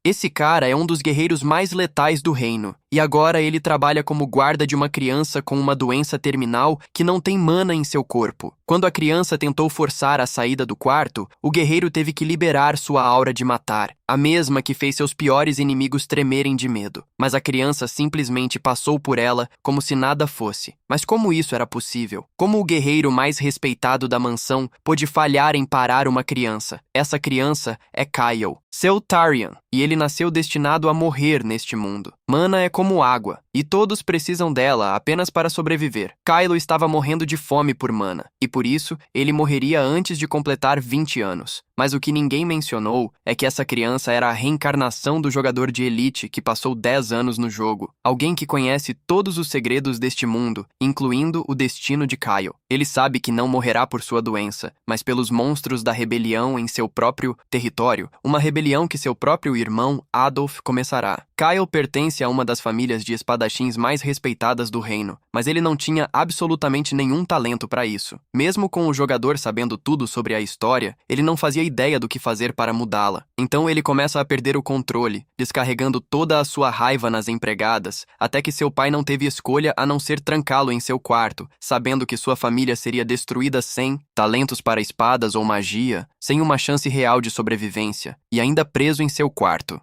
Esse cara é um dos guerreiros mais letais do reino, e agora ele trabalha como guarda de uma criança com uma doença terminal que não tem mana em seu corpo. Quando a criança tentou forçar a saída do quarto, o guerreiro teve que liberar sua aura de matar, a mesma que fez seus piores inimigos tremerem de medo. Mas a criança simplesmente passou por ela como se nada fosse. Mas como isso era possível? Como o guerreiro mais respeitado da mansão pôde falhar em parar uma criança? Essa criança é Kyle, seu Tarion, e ele nasceu destinado a morrer neste mundo. Mana é como água, e todos precisam dela apenas para sobreviver. Kylo estava morrendo de fome por mana, e por isso ele morreria antes de completar 20 anos. Mas o que ninguém mencionou é que essa criança era a reencarnação do jogador de elite que passou 10 anos no jogo. Alguém que conhece todos os segredos deste mundo, incluindo o destino de Kyle. Ele sabe que não morrerá por sua doença, mas pelos monstros da rebelião em seu próprio território, uma rebelião que seu próprio irmão, Adolf, começará. Kyle pertence a uma das famílias de espadachins mais respeitadas do reino, mas ele não tinha absolutamente nenhum talento para isso. Mesmo com o jogador sabendo tudo sobre a história, ele não fazia ideia do que fazer para mudá-la. Então ele começa a perder o controle, descarregando toda a sua raiva nas empregadas, até que seu pai não teve escolha a não ser trancá-lo em seu quarto, sabendo que sua família seria destruída sem talentos para espadas ou magia, sem uma chance real de sobrevivência, e ainda preso em seu quarto.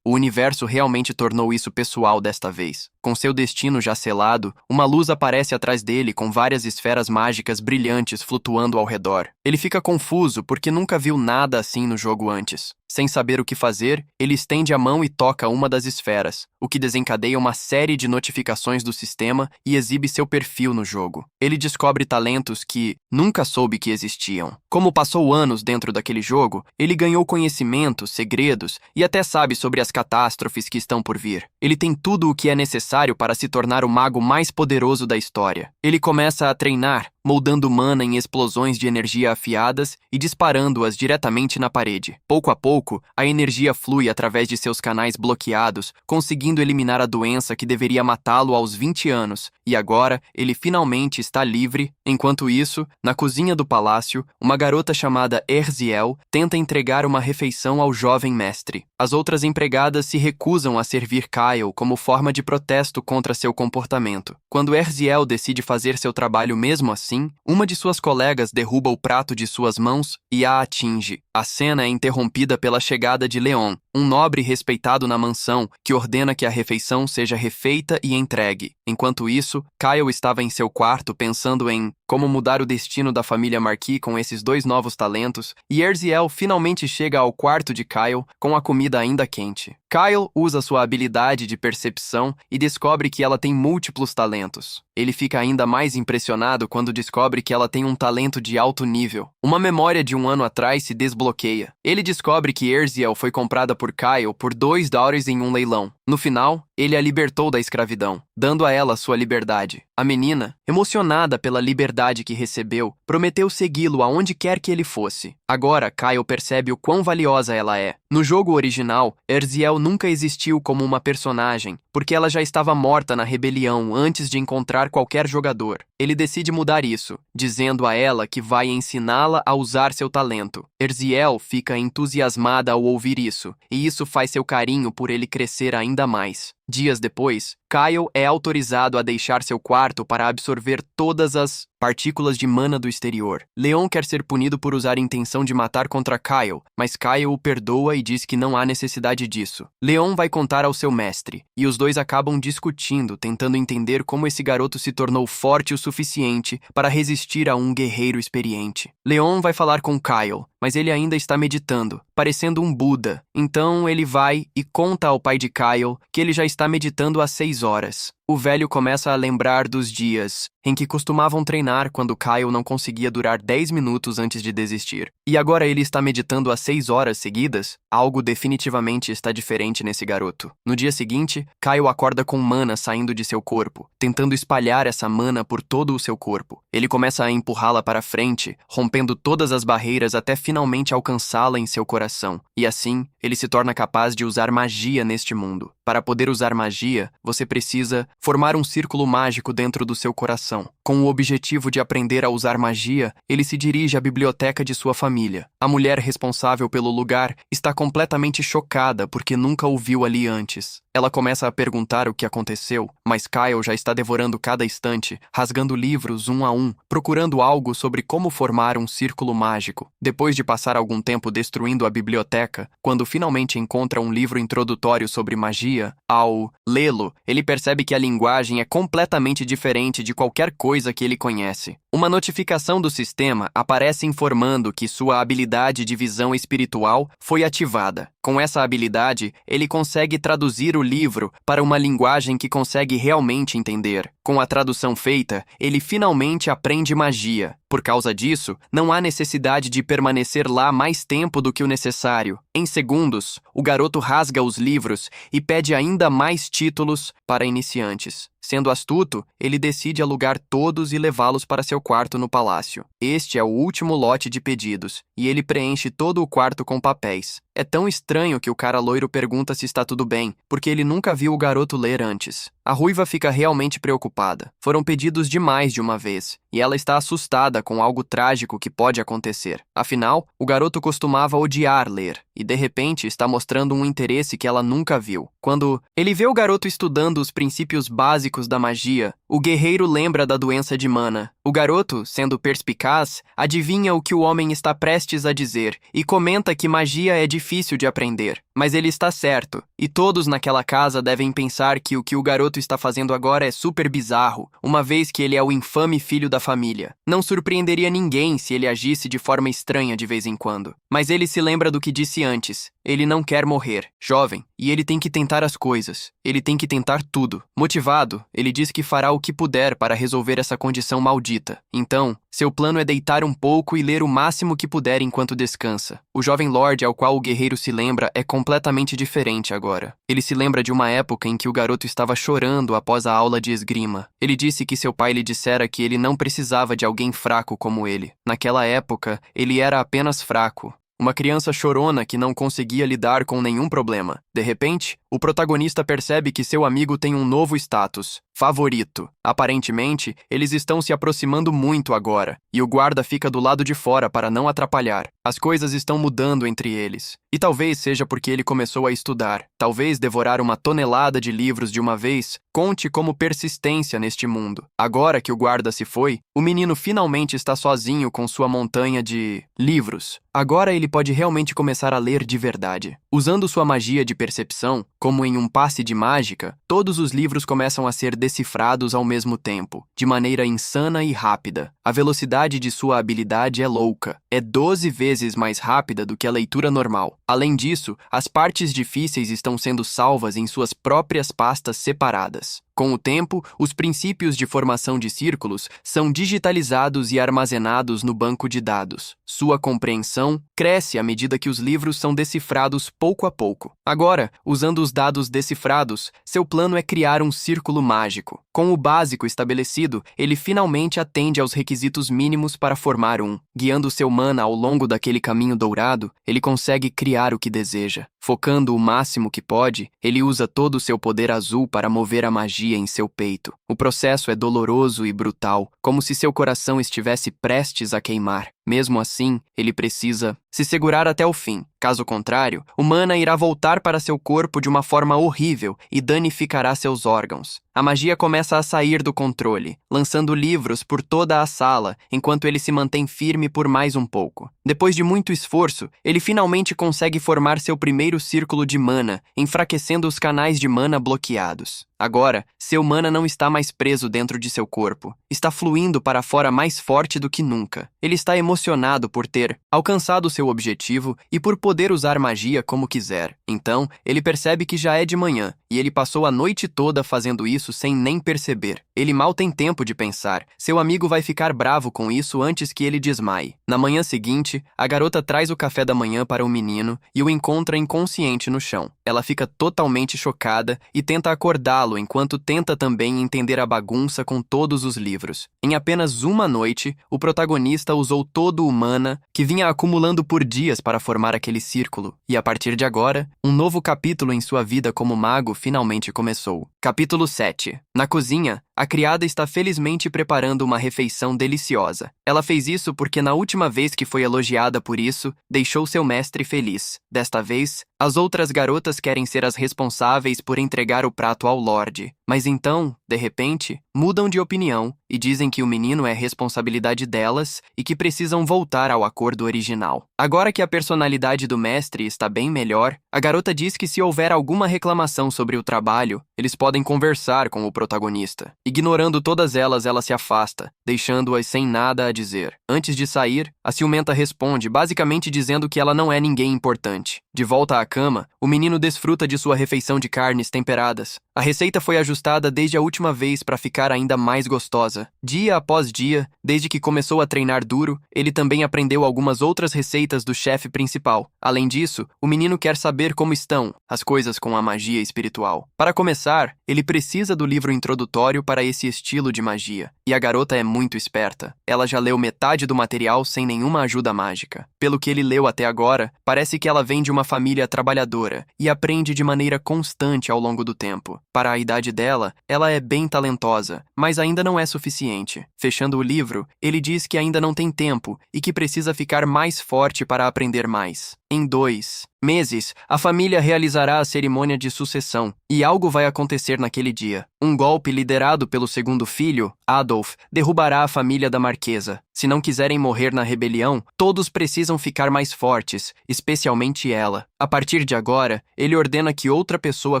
O universo realmente tornou isso pessoal desta vez. Com seu destino já selado, uma luz aparece atrás dele com várias esferas mágicas brilhantes flutuando ao redor. Ele fica confuso porque nunca viu nada assim no jogo antes. Sem saber o que fazer, ele estende a mão e toca uma das esferas, o que desencadeia uma série de notificações do sistema e exibe seu perfil no jogo. Ele descobre talentos que nunca soube que existiam. Como passou anos dentro daquele jogo, ele ganhou conhecimentos, segredos e até sabe sobre as catástrofes que estão por vir. Ele tem tudo o que é necessário para se tornar o mago mais poderoso da história. Ele começa a treinar, moldando mana em explosões de energia afiadas e disparando-as diretamente na parede. Pouco a pouco, a energia flui através de seus canais bloqueados, conseguindo eliminar a doença que deveria matá-lo aos 20 anos, e agora ele finalmente está livre. Enquanto isso, na cozinha do palácio, uma garota chamada Erziel tenta entregar uma refeição ao jovem mestre. As outras empregadas se recusam a servir Kyle como forma de protesto contra seu comportamento. Quando Erziel decide fazer seu trabalho mesmo assim, uma de suas colegas derruba o prato de suas mãos e a atinge. A cena é interrompida pela chegada de Leon, um nobre respeitado na mansão que ordena que a refeição seja refeita e entregue. Enquanto isso, Kyle estava em seu quarto pensando em como mudar o destino da família Marquis com esses dois novos talentos, e Erziel finalmente chega ao quarto de Kyle com a comida ainda quente. Kyle usa sua habilidade de percepção e descobre que ela tem múltiplos talentos. Ele fica ainda mais impressionado quando descobre que ela tem um talento de alto nível. Uma memória de um ano atrás se desbloqueia. Ele descobre que Erziel foi comprada por Kyle por $2 em um leilão. No final, ele a libertou da escravidão, dando a ela sua liberdade. A menina, emocionada pela liberdade que recebeu, prometeu segui-lo aonde quer que ele fosse. Agora, Kyle percebe o quão valiosa ela é. No jogo original, Erziel nunca existiu como uma personagem, porque ela já estava morta na rebelião antes de encontrar qualquer jogador. Ele decide mudar isso, dizendo a ela que vai ensiná-la a usar seu talento. Erziel fica entusiasmada ao ouvir isso, e isso faz seu carinho por ele crescer ainda mais. Dias depois, Kyle é autorizado a deixar seu quarto para absorver todas as partículas de mana do exterior. Leon quer ser punido por usar a intenção de matar contra Kyle, mas Kyle o perdoa e diz que não há necessidade disso. Leon vai contar ao seu mestre, e os dois acabam discutindo, tentando entender como esse garoto se tornou forte o suficiente para resistir a um guerreiro experiente. Leon vai falar com Kyle, mas ele ainda está meditando, parecendo um Buda. Então ele vai e conta ao pai de Kyle que ele já está meditando há 6 horas. O velho começa a lembrar dos dias em que costumavam treinar quando Kyle não conseguia durar 10 minutos antes de desistir. E agora ele está meditando há 6 horas seguidas? Algo definitivamente está diferente nesse garoto. No dia seguinte, Kyle acorda com mana saindo de seu corpo, tentando espalhar essa mana por todo o seu corpo. Ele começa a empurrá-la para frente, rompendo todas as barreiras até finalmente alcançá-la em seu coração. E assim, ele se torna capaz de usar magia neste mundo. Para poder usar magia, você precisa formar um círculo mágico dentro do seu coração. Com o objetivo de aprender a usar magia, ele se dirige à biblioteca de sua família. A mulher responsável pelo lugar está completamente chocada porque nunca o viu ali antes. Ela começa a perguntar o que aconteceu, mas Kyle já está devorando cada estante, rasgando livros um a um, procurando algo sobre como formar um círculo mágico. Depois de passar algum tempo destruindo a biblioteca, quando finalmente encontra um livro introdutório sobre magia, ao lê-lo, ele percebe que a linguagem é completamente diferente de qualquer coisa que ele conhece. Uma notificação do sistema aparece informando que sua habilidade de visão espiritual foi ativada. Com essa habilidade, ele consegue traduzir o livro para uma linguagem que consegue realmente entender. Com a tradução feita, ele finalmente aprende magia. Por causa disso, não há necessidade de permanecer lá mais tempo do que o necessário. Em segundos, o garoto rasga os livros e pede ainda mais títulos para iniciantes. Sendo astuto, ele decide alugar todos e levá-los para seu quarto no palácio. Este é o último lote de pedidos, e ele preenche todo o quarto com papéis. É tão estranho que o cara loiro pergunta se está tudo bem, porque ele nunca viu o garoto ler antes. A ruiva fica realmente preocupada. Foram pedidos demais de uma vez, e ela está assustada com algo trágico que pode acontecer. Afinal, o garoto costumava odiar ler, e de repente está mostrando um interesse que ela nunca viu. Quando ele vê o garoto estudando os princípios básicos da magia, o guerreiro lembra da doença de mana. O garoto, sendo perspicaz, adivinha o que o homem está prestes a dizer e comenta que magia é difícil de aprender. Mas ele está certo, e todos naquela casa devem pensar que o que o garoto está fazendo agora é super bizarro, uma vez que ele é o infame filho da família. Não surpreenderia ninguém se ele agisse de forma estranha de vez em quando. Mas ele se lembra do que disse antes. Ele não quer morrer, jovem, e ele tem que tentar as coisas. Ele tem que tentar tudo. Motivado, ele diz que fará o que puder para resolver essa condição maldita. Então, seu plano é deitar um pouco e ler o máximo que puder enquanto descansa. O jovem Lorde ao qual o guerreiro se lembra é completamente diferente agora. Ele se lembra de uma época em que o garoto estava chorando após a aula de esgrima. Ele disse que seu pai lhe dissera que ele não precisava de alguém fraco como ele. Naquela época, ele era apenas fraco. Uma criança chorona que não conseguia lidar com nenhum problema. De repente, o protagonista percebe que seu amigo tem um novo status, favorito. Aparentemente, eles estão se aproximando muito agora, e o guarda fica do lado de fora para não atrapalhar. As coisas estão mudando entre eles. E talvez seja porque ele começou a estudar. Talvez devorar uma tonelada de livros de uma vez conte como persistência neste mundo. Agora que o guarda se foi, o menino finalmente está sozinho com sua montanha de livros. Agora ele pode realmente começar a ler de verdade. Usando sua magia de percepção, como em um passe de mágica, todos os livros começam a ser decifrados ao mesmo tempo, de maneira insana e rápida. A velocidade de sua habilidade é louca. É 12 vezes mais rápida do que a leitura normal. Além disso, as partes difíceis estão sendo salvas em suas próprias pastas separadas. Com o tempo, os princípios de formação de círculos são digitalizados e armazenados no banco de dados. Sua compreensão cresce à medida que os livros são decifrados pouco a pouco. Agora, usando os dados decifrados, seu plano é criar um círculo mágico. Com o básico estabelecido, ele finalmente atende aos requisitos mínimos para formar um. Guiando seu mana ao longo daquele caminho dourado, ele consegue criar o que deseja. Focando o máximo que pode, ele usa todo o seu poder azul para mover a magia em seu peito. O processo é doloroso e brutal, como se seu coração estivesse prestes a queimar. Mesmo assim, ele precisa se segurar até o fim. Caso contrário, o mana irá voltar para seu corpo de uma forma horrível e danificará seus órgãos. A magia começa a sair do controle, lançando livros por toda a sala, enquanto ele se mantém firme por mais um pouco. Depois de muito esforço, ele finalmente consegue formar seu primeiro círculo de mana, enfraquecendo os canais de mana bloqueados. Agora, seu mana não está mais preso dentro de seu corpo. Está fluindo para fora mais forte do que nunca. Ele está emocionado por ter alcançado seu objetivo e por poder usar magia como quiser. Então, ele percebe que já é de manhã, e ele passou a noite toda fazendo isso sem nem perceber. Ele mal tem tempo de pensar. Seu amigo vai ficar bravo com isso antes que ele desmaie. Na manhã seguinte, a garota traz o café da manhã para o menino e o encontra inconsciente no chão. Ela fica totalmente chocada e tenta acordá-lo enquanto tenta também entender a bagunça com todos os livros. Em apenas uma noite, o protagonista usou todo todo o mana que vinha acumulando por dias para formar aquele círculo, e a partir de agora, um novo capítulo em sua vida como mago finalmente começou. Capítulo 7. Na cozinha, a criada está felizmente preparando uma refeição deliciosa. Ela fez isso porque na última vez que foi elogiada por isso, deixou seu mestre feliz. Desta vez, as outras garotas querem ser as responsáveis por entregar o prato ao Lorde. Mas então, de repente, mudam de opinião e dizem que o menino é responsabilidade delas e que precisam voltar ao acordo original. Agora que a personalidade do mestre está bem melhor, a garota diz que se houver alguma reclamação sobre o trabalho, eles podem conversar com o protagonista. Ignorando todas elas, ela se afasta, deixando-as sem nada a dizer. Antes de sair, a ciumenta responde, basicamente dizendo que ela não é ninguém importante. De volta à cama, o menino desfruta de sua refeição de carnes temperadas. A receita foi ajustada desde a última vez para ficar ainda mais gostosa. Dia após dia, desde que começou a treinar duro, ele também aprendeu algumas outras receitas do chefe principal. Além disso, o menino quer saber como estão as coisas com a magia espiritual. Para começar, ele precisa do livro introdutório para esse estilo de magia. E a garota é muito esperta. Ela já leu metade do material sem nenhuma ajuda mágica. Pelo que ele leu até agora, parece que ela vem de uma família trabalhadora e aprende de maneira constante ao longo do tempo. Para a idade dela, ela é bem talentosa, mas ainda não é suficiente. Fechando o livro, ele diz que ainda não tem tempo e que precisa ficar mais forte para aprender mais. Em 2 meses, a família realizará a cerimônia de sucessão e algo vai acontecer naquele dia. Um golpe liderado pelo segundo filho, Adolf, derrubará a família da marquesa. Se não quiserem morrer na rebelião, todos precisam ficar mais fortes, especialmente ela. A partir de agora, ele ordena que outra pessoa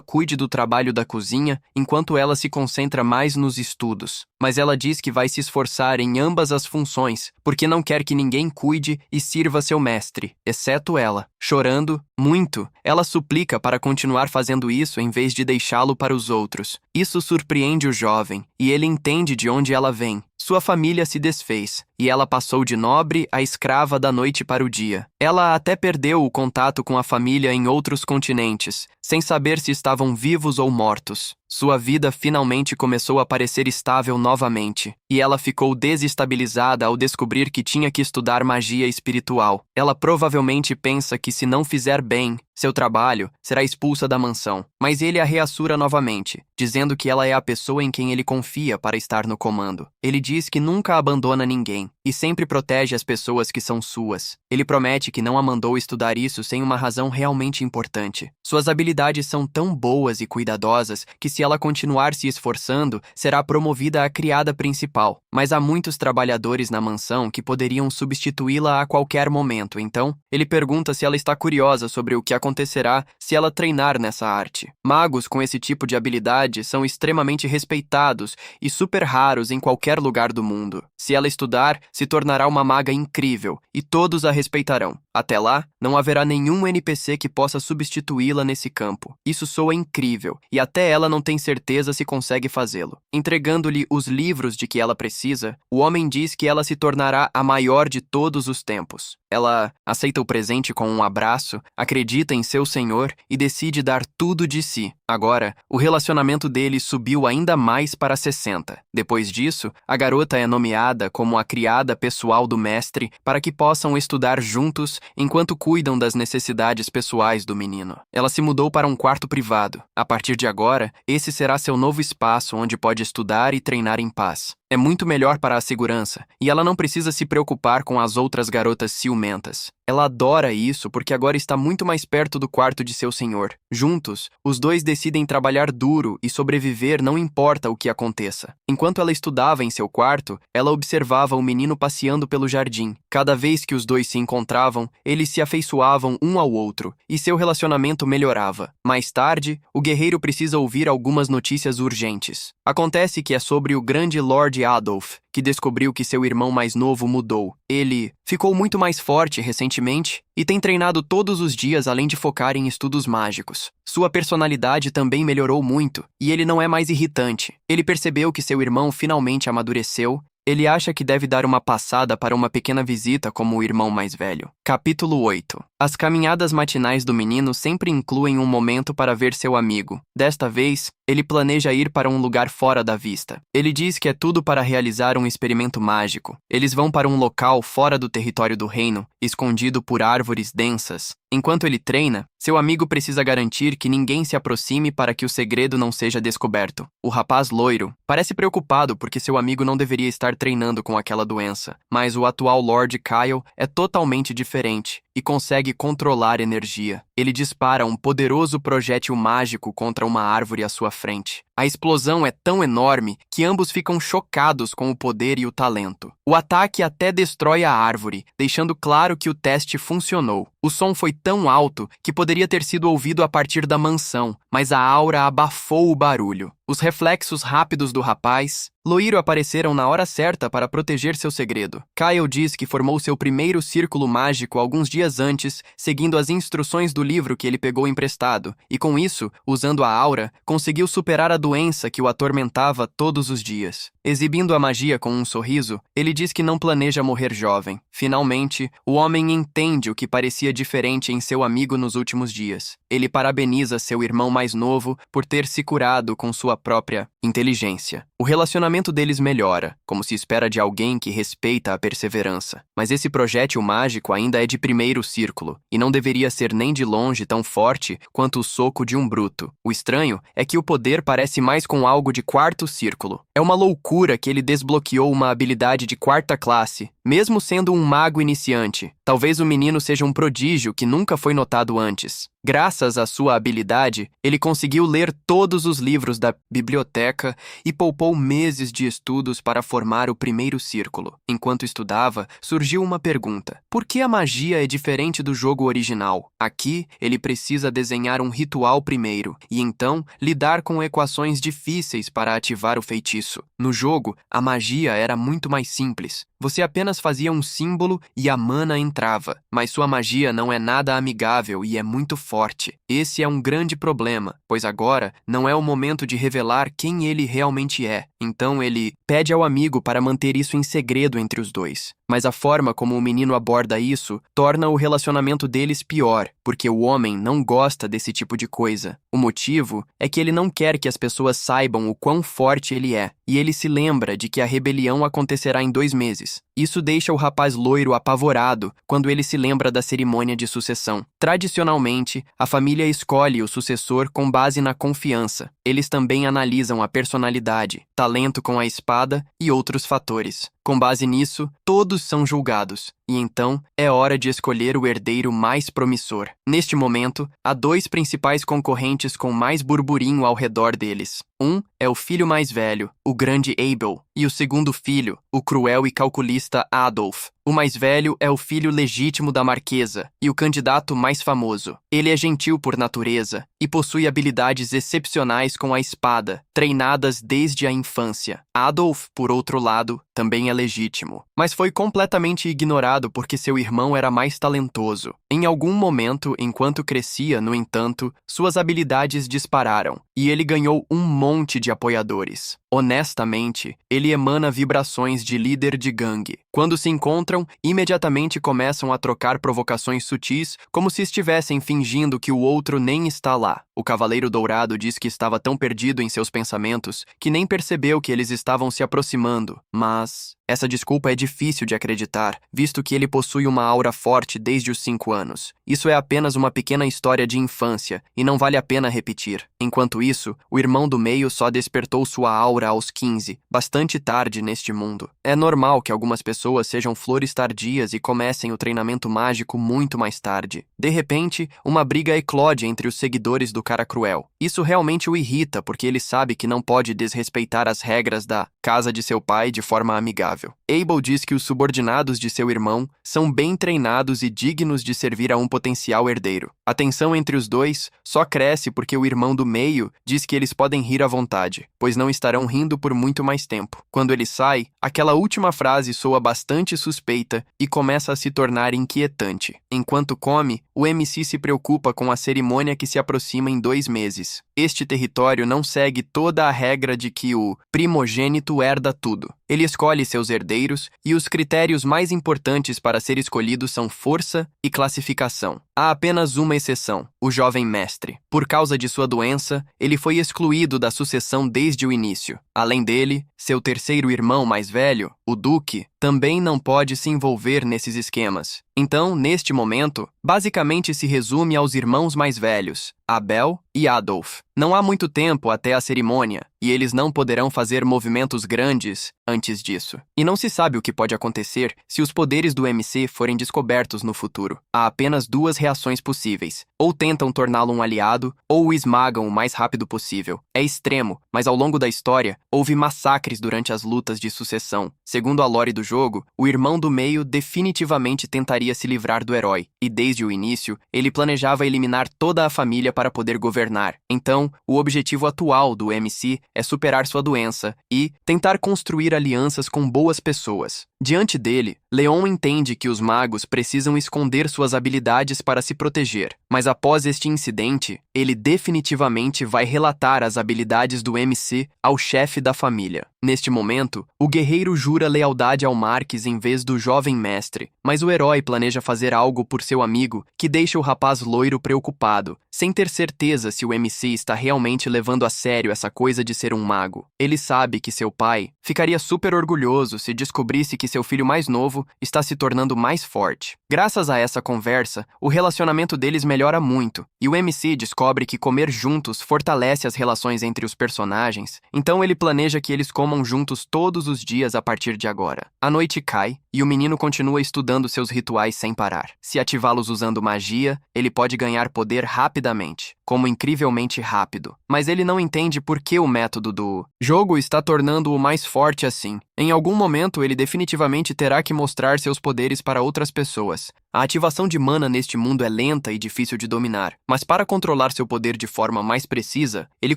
cuide do trabalho da cozinha enquanto ela se concentra mais nos estudos. Mas ela diz que vai se esforçar em ambas as funções, porque não quer que ninguém cuide e sirva seu mestre, exceto ela. Chorando muito, ela suplica para continuar fazendo isso em vez de deixá-lo para os outros. Isso surpreende o jovem, e ele entende de onde ela vem. Sua família se desfez, e ela passou de nobre a escrava da noite para o dia. Ela até perdeu o contato com a família em outros continentes, sem saber se estavam vivos ou mortos. Sua vida finalmente começou a parecer estável novamente, e ela ficou desestabilizada ao descobrir que tinha que estudar magia espiritual. Ela provavelmente pensa que se não fizer bem seu trabalho, será expulsa da mansão, mas ele a reassura novamente, dizendo que ela é a pessoa em quem ele confia para estar no comando. Ele diz que nunca abandona ninguém e sempre protege as pessoas que são suas. Ele promete que não a mandou estudar isso sem uma razão realmente importante. Suas habilidades são tão boas e cuidadosas que se ela continuar se esforçando, será promovida a criada principal. Mas há muitos trabalhadores na mansão que poderiam substituí-la a qualquer momento, então ele pergunta se ela está curiosa sobre o que acontecerá se ela treinar nessa arte. Magos com esse tipo de habilidade são extremamente respeitados e super raros em qualquer lugar do mundo. Se ela estudar, se tornará uma maga incrível e todos a respeitarão. Até lá, não haverá nenhum NPC que possa substituí-la nesse campo. Isso soa incrível, e até ela não tem certeza se consegue fazê-lo. Entregando-lhe os livros de que ela precisa, o homem diz que ela se tornará a maior de todos os tempos. Ela aceita o presente com um abraço, acredita em seu senhor e decide dar tudo de si. Agora, o relacionamento deles subiu ainda mais para 60. Depois disso, a garota é nomeada como a criada pessoal do mestre para que possam estudar juntos enquanto cuidam das necessidades pessoais do menino. Ela se mudou para um quarto privado. A partir de agora, esse será seu novo espaço onde pode estudar e treinar em paz. É muito melhor para a segurança, e ela não precisa se preocupar com as outras garotas ciumentas. Ela adora isso porque agora está muito mais perto do quarto de seu senhor. Juntos, os dois decidem trabalhar duro e sobreviver não importa o que aconteça. Enquanto ela estudava em seu quarto, ela observava o menino passeando pelo jardim. Cada vez que os dois se encontravam, eles se afeiçoavam um ao outro, e seu relacionamento melhorava. Mais tarde, o guerreiro precisa ouvir algumas notícias urgentes. Acontece que é sobre o grande Lord Adolf, que descobriu que seu irmão mais novo mudou. Ele ficou muito mais forte recentemente e tem treinado todos os dias além de focar em estudos mágicos. Sua personalidade também melhorou muito e ele não é mais irritante. Ele percebeu que seu irmão finalmente amadureceu. Ele acha que deve dar uma passada para uma pequena visita como o irmão mais velho. Capítulo 8. As caminhadas matinais do menino sempre incluem um momento para ver seu amigo. Desta vez, Ele planeja ir para um lugar fora da vista. Ele diz que é tudo para realizar um experimento mágico. Eles vão para um local fora do território do reino, escondido por árvores densas. Enquanto ele treina, seu amigo precisa garantir que ninguém se aproxime para que o segredo não seja descoberto. O rapaz loiro parece preocupado porque seu amigo não deveria estar treinando com aquela doença, mas o atual Lord Kyle é totalmente diferente e consegue controlar energia. Ele dispara um poderoso projétil mágico contra uma árvore à sua frente. A explosão é tão enorme que ambos ficam chocados com o poder e o talento. O ataque até destrói a árvore, deixando claro que o teste funcionou. O som foi tão alto que poderia ter sido ouvido a partir da mansão, mas a aura abafou o barulho. Os reflexos rápidos do rapaz, loiro, apareceram na hora certa para proteger seu segredo. Kyle diz que formou seu primeiro círculo mágico alguns dias antes, seguindo as instruções do livro que ele pegou emprestado, e com isso, usando a aura, conseguiu superar a doença que o atormentava todos os dias. Exibindo a magia com um sorriso, ele diz que não planeja morrer jovem. Finalmente, o homem entende o que parecia diferente em seu amigo nos últimos dias. Ele parabeniza seu irmão mais novo por ter se curado com sua própria inteligência. O relacionamento deles melhora, como se espera de alguém que respeita a perseverança. Mas esse projétil mágico ainda é de primeiro círculo, e não deveria ser nem de longe tão forte quanto o soco de um bruto. O estranho é que o poder parece mais com algo de quarto círculo. É uma loucura que ele desbloqueou uma habilidade de quarta classe, mesmo sendo um mago iniciante. Talvez o menino seja um prodígio que nunca foi notado antes. Graças à sua habilidade, ele conseguiu ler todos os livros da biblioteca e poupou meses de estudos para formar o primeiro círculo. Enquanto estudava, surgiu uma pergunta: por que a magia é diferente do jogo original? Aqui, ele precisa desenhar um ritual primeiro, e então lidar com equações difíceis para ativar o feitiço. No jogo, a magia era muito mais simples. Você apenas fazia um símbolo e a mana entrava, mas sua magia não é nada amigável e é muito forte. Esse é um grande problema, pois agora não é o momento de revelar quem ele realmente é. Então ele pede ao amigo para manter isso em segredo entre os dois. Mas a forma como o menino aborda isso torna o relacionamento deles pior, porque o homem não gosta desse tipo de coisa. O motivo é que ele não quer que as pessoas saibam o quão forte ele é, e ele se lembra de que a rebelião acontecerá em 2 meses. Isso deixa o rapaz loiro apavorado quando ele se lembra da cerimônia de sucessão. Tradicionalmente, a família escolhe o sucessor com base na confiança. Eles também analisam a personalidade, talento com a espada e outros fatores. Com base nisso, todos são julgados, e então é hora de escolher o herdeiro mais promissor. Neste momento, há 2 principais concorrentes com mais burburinho ao redor deles. Um é o filho mais velho, o grande Abel, e o segundo filho, o cruel e calculista Adolf. O mais velho é o filho legítimo da marquesa e o candidato mais famoso. Ele é gentil por natureza e possui habilidades excepcionais com a espada, treinadas desde a infância. Adolf, por outro lado, também é legítimo, mas foi completamente ignorado porque seu irmão era mais talentoso. Em algum momento, enquanto crescia, no entanto, suas habilidades dispararam e ele ganhou um monte de apoiadores. Honestamente, ele emana vibrações de líder de gangue. Quando se encontram, imediatamente começam a trocar provocações sutis, como se estivessem fingindo que o outro nem está lá. O Cavaleiro Dourado diz que estava tão perdido em seus pensamentos que nem percebeu que eles estavam se aproximando, mas essa desculpa é difícil de acreditar, visto que ele possui uma aura forte desde os 5 anos. Isso é apenas uma pequena história de infância, e não vale a pena repetir. Enquanto isso, o irmão do meio só despertou sua aura aos 15, bastante tarde neste mundo. É normal que algumas pessoas sejam flores tardias e comecem o treinamento mágico muito mais tarde. De repente, uma briga eclode entre os seguidores do cara cruel. Isso realmente o irrita, porque ele sabe que não pode desrespeitar as regras da casa de seu pai de forma amigável. Abel diz que os subordinados de seu irmão são bem treinados e dignos de servir a um potencial herdeiro. A tensão entre os dois só cresce porque o irmão do meio diz que eles podem rir à vontade, pois não estarão rindo por muito mais tempo. Quando ele sai, aquela última frase soa bastante suspeita e começa a se tornar inquietante. Enquanto come, o MC se preocupa com a cerimônia que se aproxima em 2 meses. Este território não segue toda a regra de que o primogênito herda tudo. Ele escolhe seus herdeiros e os critérios mais importantes para ser escolhido são força e classificação. Há apenas uma exceção, o jovem mestre. Por causa de sua doença, ele foi excluído da sucessão desde o início. Além dele, seu terceiro irmão mais velho, o Duque, também não pode se envolver nesses esquemas. Então, neste momento, basicamente se resume aos irmãos mais velhos, Abel e Adolf. Não há muito tempo até a cerimônia, e eles não poderão fazer movimentos grandes antes disso. E não se sabe o que pode acontecer se os poderes do MC forem descobertos no futuro. Há apenas duas reações possíveis. Ou tentam torná-lo um aliado, ou o esmagam o mais rápido possível. É extremo, mas ao longo da história, houve massacres durante as lutas de sucessão. Segundo a lore do jogo, o irmão do meio definitivamente tentaria se livrar do herói, e desde o início, ele planejava eliminar toda a família para poder governar. Então, o objetivo atual do MC é superar sua doença e tentar construir alianças com boas pessoas. Diante dele, Leon entende que os magos precisam esconder suas habilidades para se proteger, mas após este incidente, ele definitivamente vai relatar as habilidades do MC ao chefe da família. Neste momento, o guerreiro jura lealdade ao Marques em vez do jovem mestre, mas o herói planeja fazer algo por seu amigo que deixa o rapaz loiro preocupado, sem ter certeza se o MC está realmente levando a sério essa coisa de ser um mago. Ele sabe que seu pai ficaria super orgulhoso se descobrisse que seu filho mais novo está se tornando mais forte. Graças a essa conversa, o relacionamento deles melhora muito, e o MC descobre que comer juntos fortalece as relações entre os personagens, então ele planeja que eles comam juntos todos os dias a partir de agora. A noite cai, e o menino continua estudando seus rituais sem parar. Se ativá-los usando magia, ele pode ganhar poder rapidamente, como incrivelmente rápido. Mas ele não entende por que o método do jogo está tornando-o mais forte assim. Em algum momento, ele definitivamente terá que mostrar seus poderes para outras pessoas. A ativação de mana neste mundo é lenta e difícil de dominar, mas para controlar seu poder de forma mais precisa, ele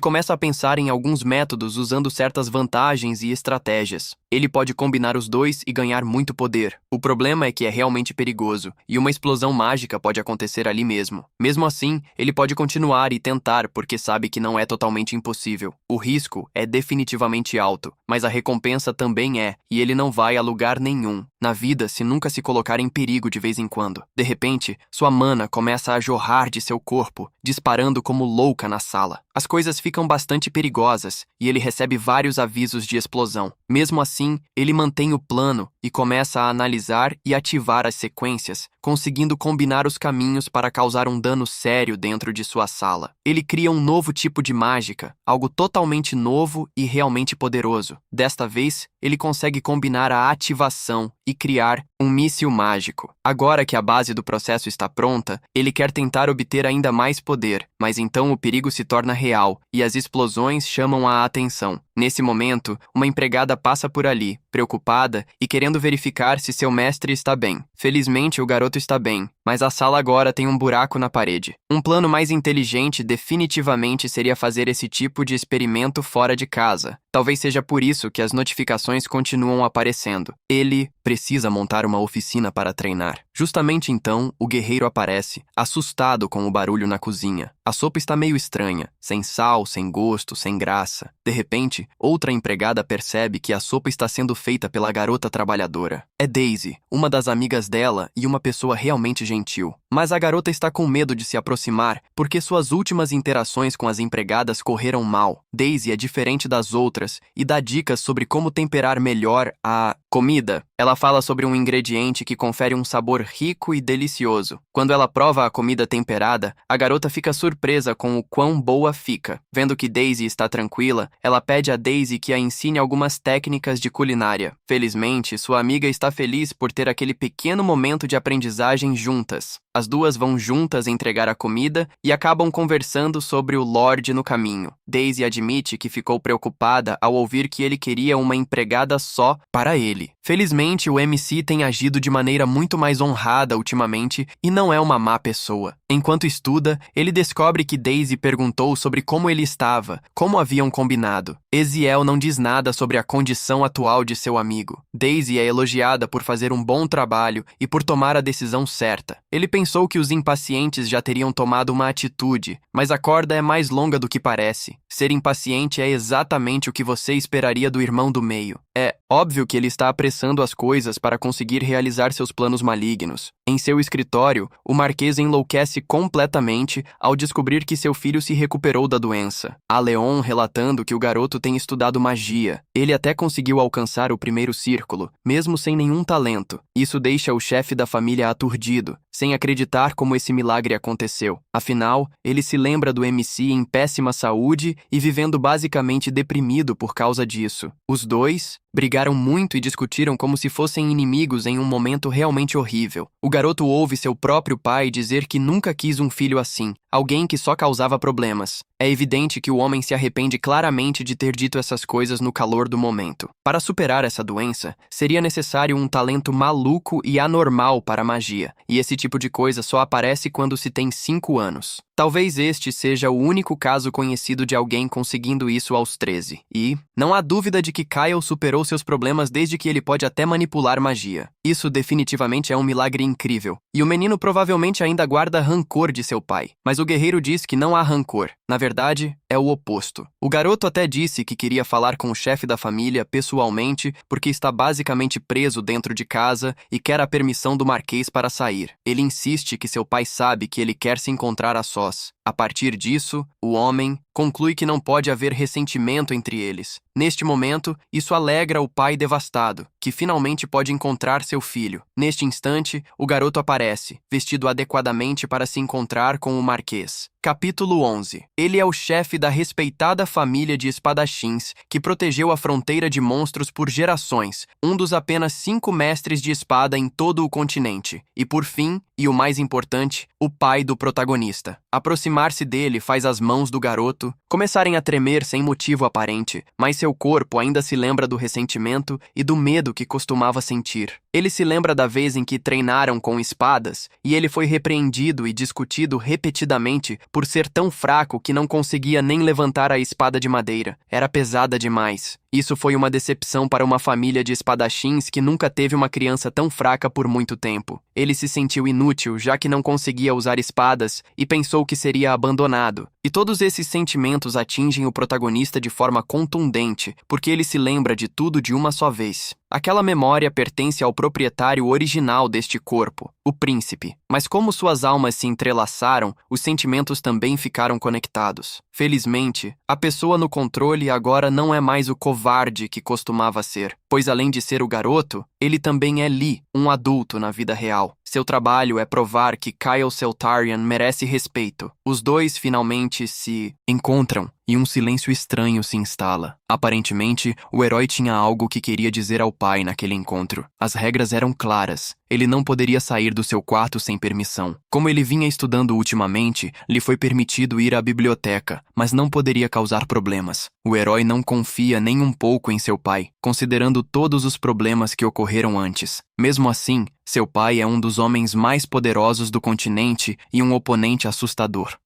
começa a pensar em alguns métodos usando certas vantagens e estratégias. Ele pode combinar os dois e ganhar muito poder. O problema é que é realmente perigoso, e uma explosão mágica pode acontecer ali mesmo. Mesmo assim, ele pode continuar e tentar porque sabe que não é totalmente impossível. O risco é definitivamente alto, mas a recompensa também é, e ele não vai a lugar nenhum na vida se nunca se colocar em perigo de vez em quando. De repente, sua mana começa a jorrar de seu corpo, disparando como louca na sala. As coisas ficam bastante perigosas e ele recebe vários avisos de explosão. Mesmo assim, ele mantém o plano e começa a analisar e ativar as sequências, conseguindo combinar os caminhos para causar um dano sério dentro de sua sala. Ele cria um novo tipo de mágica, algo totalmente novo e realmente poderoso. Desta vez, ele consegue combinar a ativação e criar um míssil mágico. Agora que a base do processo está pronta, ele quer tentar obter ainda mais poder, mas então o perigo se torna real e as explosões chamam a atenção. Nesse momento, uma empregada passa por ali, preocupada e querendo verificar se seu mestre está bem. Felizmente, o garoto está bem, mas a sala agora tem um buraco na parede. Um plano mais inteligente definitivamente seria fazer esse tipo de experimento fora de casa. Talvez seja por isso que as notificações continuam aparecendo. Ele precisa montar uma oficina para treinar. Justamente então, o guerreiro aparece, assustado com o barulho na cozinha. A sopa está meio estranha, sem sal, sem gosto, sem graça. De repente, outra empregada percebe que a sopa está sendo feita pela garota trabalhadora. É Daisy, uma das amigas dela e uma pessoa realmente gentil. Mas a garota está com medo de se aproximar porque suas últimas interações com as empregadas correram mal. Daisy é diferente das outras e dá dicas sobre como temperar melhor a comida. Ela fala sobre um ingrediente que confere um sabor rico e delicioso. Quando ela prova a comida temperada, a garota fica surpresa com o quão boa fica. Vendo que Daisy está tranquila, ela pede a Daisy que a ensine algumas técnicas de culinária. Felizmente, sua amiga está feliz por ter aquele pequeno momento de aprendizagem juntas. As duas vão juntas entregar a comida e acabam conversando sobre o Lorde no caminho. Daisy admite que ficou preocupada ao ouvir que ele queria uma empregada só para ele. Felizmente, o MC tem agido de maneira muito mais honrada ultimamente e não é uma má pessoa. Enquanto estuda, ele descobre que Daisy perguntou sobre como ele estava, como haviam combinado. Eziel não diz nada sobre a condição atual de seu amigo. Daisy é elogiada por fazer um bom trabalho e por tomar a decisão certa. Ele pensou que os impacientes já teriam tomado uma atitude, mas a corda é mais longa do que parece. Ser impaciente é exatamente o que você esperaria do irmão do meio. É óbvio que ele está apressando as coisas para conseguir realizar seus planos malignos. Em seu escritório, o Marquês enlouquece completamente ao descobrir que seu filho se recuperou da doença. A Leon relatando que o garoto tem estudado magia. Ele até conseguiu alcançar o primeiro círculo, mesmo sem nenhum talento. Isso deixa o chefe da família aturdido, sem acreditar como esse milagre aconteceu. Afinal, ele se lembra do MC em péssima saúde e vivendo basicamente deprimido por causa disso. Os dois brigaram muito e discutiram como se fossem inimigos em um momento realmente horrível. O garoto ouve seu próprio pai dizer que nunca quis um filho assim, alguém que só causava problemas. É evidente que o homem se arrepende claramente de ter dito essas coisas no calor do momento. Para superar essa doença, seria necessário um talento maluco e anormal para a magia, e esse tipo de coisa só aparece quando se tem 5 anos. Talvez este seja o único caso conhecido de alguém conseguindo isso aos 13. E não há dúvida de que Kyle superou seus problemas desde que ele pode até manipular magia. Isso definitivamente é um milagre incrível. E o menino provavelmente ainda guarda rancor de seu pai. Mas o guerreiro diz que não há rancor. Na verdade, é o oposto. O garoto até disse que queria falar com o chefe da família pessoalmente porque está basicamente preso dentro de casa e quer a permissão do Marquês para sair. Ele insiste que seu pai sabe que ele quer se encontrar a sós. A partir disso, o homem conclui que não pode haver ressentimento entre eles. Neste momento, isso alegra o pai devastado, que finalmente pode encontrar seu filho. Neste instante, o garoto aparece, vestido adequadamente para se encontrar com o Marquês. Capítulo 11. Ele é o chefe da respeitada família de espadachins que protegeu a fronteira de monstros por gerações, um dos apenas 5 mestres de espada em todo o continente. E por fim, e o mais importante, o pai do protagonista. Aproximar-se dele faz as mãos do garoto começarem a tremer sem motivo aparente, mas seu corpo ainda se lembra do ressentimento e do medo que costumava sentir. Ele se lembra da vez em que treinaram com espadas e ele foi repreendido e discutido repetidamente por ser tão fraco que não conseguia nem levantar a espada de madeira. Era pesada demais. Isso foi uma decepção para uma família de espadachins que nunca teve uma criança tão fraca por muito tempo. Ele se sentiu inútil, já que não conseguia usar espadas, e pensou que seria abandonado. E todos esses sentimentos atingem o protagonista de forma contundente, porque ele se lembra de tudo de uma só vez. Aquela memória pertence ao proprietário original deste corpo, o príncipe. Mas como suas almas se entrelaçaram, os sentimentos também ficaram conectados. Felizmente, a pessoa no controle agora não é mais o covarde que costumava ser, pois além de ser o garoto, ele também é Lee, um adulto na vida real. Seu trabalho é provar que Kyle Celtarian merece respeito. Os dois finalmente se encontram e um silêncio estranho se instala. Aparentemente, o herói tinha algo que queria dizer ao pai naquele encontro. As regras eram claras. Ele não poderia sair do seu quarto sem permissão. Como ele vinha estudando ultimamente, lhe foi permitido ir à biblioteca, mas não poderia causar problemas. O herói não confia nem um pouco em seu pai, considerando todos os problemas que ocorreram antes. Mesmo assim, seu pai é um dos homens mais poderosos do continente e um oponente assustador.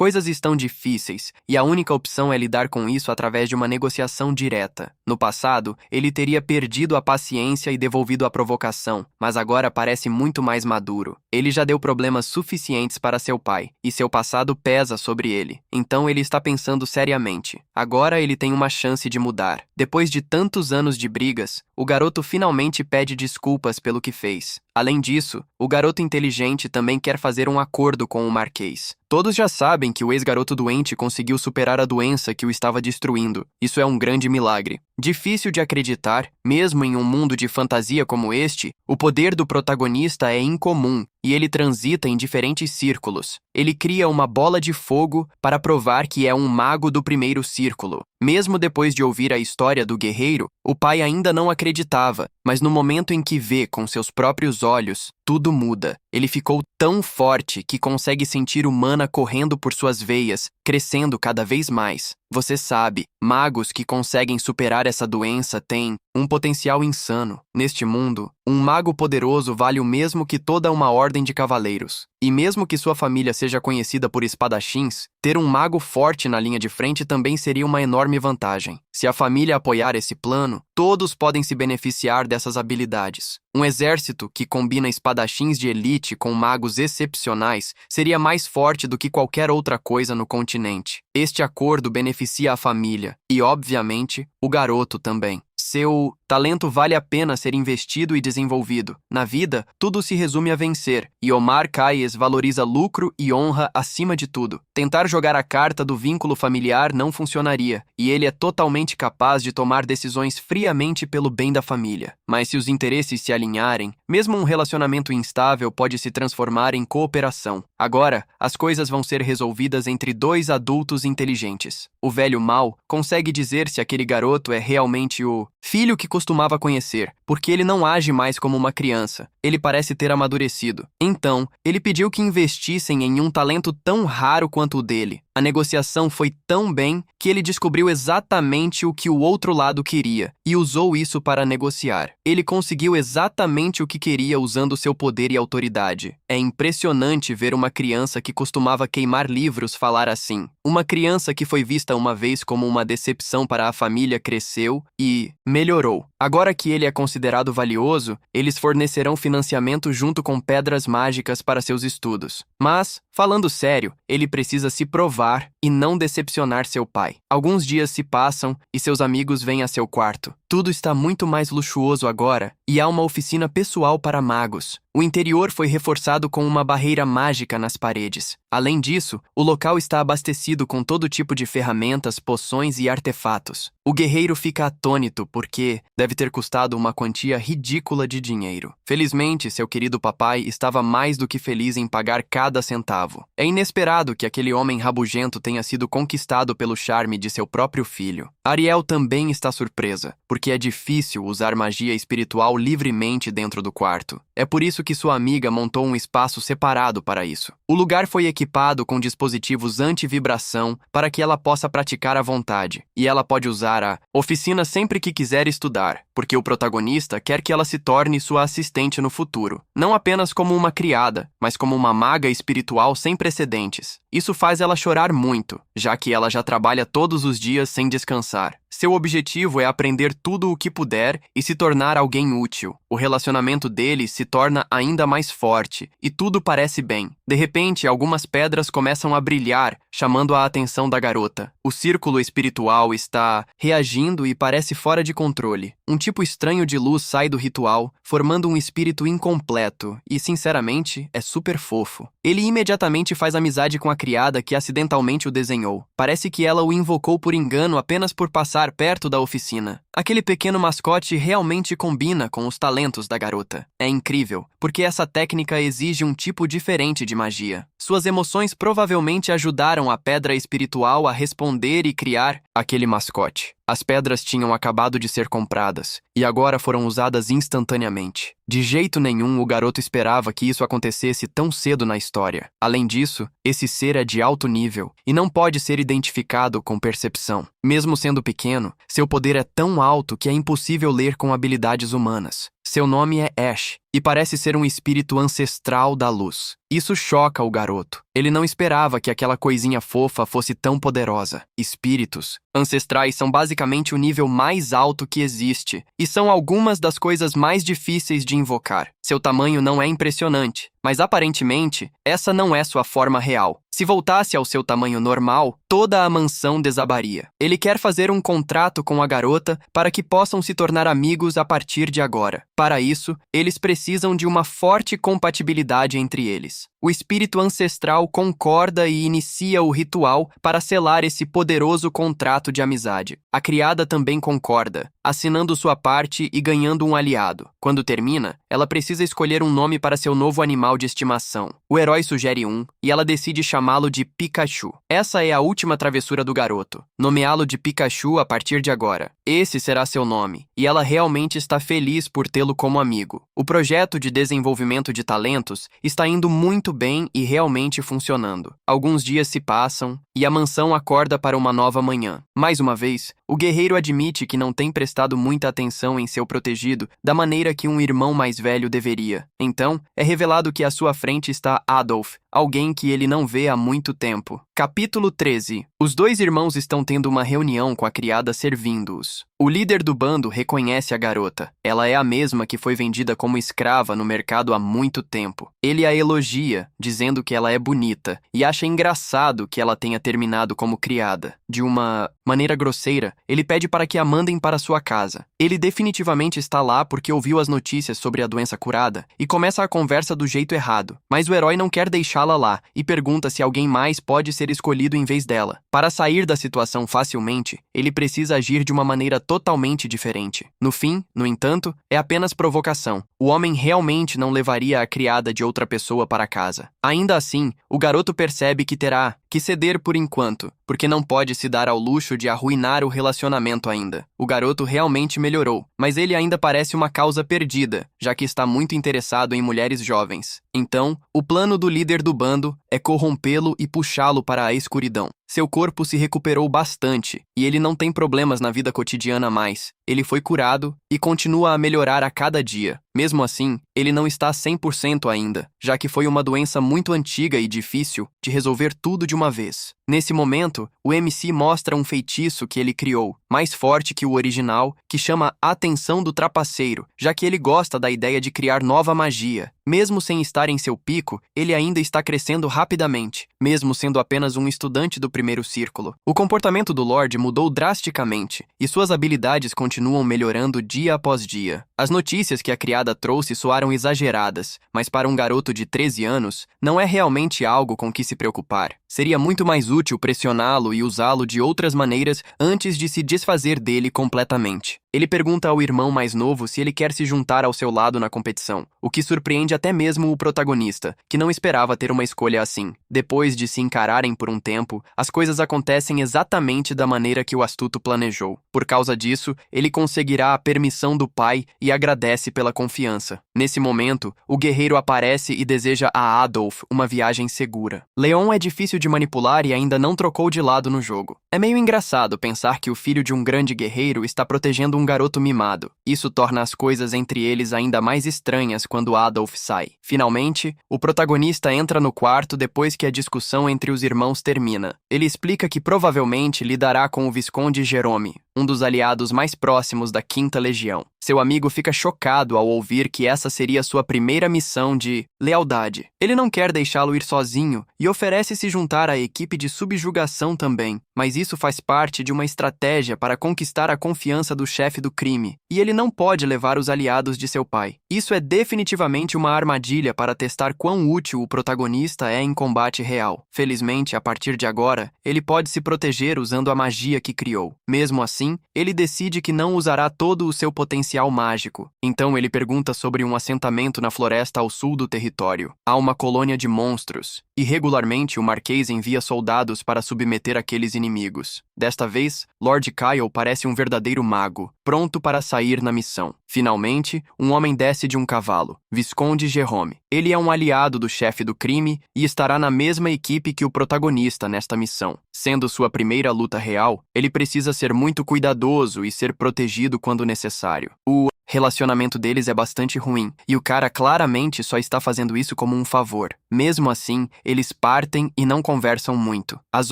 Coisas estão difíceis, e a única opção é lidar com isso através de uma negociação direta. No passado, ele teria perdido a paciência e devolvido a provocação, mas agora parece muito mais maduro. Ele já deu problemas suficientes para seu pai, e seu passado pesa sobre ele. Então ele está pensando seriamente. Agora ele tem uma chance de mudar. Depois de tantos anos de brigas, o garoto finalmente pede desculpas pelo que fez. Além disso, o garoto inteligente também quer fazer um acordo com o Marquês. Todos já sabem que o ex-garoto doente conseguiu superar a doença que o estava destruindo. Isso é um grande milagre. Difícil de acreditar, mesmo em um mundo de fantasia como este, o poder do protagonista é incomum e ele transita em diferentes círculos. Ele cria uma bola de fogo para provar que é um mago do primeiro círculo. Mesmo depois de ouvir a história do guerreiro, o pai ainda não acreditava, mas no momento em que vê com seus próprios olhos, tudo muda. Ele ficou tão forte que consegue sentir o mana correndo por suas veias, crescendo cada vez mais. Você sabe, magos que conseguem superar essa doença têm um potencial insano. Neste mundo, um mago poderoso vale o mesmo que toda uma ordem de cavaleiros. E mesmo que sua família seja conhecida por espadachins, ter um mago forte na linha de frente também seria uma enorme vantagem. Se a família apoiar esse plano, todos podem se beneficiar dessas habilidades. Um exército que combina espadachins de elite com magos excepcionais seria mais forte do que qualquer outra coisa no continente. Este acordo beneficia a família e, obviamente, o garoto também. Seu Talento vale a pena ser investido e desenvolvido. Na vida, tudo se resume a vencer, e Omar Khayyam valoriza lucro e honra acima de tudo. Tentar jogar a carta do vínculo familiar não funcionaria, e ele é totalmente capaz de tomar decisões friamente pelo bem da família. Mas se os interesses se alinharem, mesmo um relacionamento instável pode se transformar em cooperação. Agora, as coisas vão ser resolvidas entre dois adultos inteligentes. O velho mal consegue dizer se aquele garoto é realmente o filho que costumava conhecer, porque ele não age mais como uma criança. Ele parece ter amadurecido. Então, ele pediu que investissem em um talento tão raro quanto o dele. A negociação foi tão bem que ele descobriu exatamente o que o outro lado queria e usou isso para negociar. Ele conseguiu exatamente o que queria usando seu poder e autoridade. É impressionante ver uma criança que costumava queimar livros falar assim. Uma criança que foi vista uma vez como uma decepção para a família cresceu e melhorou. Agora que ele é considerado valioso, eles fornecerão financiamento junto com pedras mágicas para seus estudos. Mas, falando sério, ele precisa se provar e não decepcionar seu pai. Alguns dias se passam e seus amigos vêm a seu quarto. Tudo está muito mais luxuoso agora e há uma oficina pessoal para magos. O interior foi reforçado com uma barreira mágica nas paredes. Além disso, o local está abastecido com todo tipo de ferramentas, poções e artefatos. O guerreiro fica atônito porque deve ter custado uma quantia ridícula de dinheiro. Felizmente, seu querido papai estava mais do que feliz em pagar cada centavo. É inesperado que aquele homem rabugento tenha sido conquistado pelo charme de seu próprio filho. Ariel também está surpresa, porque é difícil usar magia espiritual livremente dentro do quarto. É por isso que sua amiga montou um espaço separado para isso. O lugar foi equipado com dispositivos anti-vibração para que ela possa praticar à vontade, e ela pode usar a oficina sempre que quiser estudar, porque o protagonista quer que ela se torne sua assistente no futuro, não apenas como uma criada, mas como uma maga espiritual sem precedentes. Isso faz ela chorar muito, já que ela já trabalha todos os dias sem descansar. Seu objetivo é aprender tudo o que puder e se tornar alguém útil. O relacionamento deles se torna ainda mais forte e tudo parece bem. De repente, algumas pedras começam a brilhar, chamando a atenção da garota. O círculo espiritual está reagindo e parece fora de controle. Um tipo estranho de luz sai do ritual, formando um espírito incompleto e, sinceramente, é super fofo. Ele imediatamente faz amizade com a criada que acidentalmente o desenhou. Parece que ela o invocou por engano apenas por passar perto da oficina. Aquele pequeno mascote realmente combina com os talentos da garota. É incrível, porque essa técnica exige um tipo diferente de magia. Suas emoções provavelmente ajudaram a pedra espiritual a responder e criar aquele mascote. As pedras tinham acabado de ser compradas e agora foram usadas instantaneamente. De jeito nenhum o garoto esperava que isso acontecesse tão cedo na história. Além disso, esse ser é de alto nível e não pode ser identificado com percepção. Mesmo sendo pequeno, seu poder é tão alto que é impossível ler com habilidades humanas. Seu nome é Ash e parece ser um espírito ancestral da luz. Isso choca o garoto. Ele não esperava que aquela coisinha fofa fosse tão poderosa. Espíritos ancestrais são basicamente o nível mais alto que existe e são algumas das coisas mais difíceis de invocar. Seu tamanho não é impressionante, mas aparentemente essa não é sua forma real. Se voltasse ao seu tamanho normal, toda a mansão desabaria. Ele quer fazer um contrato com a garota para que possam se tornar amigos a partir de agora. Para isso, eles precisam de uma forte compatibilidade entre eles. O espírito ancestral concorda e inicia o ritual para selar esse poderoso contrato de amizade. A criada também concorda, assinando sua parte e ganhando um aliado. Quando termina, ela precisa escolher um nome para seu novo animal de estimação. O herói sugere um, e ela decide chamá-lo de Pikachu. Essa é a última travessura do garoto. Nomeá-lo de Pikachu a partir de agora. Esse será seu nome, e ela realmente está feliz por tê-lo como amigo. O projeto de desenvolvimento de talentos está indo muito bem e realmente funcionando. Alguns dias se passam e a mansão acorda para uma nova manhã. Mais uma vez, o guerreiro admite que não tem prestado muita atenção em seu protegido da maneira que um irmão mais velho deveria. Então, é revelado que à sua frente está Adolf, alguém que ele não vê há muito tempo. Capítulo 13. Os dois irmãos estão tendo uma reunião com a criada servindo-os. O líder do bando reconhece a garota. Ela é a mesma que foi vendida como escrava no mercado há muito tempo. Ele a elogia, dizendo que ela é bonita, e acha engraçado que ela tenha terminado como criada. De uma maneira grosseira, ele pede para que a mandem para sua casa. Ele definitivamente está lá porque ouviu as notícias sobre a doença curada e começa a conversa do jeito errado. Mas o herói não quer deixá-la lá e pergunta se alguém mais pode ser escolhido em vez dela. Para sair da situação facilmente, ele precisa agir de uma maneira totalmente diferente. No fim, no entanto, é apenas provocação. O homem realmente não levaria a criada de outra pessoa para casa. Ainda assim, o garoto percebe que terá que ceder por enquanto, porque não pode se dar ao luxo de arruinar o relacionamento ainda. O garoto realmente melhorou, mas ele ainda parece uma causa perdida, já que está muito interessado em mulheres jovens. Então, o plano do líder do bando é corrompê-lo e puxá-lo para a escuridão. Seu corpo se recuperou bastante e ele não tem problemas na vida cotidiana mais. Ele foi curado e continua a melhorar a cada dia. Mesmo assim, ele não está 100% ainda, já que foi uma doença muito antiga e difícil de resolver tudo de uma vez. Nesse momento, o MC mostra um feitiço que ele criou, mais forte que o original, que chama a atenção do trapaceiro, já que ele gosta da ideia de criar nova magia. Mesmo sem estar em seu pico, ele ainda está crescendo rapidamente, mesmo sendo apenas um estudante do primeiro círculo. O comportamento do Lorde mudou drasticamente, e suas habilidades continuam melhorando dia após dia. As notícias que a criada trouxe soaram exageradas, mas para um garoto de 13 anos, não é realmente algo com que se preocupar. Seria muito mais útil pressioná-lo e usá-lo de outras maneiras antes de se desfazer dele completamente. Ele pergunta ao irmão mais novo se ele quer se juntar ao seu lado na competição, o que surpreende até mesmo o protagonista, que não esperava ter uma escolha assim. Depois de se encararem por um tempo, as coisas acontecem exatamente da maneira que o astuto planejou. Por causa disso, ele conseguirá a permissão do pai e agradece pela confiança. Nesse momento, o guerreiro aparece e deseja a Adolf uma viagem segura. Leon é difícil de manipular e ainda não trocou de lado no jogo. É meio engraçado pensar que o filho de um grande guerreiro está protegendo um garoto mimado. Isso torna as coisas entre eles ainda mais estranhas quando Adolf sai. Finalmente, o protagonista entra no quarto depois que a discussão entre os irmãos termina. Ele explica que provavelmente lidará com o Visconde Jerome, um dos aliados mais próximos da Quinta Legião. Seu amigo fica chocado ao ouvir que essa seria sua primeira missão de lealdade. Ele não quer deixá-lo ir sozinho e oferece se juntar à equipe de subjugação também, mas isso faz parte de uma estratégia para conquistar a confiança do chefe do crime, e ele não pode levar os aliados de seu pai. Isso é definitivamente uma armadilha para testar quão útil o protagonista é em combate real. Felizmente, a partir de agora, ele pode se proteger usando a magia que criou. Mesmo assim, ele decide que não usará todo o seu potencial mágico. Então ele pergunta sobre um assentamento na floresta ao sul do território. Há uma colônia de monstros, e regularmente o Marquês envia soldados para submeter aqueles inimigos. Desta vez, Lord Kyle parece um verdadeiro mago, pronto para sair na missão. Finalmente, um homem desce de um cavalo, Visconde Jerome. Ele é um aliado do chefe do crime e estará na mesma equipe que o protagonista nesta missão. Sendo sua primeira luta real, ele precisa ser muito cuidadoso e ser protegido quando necessário. O relacionamento deles é bastante ruim, e o cara claramente só está fazendo isso como um favor. Mesmo assim, eles partem e não conversam muito. As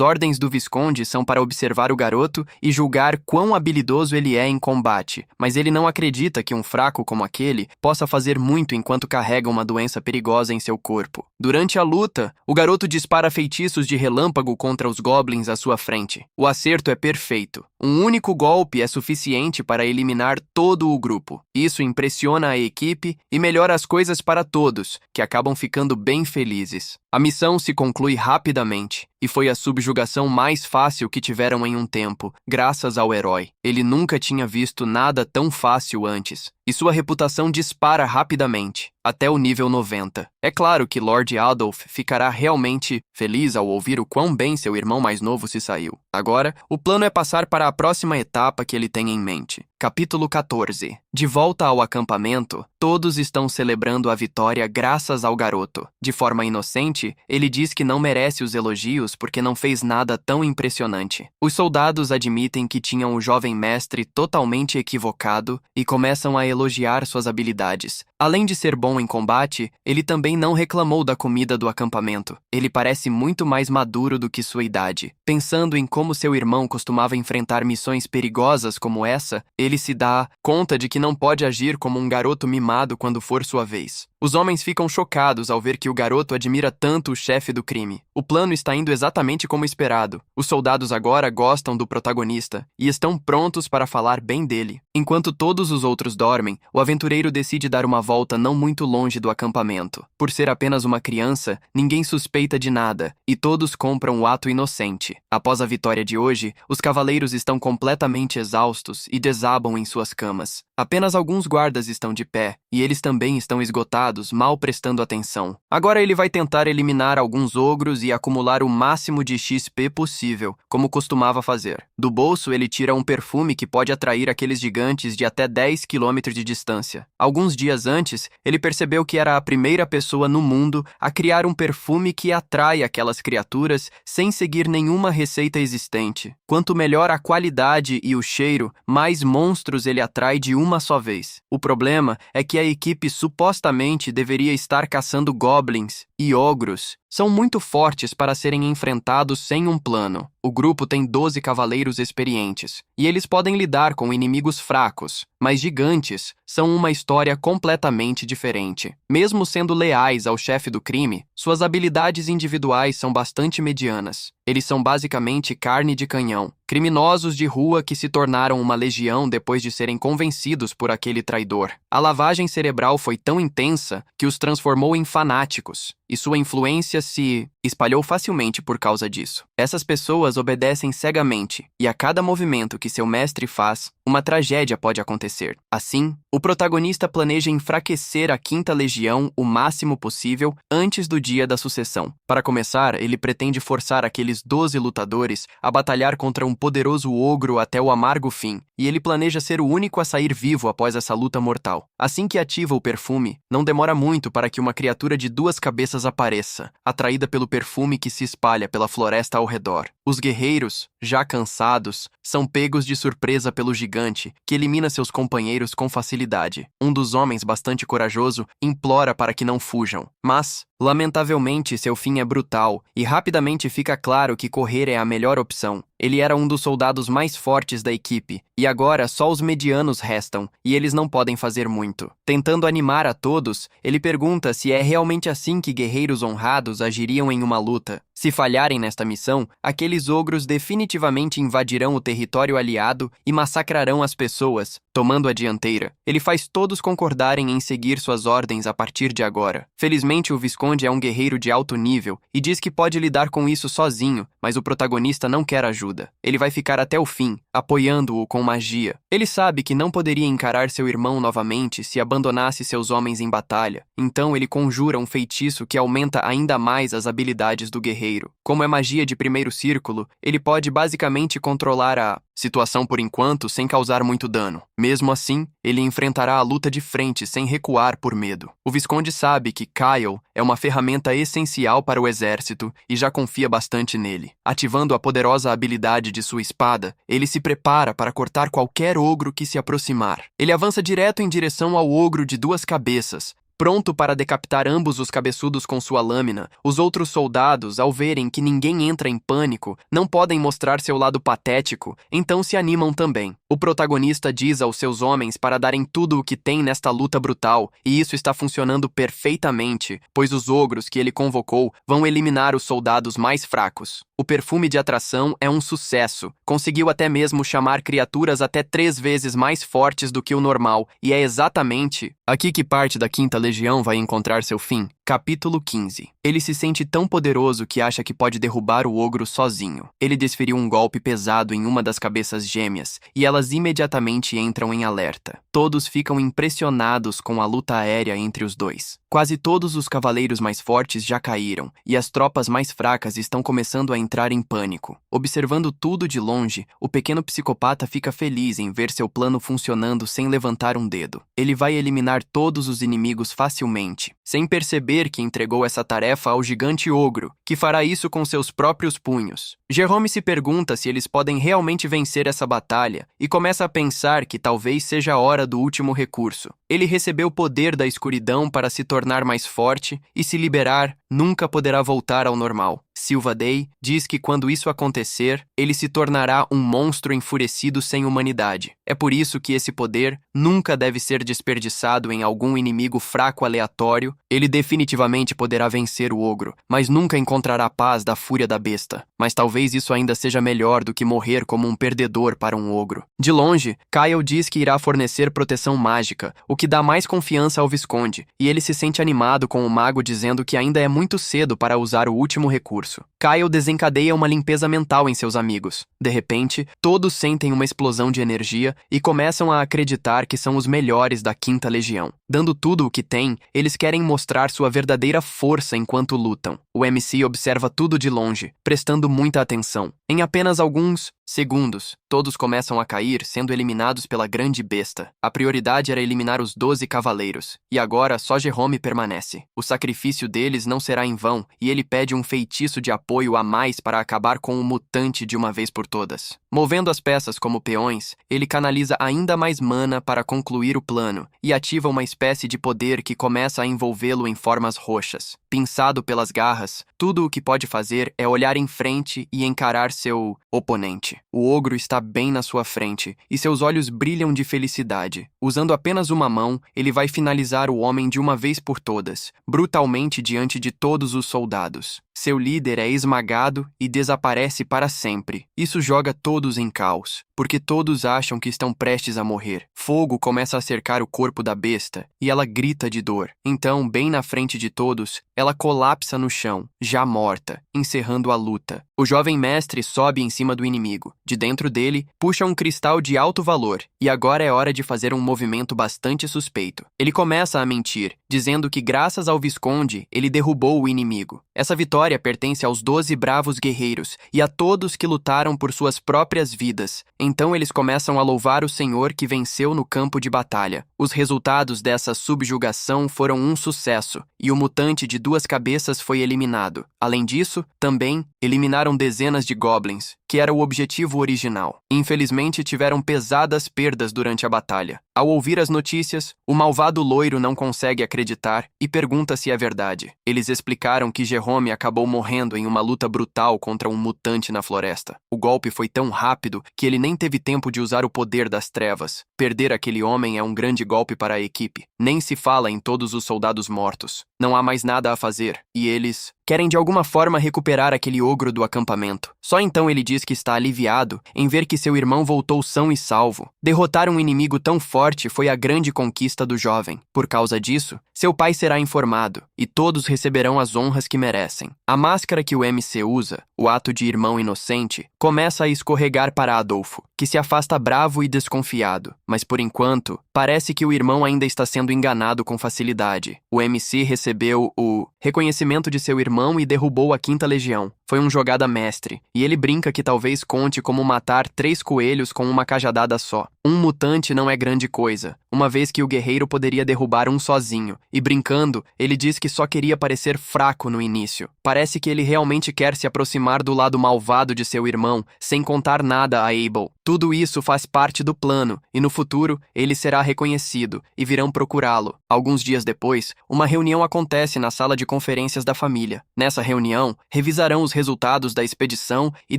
ordens do Visconde são para observar o garoto e julgar quão habilidoso ele é em combate, mas ele não acredita que um fraco como aquele possa fazer muito enquanto carrega uma doença perigosa em seu corpo. Durante a luta, o garoto dispara feitiços de relâmpago contra os goblins à sua frente. O acerto é perfeito. Um único golpe é suficiente para eliminar todo o grupo. Isso impressiona a equipe e melhora as coisas para todos, que acabam ficando bem felizes. A missão se conclui rapidamente, e foi a subjugação mais fácil que tiveram em um tempo, graças ao herói. Ele nunca tinha visto nada tão fácil antes, e sua reputação dispara rapidamente, até o nível 90. É claro que Lord Adolf ficará realmente feliz ao ouvir o quão bem seu irmão mais novo se saiu. Agora, o plano é passar para a próxima etapa que ele tem em mente. Capítulo 14. De volta ao acampamento, todos estão celebrando a vitória graças ao garoto. De forma inocente, ele diz que não merece os elogios menos porque não fez nada tão impressionante. Os soldados admitem que tinham o jovem mestre totalmente equivocado e começam a elogiar suas habilidades. Além de ser bom em combate, ele também não reclamou da comida do acampamento. Ele parece muito mais maduro do que sua idade. Pensando em como seu irmão costumava enfrentar missões perigosas como essa, ele se dá conta de que não pode agir como um garoto mimado quando for sua vez. Os homens ficam chocados ao ver que o garoto admira tanto o chefe do crime. O plano está indo exatamente como esperado. Os soldados agora gostam do protagonista e estão prontos para falar bem dele. Enquanto todos os outros dormem, o aventureiro decide dar uma volta não muito longe do acampamento. Por ser apenas uma criança, ninguém suspeita de nada e todos compram o ato inocente. Após a vitória de hoje, os cavaleiros estão completamente exaustos e desabam em suas camas. Apenas alguns guardas estão de pé e eles também estão esgotados, mal prestando atenção. Agora ele vai tentar eliminar alguns ogros e acumular o máximo de XP possível, como costumava fazer. Do bolso ele tira um perfume que pode atrair aqueles gigantes de até 10 km de distância. Alguns dias antes, ele percebeu que era a primeira pessoa no mundo a criar um perfume que atrai aquelas criaturas sem seguir nenhuma receita existente. Quanto melhor a qualidade e o cheiro, mais monstros ele atrai de uma só vez. O problema é que a equipe supostamente deveria estar caçando goblins e ogros. São muito fortes para serem enfrentados sem um plano. O grupo tem 12 cavaleiros experientes, e eles podem lidar com inimigos fracos, mas gigantes são uma história completamente diferente. Mesmo sendo leais ao chefe do crime, suas habilidades individuais são bastante medianas. Eles são basicamente carne de canhão, criminosos de rua que se tornaram uma legião depois de serem convencidos por aquele traidor. A lavagem cerebral foi tão intensa que os transformou em fanáticos, e sua influência se espalhou facilmente por causa disso. Essas pessoas obedecem cegamente, e a cada movimento que seu mestre faz, uma tragédia pode acontecer. Assim, o protagonista planeja enfraquecer a 5ª Legião o máximo possível antes do dia da sucessão. Para começar, ele pretende forçar aqueles 12 lutadores a batalhar contra um poderoso ogro até o amargo fim, e ele planeja ser o único a sair vivo após essa luta mortal. Assim que ativa o perfume, não demora muito para que uma criatura de 2 cabeças apareça, atraída pelo perfume que se espalha pela floresta ao redor. Os guerreiros, já cansados, são pegos de surpresa pelo gigante, que elimina seus companheiros com facilidade. Um dos homens, bastante corajoso, implora para que não fujam, mas, lamentavelmente, seu fim é brutal, e rapidamente fica claro que correr é a melhor opção. Ele era um dos soldados mais fortes da equipe, e agora só os medianos restam, e eles não podem fazer muito. Tentando animar a todos, ele pergunta se é realmente assim que guerreiros honrados agiriam em uma luta. Se falharem nesta missão, aqueles ogros definitivamente invadirão o território aliado e massacrarão as pessoas, tomando a dianteira. Ele faz todos concordarem em seguir suas ordens a partir de agora. Felizmente, o Visconde é um guerreiro de alto nível e diz que pode lidar com isso sozinho, mas o protagonista não quer ajuda. Ele vai ficar até o fim, apoiando-o com magia. Ele sabe que não poderia encarar seu irmão novamente se abandonasse seus homens em batalha, então ele conjura um feitiço que aumenta ainda mais as habilidades do guerreiro. Como é magia de primeiro círculo, ele pode basicamente controlar a situação por enquanto sem causar muito dano. Mesmo assim, ele enfrentará a luta de frente sem recuar por medo. O Visconde sabe que Kyle é uma ferramenta essencial para o exército e já confia bastante nele. Ativando a poderosa habilidade de sua espada, ele se prepara para cortar qualquer ogro que se aproximar. Ele avança direto em direção ao ogro de 2 cabeças, pronto para decapitar ambos os cabeçudos com sua lâmina. Os outros soldados, ao verem que ninguém entra em pânico, não podem mostrar seu lado patético, então se animam também. O protagonista diz aos seus homens para darem tudo o que tem nesta luta brutal, e isso está funcionando perfeitamente, pois os ogros que ele convocou vão eliminar os soldados mais fracos. O perfume de atração é um sucesso. Conseguiu até mesmo chamar criaturas até 3 vezes mais fortes do que o normal, e é exatamente aqui que parte da 5ª Legião vai encontrar seu fim. Capítulo 15. Ele se sente tão poderoso que acha que pode derrubar o ogro sozinho. Ele desferiu um golpe pesado em uma das cabeças gêmeas, e elas imediatamente entram em alerta. Todos ficam impressionados com a luta aérea entre os dois. Quase todos os cavaleiros mais fortes já caíram, e as tropas mais fracas estão começando a entrar em pânico. Observando tudo de longe, o pequeno psicopata fica feliz em ver seu plano funcionando sem levantar um dedo. Ele vai eliminar todos os inimigos facilmente. Sem perceber, poder que entregou essa tarefa ao gigante ogro, que fará isso com seus próprios punhos. Jerome se pergunta se eles podem realmente vencer essa batalha e começa a pensar que talvez seja a hora do último recurso. Ele recebeu o poder da escuridão para se tornar mais forte e se liberar, nunca poderá voltar ao normal. Silva Day diz que quando isso acontecer, ele se tornará um monstro enfurecido sem humanidade. É por isso que esse poder nunca deve ser desperdiçado em algum inimigo fraco aleatório. Ele definitivamente poderá vencer o ogro, mas nunca encontrará paz da fúria da besta. Mas talvez isso ainda seja melhor do que morrer como um perdedor para um ogro. De longe, Kyle diz que irá fornecer proteção mágica, o que dá mais confiança ao Visconde, e ele se sente animado com o mago dizendo que ainda é muito cedo para usar o último recurso. Kyle desencadeia uma limpeza mental em seus amigos. De repente, todos sentem uma explosão de energia e começam a acreditar que são os melhores da Quinta Legião. Dando tudo o que têm, eles querem mostrar sua verdadeira força enquanto lutam. O MC observa tudo de longe, prestando muita atenção. Em apenas alguns segundos, todos começam a cair, sendo eliminados pela grande besta. A prioridade era eliminar os 12 cavaleiros, e agora só Jerome permanece. O sacrifício deles não será em vão, e ele pede um feitiço de apoio a mais para acabar com o mutante de uma vez por todas. Movendo as peças como peões, ele canaliza ainda mais mana para concluir o plano, e ativa uma espécie de poder que começa a envolvê-lo em formas roxas. Pinçado pelas garras, tudo o que pode fazer é olhar em frente e encarar seu oponente. O ogro está bem na sua frente, e seus olhos brilham de felicidade. Usando apenas uma mão, ele vai finalizar o homem de uma vez por todas, brutalmente diante de todos os soldados. Seu líder é esmagado e desaparece para sempre. Isso joga todos em caos, porque todos acham que estão prestes a morrer. Fogo começa a cercar o corpo da besta, e ela grita de dor. Então, bem na frente de todos, ela colapsa no chão, já morta, encerrando a luta. O jovem mestre sobe em cima do inimigo. De dentro dele, puxa um cristal de alto valor, e agora é hora de fazer um movimento bastante suspeito. Ele começa a mentir, dizendo que graças ao Visconde, ele derrubou o inimigo. Essa vitória pertence aos 12 bravos guerreiros e a todos que lutaram por suas próprias vidas. Então eles começam a louvar o Senhor que venceu no campo de batalha. Os resultados dessa subjugação foram um sucesso, e o mutante de 2 cabeças foi eliminado. Além disso, também eliminaram dezenas de goblins, que era o objetivo original. Infelizmente, tiveram pesadas perdas durante a batalha. Ao ouvir as notícias, o malvado loiro não consegue acreditar e pergunta se é verdade. Eles explicaram que Jerome acabou morrendo em uma luta brutal contra um mutante na floresta. O golpe foi tão rápido que ele nem teve tempo de usar o poder das trevas. Perder aquele homem é um grande golpe para a equipe. Nem se fala em todos os soldados mortos. Não há mais nada a fazer, e eles querem de alguma forma recuperar aquele ogro do acampamento. Só então ele diz que está aliviado em ver que seu irmão voltou são e salvo. Derrotar um inimigo tão forte foi a grande conquista do jovem. Por causa disso, seu pai será informado, e todos receberão as honras que merecem. A máscara que o MC usa, o ato de irmão inocente, começa a escorregar para Adolfo, que se afasta bravo e desconfiado. Mas por enquanto, parece que o irmão ainda está sendo enganado com facilidade. O MC recebeu o reconhecimento de seu irmão e derrubou a Quinta Legião. Foi uma jogada mestre, e ele brinca que talvez conte como matar 3 coelhos com uma cajadada só. Um mutante não é grande coisa, uma vez que o guerreiro poderia derrubar um sozinho, e brincando, ele diz que só queria parecer fraco no início. Parece que ele realmente quer se aproximar do lado malvado de seu irmão, sem contar nada a Abel. Tudo isso faz parte do plano, e no futuro, ele será reconhecido, e virão procurá-lo. Alguns dias depois, uma reunião acontece na sala de conferências da família. Nessa reunião, revisarão os resultados da expedição e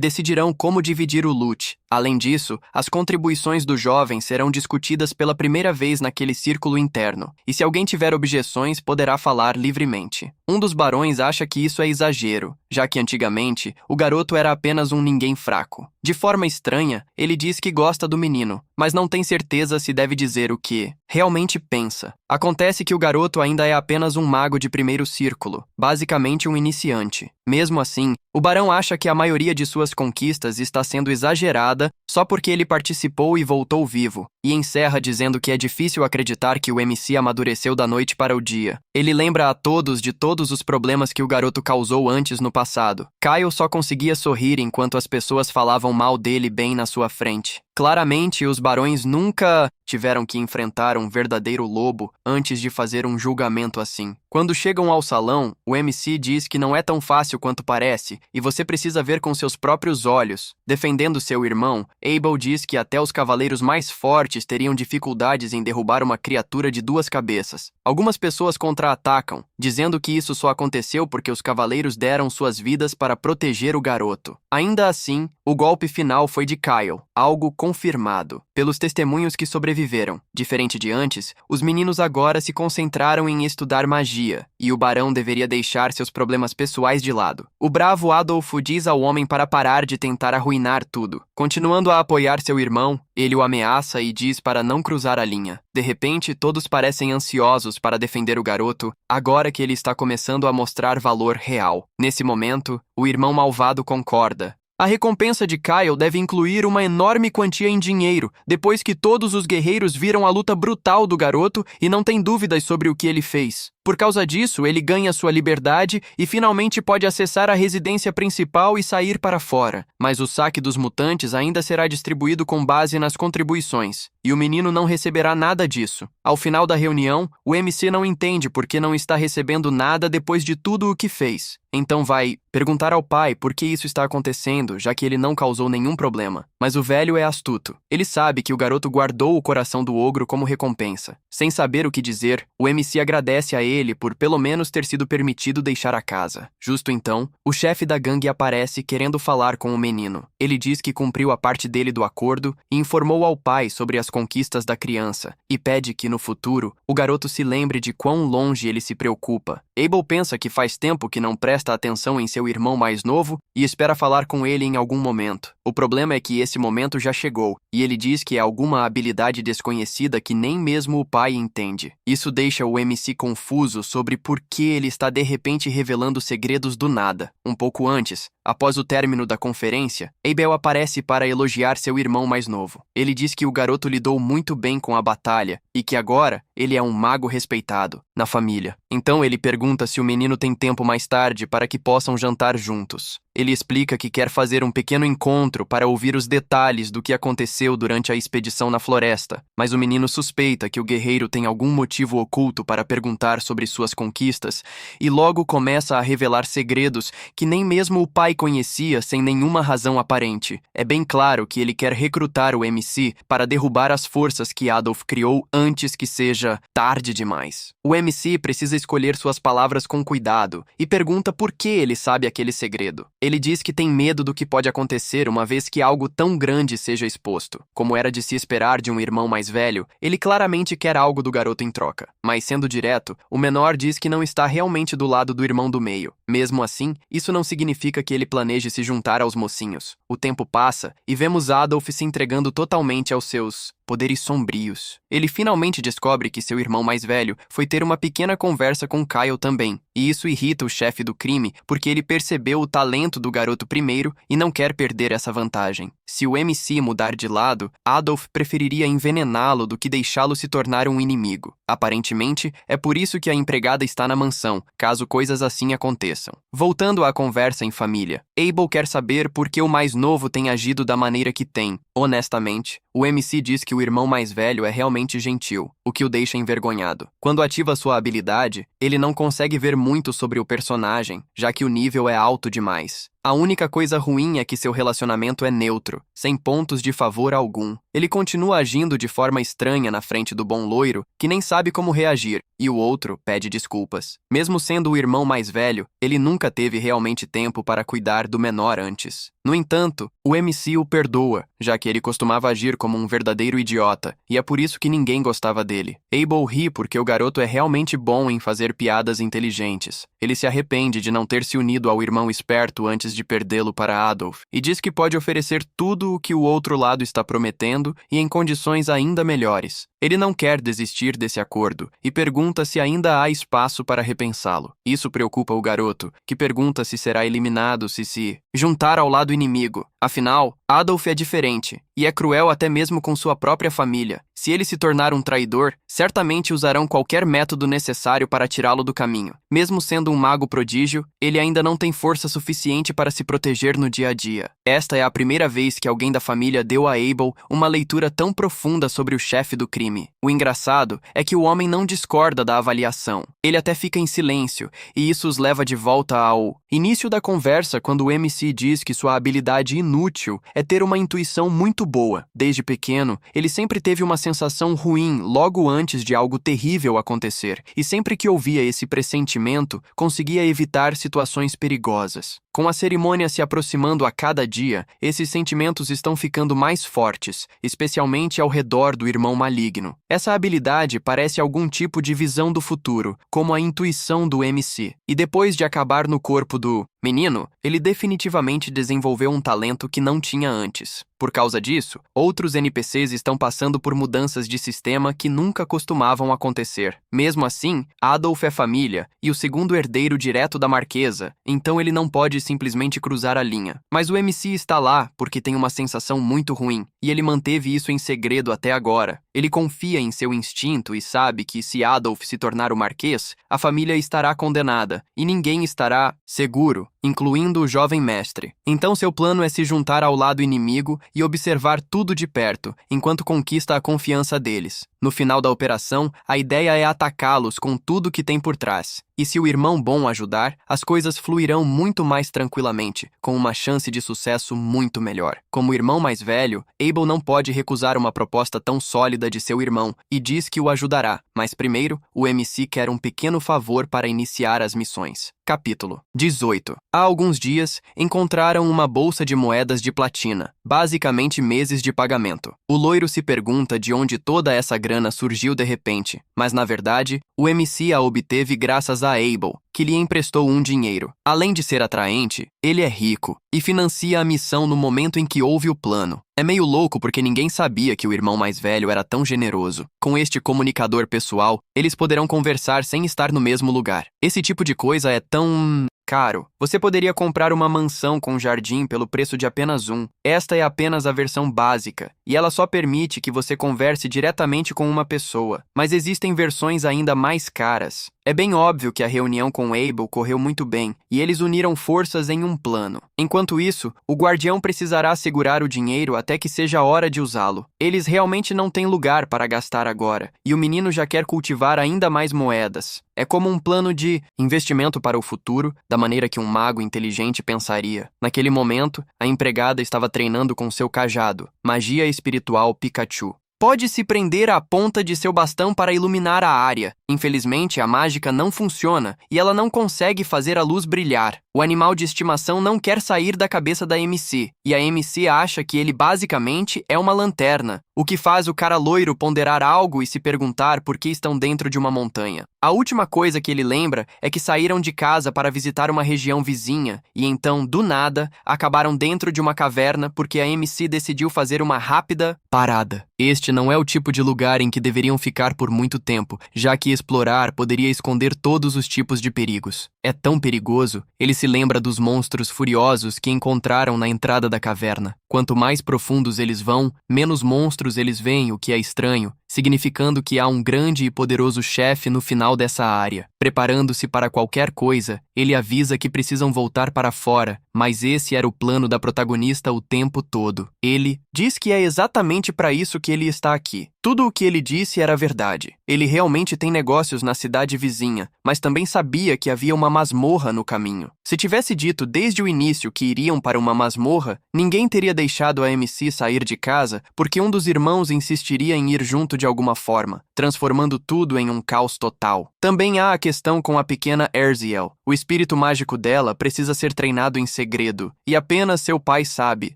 decidirão como dividir o loot. Além disso, as contribuições do jovem serão discutidas pela primeira vez naquele círculo interno, e se alguém tiver objeções, poderá falar livremente. Um dos barões acha que isso é exagero, já que antigamente, o garoto era apenas um ninguém fraco. De forma estranha, ele diz que gosta do menino, mas não tem certeza se deve dizer o que realmente pensa. Acontece que o garoto ainda é apenas um mago de primeiro círculo, basicamente um iniciante. Mesmo assim, o barão acha que a maioria de suas conquistas está sendo exagerada só porque ele participou e voltou vivo, e encerra dizendo que é difícil acreditar que o MC amadureceu da noite para o dia. Ele lembra a todos de todos os problemas que o garoto causou antes no passado. Kyle só conseguia sorrir enquanto as pessoas falavam mal dele bem na sua frente. Claramente, os barões nunca tiveram que enfrentar um verdadeiro lobo antes de fazer um julgamento assim. Quando chegam ao salão, o MC diz que não é tão fácil quanto parece e você precisa ver com seus próprios olhos. Defendendo seu irmão, Abel diz que até os cavaleiros mais fortes teriam dificuldades em derrubar uma criatura de 2 cabeças. Algumas pessoas contra-atacam, dizendo que isso só aconteceu porque os cavaleiros deram suas vidas para proteger o garoto. Ainda assim, o golpe final foi de Kyle, algo confirmado pelos testemunhos que sobreviveram. Diferente de antes, os meninos agora se concentraram em estudar magia, e o barão deveria deixar seus problemas pessoais de lado. O bravo Adolfo diz ao homem para parar de tentar arruinar tudo. Continuando a apoiar seu irmão, ele o ameaça e diz para não cruzar a linha. De repente, todos parecem ansiosos para defender o garoto, agora que ele está começando a mostrar valor real. Nesse momento, o irmão malvado concorda. A recompensa de Kyle deve incluir uma enorme quantia em dinheiro, depois que todos os guerreiros viram a luta brutal do garoto e não têm dúvidas sobre o que ele fez. Por causa disso, ele ganha sua liberdade e finalmente pode acessar a residência principal e sair para fora. Mas o saque dos mutantes ainda será distribuído com base nas contribuições, e o menino não receberá nada disso. Ao final da reunião, o MC não entende por que não está recebendo nada depois de tudo o que fez. Então vai perguntar ao pai por que isso está acontecendo, já que ele não causou nenhum problema. Mas o velho é astuto. Ele sabe que o garoto guardou o coração do ogro como recompensa. Sem saber o que dizer, o MC agradece a ele por pelo menos ter sido permitido deixar a casa. Justo então, o chefe da gangue aparece querendo falar com o menino. Ele diz que cumpriu a parte dele do acordo e informou ao pai sobre as conquistas da criança e pede que, no futuro, o garoto se lembre de quão longe ele se preocupa. Abel pensa que faz tempo que não presta atenção em seu irmão mais novo e espera falar com ele em algum momento. O problema é que esse momento já chegou, e ele diz que é alguma habilidade desconhecida que nem mesmo o pai entende. Isso deixa o MC confuso sobre por que ele está de repente revelando segredos do nada. Um pouco antes, após o término da conferência, Abel aparece para elogiar seu irmão mais novo. Ele diz que o garoto lidou muito bem com a batalha e que agora ele é um mago respeitado na família. Então ele pergunta se o menino tem tempo mais tarde para que possam jantar juntos. Ele explica que quer fazer um pequeno encontro para ouvir os detalhes do que aconteceu durante a expedição na floresta, mas o menino suspeita que o guerreiro tem algum motivo oculto para perguntar sobre suas conquistas e logo começa a revelar segredos que nem mesmo o pai conhecia sem nenhuma razão aparente. É bem claro que ele quer recrutar o MC para derrubar as forças que Adolf criou antes que seja tarde demais. O MC precisa escolher suas palavras com cuidado e pergunta por que ele sabe aquele segredo. Ele diz que tem medo do que pode acontecer uma vez que algo tão grande seja exposto. Como era de se esperar de um irmão mais velho, ele claramente quer algo do garoto em troca. Mas sendo direto, o menor diz que não está realmente do lado do irmão do meio. Mesmo assim, isso não significa que ele planeje se juntar aos mocinhos. O tempo passa e vemos Adolf se entregando totalmente aos seus poderes sombrios. Ele finalmente descobre que seu irmão mais velho foi ter uma pequena conversa com Kyle também, e isso irrita o chefe do crime porque ele percebeu o talento do garoto primeiro e não quer perder essa vantagem. Se o MC mudar de lado, Adolf preferiria envenená-lo do que deixá-lo se tornar um inimigo. Aparentemente, é por isso que a empregada está na mansão, caso coisas assim aconteçam. Voltando à conversa em família, Abel quer saber por que o mais novo tem agido da maneira que tem. Honestamente, o MC diz que o irmão mais velho é realmente gentil, o que o deixa envergonhado. Quando ativa sua habilidade, ele não consegue ver muito sobre o personagem, já que o nível é alto demais. A única coisa ruim é que seu relacionamento é neutro, sem pontos de favor algum. Ele continua agindo de forma estranha na frente do bom loiro, que nem sabe como reagir, e o outro pede desculpas. Mesmo sendo o irmão mais velho, ele nunca teve realmente tempo para cuidar do menor antes. No entanto, o MC o perdoa, já que ele costumava agir como um verdadeiro idiota, e é por isso que ninguém gostava dele. Abel ri porque o garoto é realmente bom em fazer piadas inteligentes. Ele se arrepende de não ter se unido ao irmão esperto antes de perdê-lo para Adolf, e diz que pode oferecer tudo o que o outro lado está prometendo e em condições ainda melhores. Ele não quer desistir desse acordo e pergunta se ainda há espaço para repensá-lo. Isso preocupa o garoto, que pergunta se será eliminado se juntar ao lado inimigo. Afinal, Adolf é diferente e é cruel até mesmo com sua própria família. Se ele se tornar um traidor, certamente usarão qualquer método necessário para tirá-lo do caminho. Mesmo sendo um mago prodígio, ele ainda não tem força suficiente para se proteger no dia a dia. Esta é a primeira vez que alguém da família deu a Abel uma leitura tão profunda sobre o chefe do crime. anime. O engraçado é que o homem não discorda da avaliação. Ele até fica em silêncio, e isso os leva de volta ao início da conversa, quando o MC diz que sua habilidade inútil é ter uma intuição muito boa. Desde pequeno, ele sempre teve uma sensação ruim logo antes de algo terrível acontecer, e sempre que ouvia esse pressentimento, conseguia evitar situações perigosas. Com a cerimônia se aproximando a cada dia, esses sentimentos estão ficando mais fortes, especialmente ao redor do irmão maligno. Essa habilidade parece algum tipo de visão do futuro, como a intuição do MC. E depois de acabar no corpo do menino, ele definitivamente desenvolveu um talento que não tinha antes. Por causa disso, outros NPCs estão passando por mudanças de sistema que nunca costumavam acontecer. Mesmo assim, Adolf é família e o segundo herdeiro direto da Marquesa, então ele não pode simplesmente cruzar a linha. Mas o MC está lá porque tem uma sensação muito ruim, e ele manteve isso em segredo até agora. Ele confia em seu instinto e sabe que se Adolf se tornar o Marquês, a família estará condenada, e ninguém estará seguro, incluindo o jovem mestre. Então seu plano é se juntar ao lado inimigo e observar tudo de perto, enquanto conquista a confiança deles. No final da operação, a ideia é atacá-los com tudo que tem por trás. E se o irmão bom ajudar, as coisas fluirão muito mais tranquilamente, com uma chance de sucesso muito melhor. Como irmão mais velho, Abel não pode recusar uma proposta tão sólida de seu irmão e diz que o ajudará, mas primeiro, o MC quer um pequeno favor para iniciar as missões. Capítulo 18. Há alguns dias, encontraram uma bolsa de moedas de platina, basicamente meses de pagamento. O loiro se pergunta de onde toda essa grana surgiu de repente, mas na verdade, o MC a obteve graças a Abel, que lhe emprestou um dinheiro. Além de ser atraente, ele é rico e financia a missão no momento em que houve o plano. É meio louco porque ninguém sabia que o irmão mais velho era tão generoso. Com este comunicador pessoal, eles poderão conversar sem estar no mesmo lugar. Esse tipo de coisa é tão caro. Você poderia comprar uma mansão com jardim pelo preço de apenas um. Esta é apenas a versão básica, e ela só permite que você converse diretamente com uma pessoa. Mas existem versões ainda mais caras. É bem óbvio que a reunião com Abel correu muito bem, e eles uniram forças em um plano. Enquanto isso, o guardião precisará segurar o dinheiro até que seja a hora de usá-lo. Eles realmente não têm lugar para gastar agora, e o menino já quer cultivar ainda mais moedas. É como um plano de investimento para o futuro, da maneira que um mago inteligente pensaria. Naquele momento, a empregada estava treinando com seu cajado, magia espiritual Pikachu. Pode se prender à ponta de seu bastão para iluminar a área. Infelizmente, a mágica não funciona e ela não consegue fazer a luz brilhar. O animal de estimação não quer sair da cabeça da MC, e a MC acha que ele basicamente é uma lanterna, o que faz o cara loiro ponderar algo e se perguntar por que estão dentro de uma montanha. A última coisa que ele lembra é que saíram de casa para visitar uma região vizinha, e então, do nada, acabaram dentro de uma caverna porque a MC decidiu fazer uma rápida parada. Este não é o tipo de lugar em que deveriam ficar por muito tempo, já que explorar poderia esconder todos os tipos de perigos. É tão perigoso, ele se lembra dos monstros furiosos que encontraram na entrada da caverna. Quanto mais profundos eles vão, menos monstros eles veem, o que é estranho, significando que há um grande e poderoso chefe no final dessa área. Preparando-se para qualquer coisa, ele avisa que precisam voltar para fora, mas esse era o plano da protagonista o tempo todo. Ele diz que é exatamente para isso que ele está aqui. Tudo o que ele disse era verdade. Ele realmente tem negócios na cidade vizinha, mas também sabia que havia uma masmorra no caminho. Se tivesse dito desde o início que iriam para uma masmorra, ninguém teria deixado a MC sair de casa porque um dos irmãos insistiria em ir junto de alguma forma, transformando tudo em um caos total. Também há a questão com a pequena Erziel. O espírito mágico dela precisa ser treinado em segredo, e apenas seu pai sabe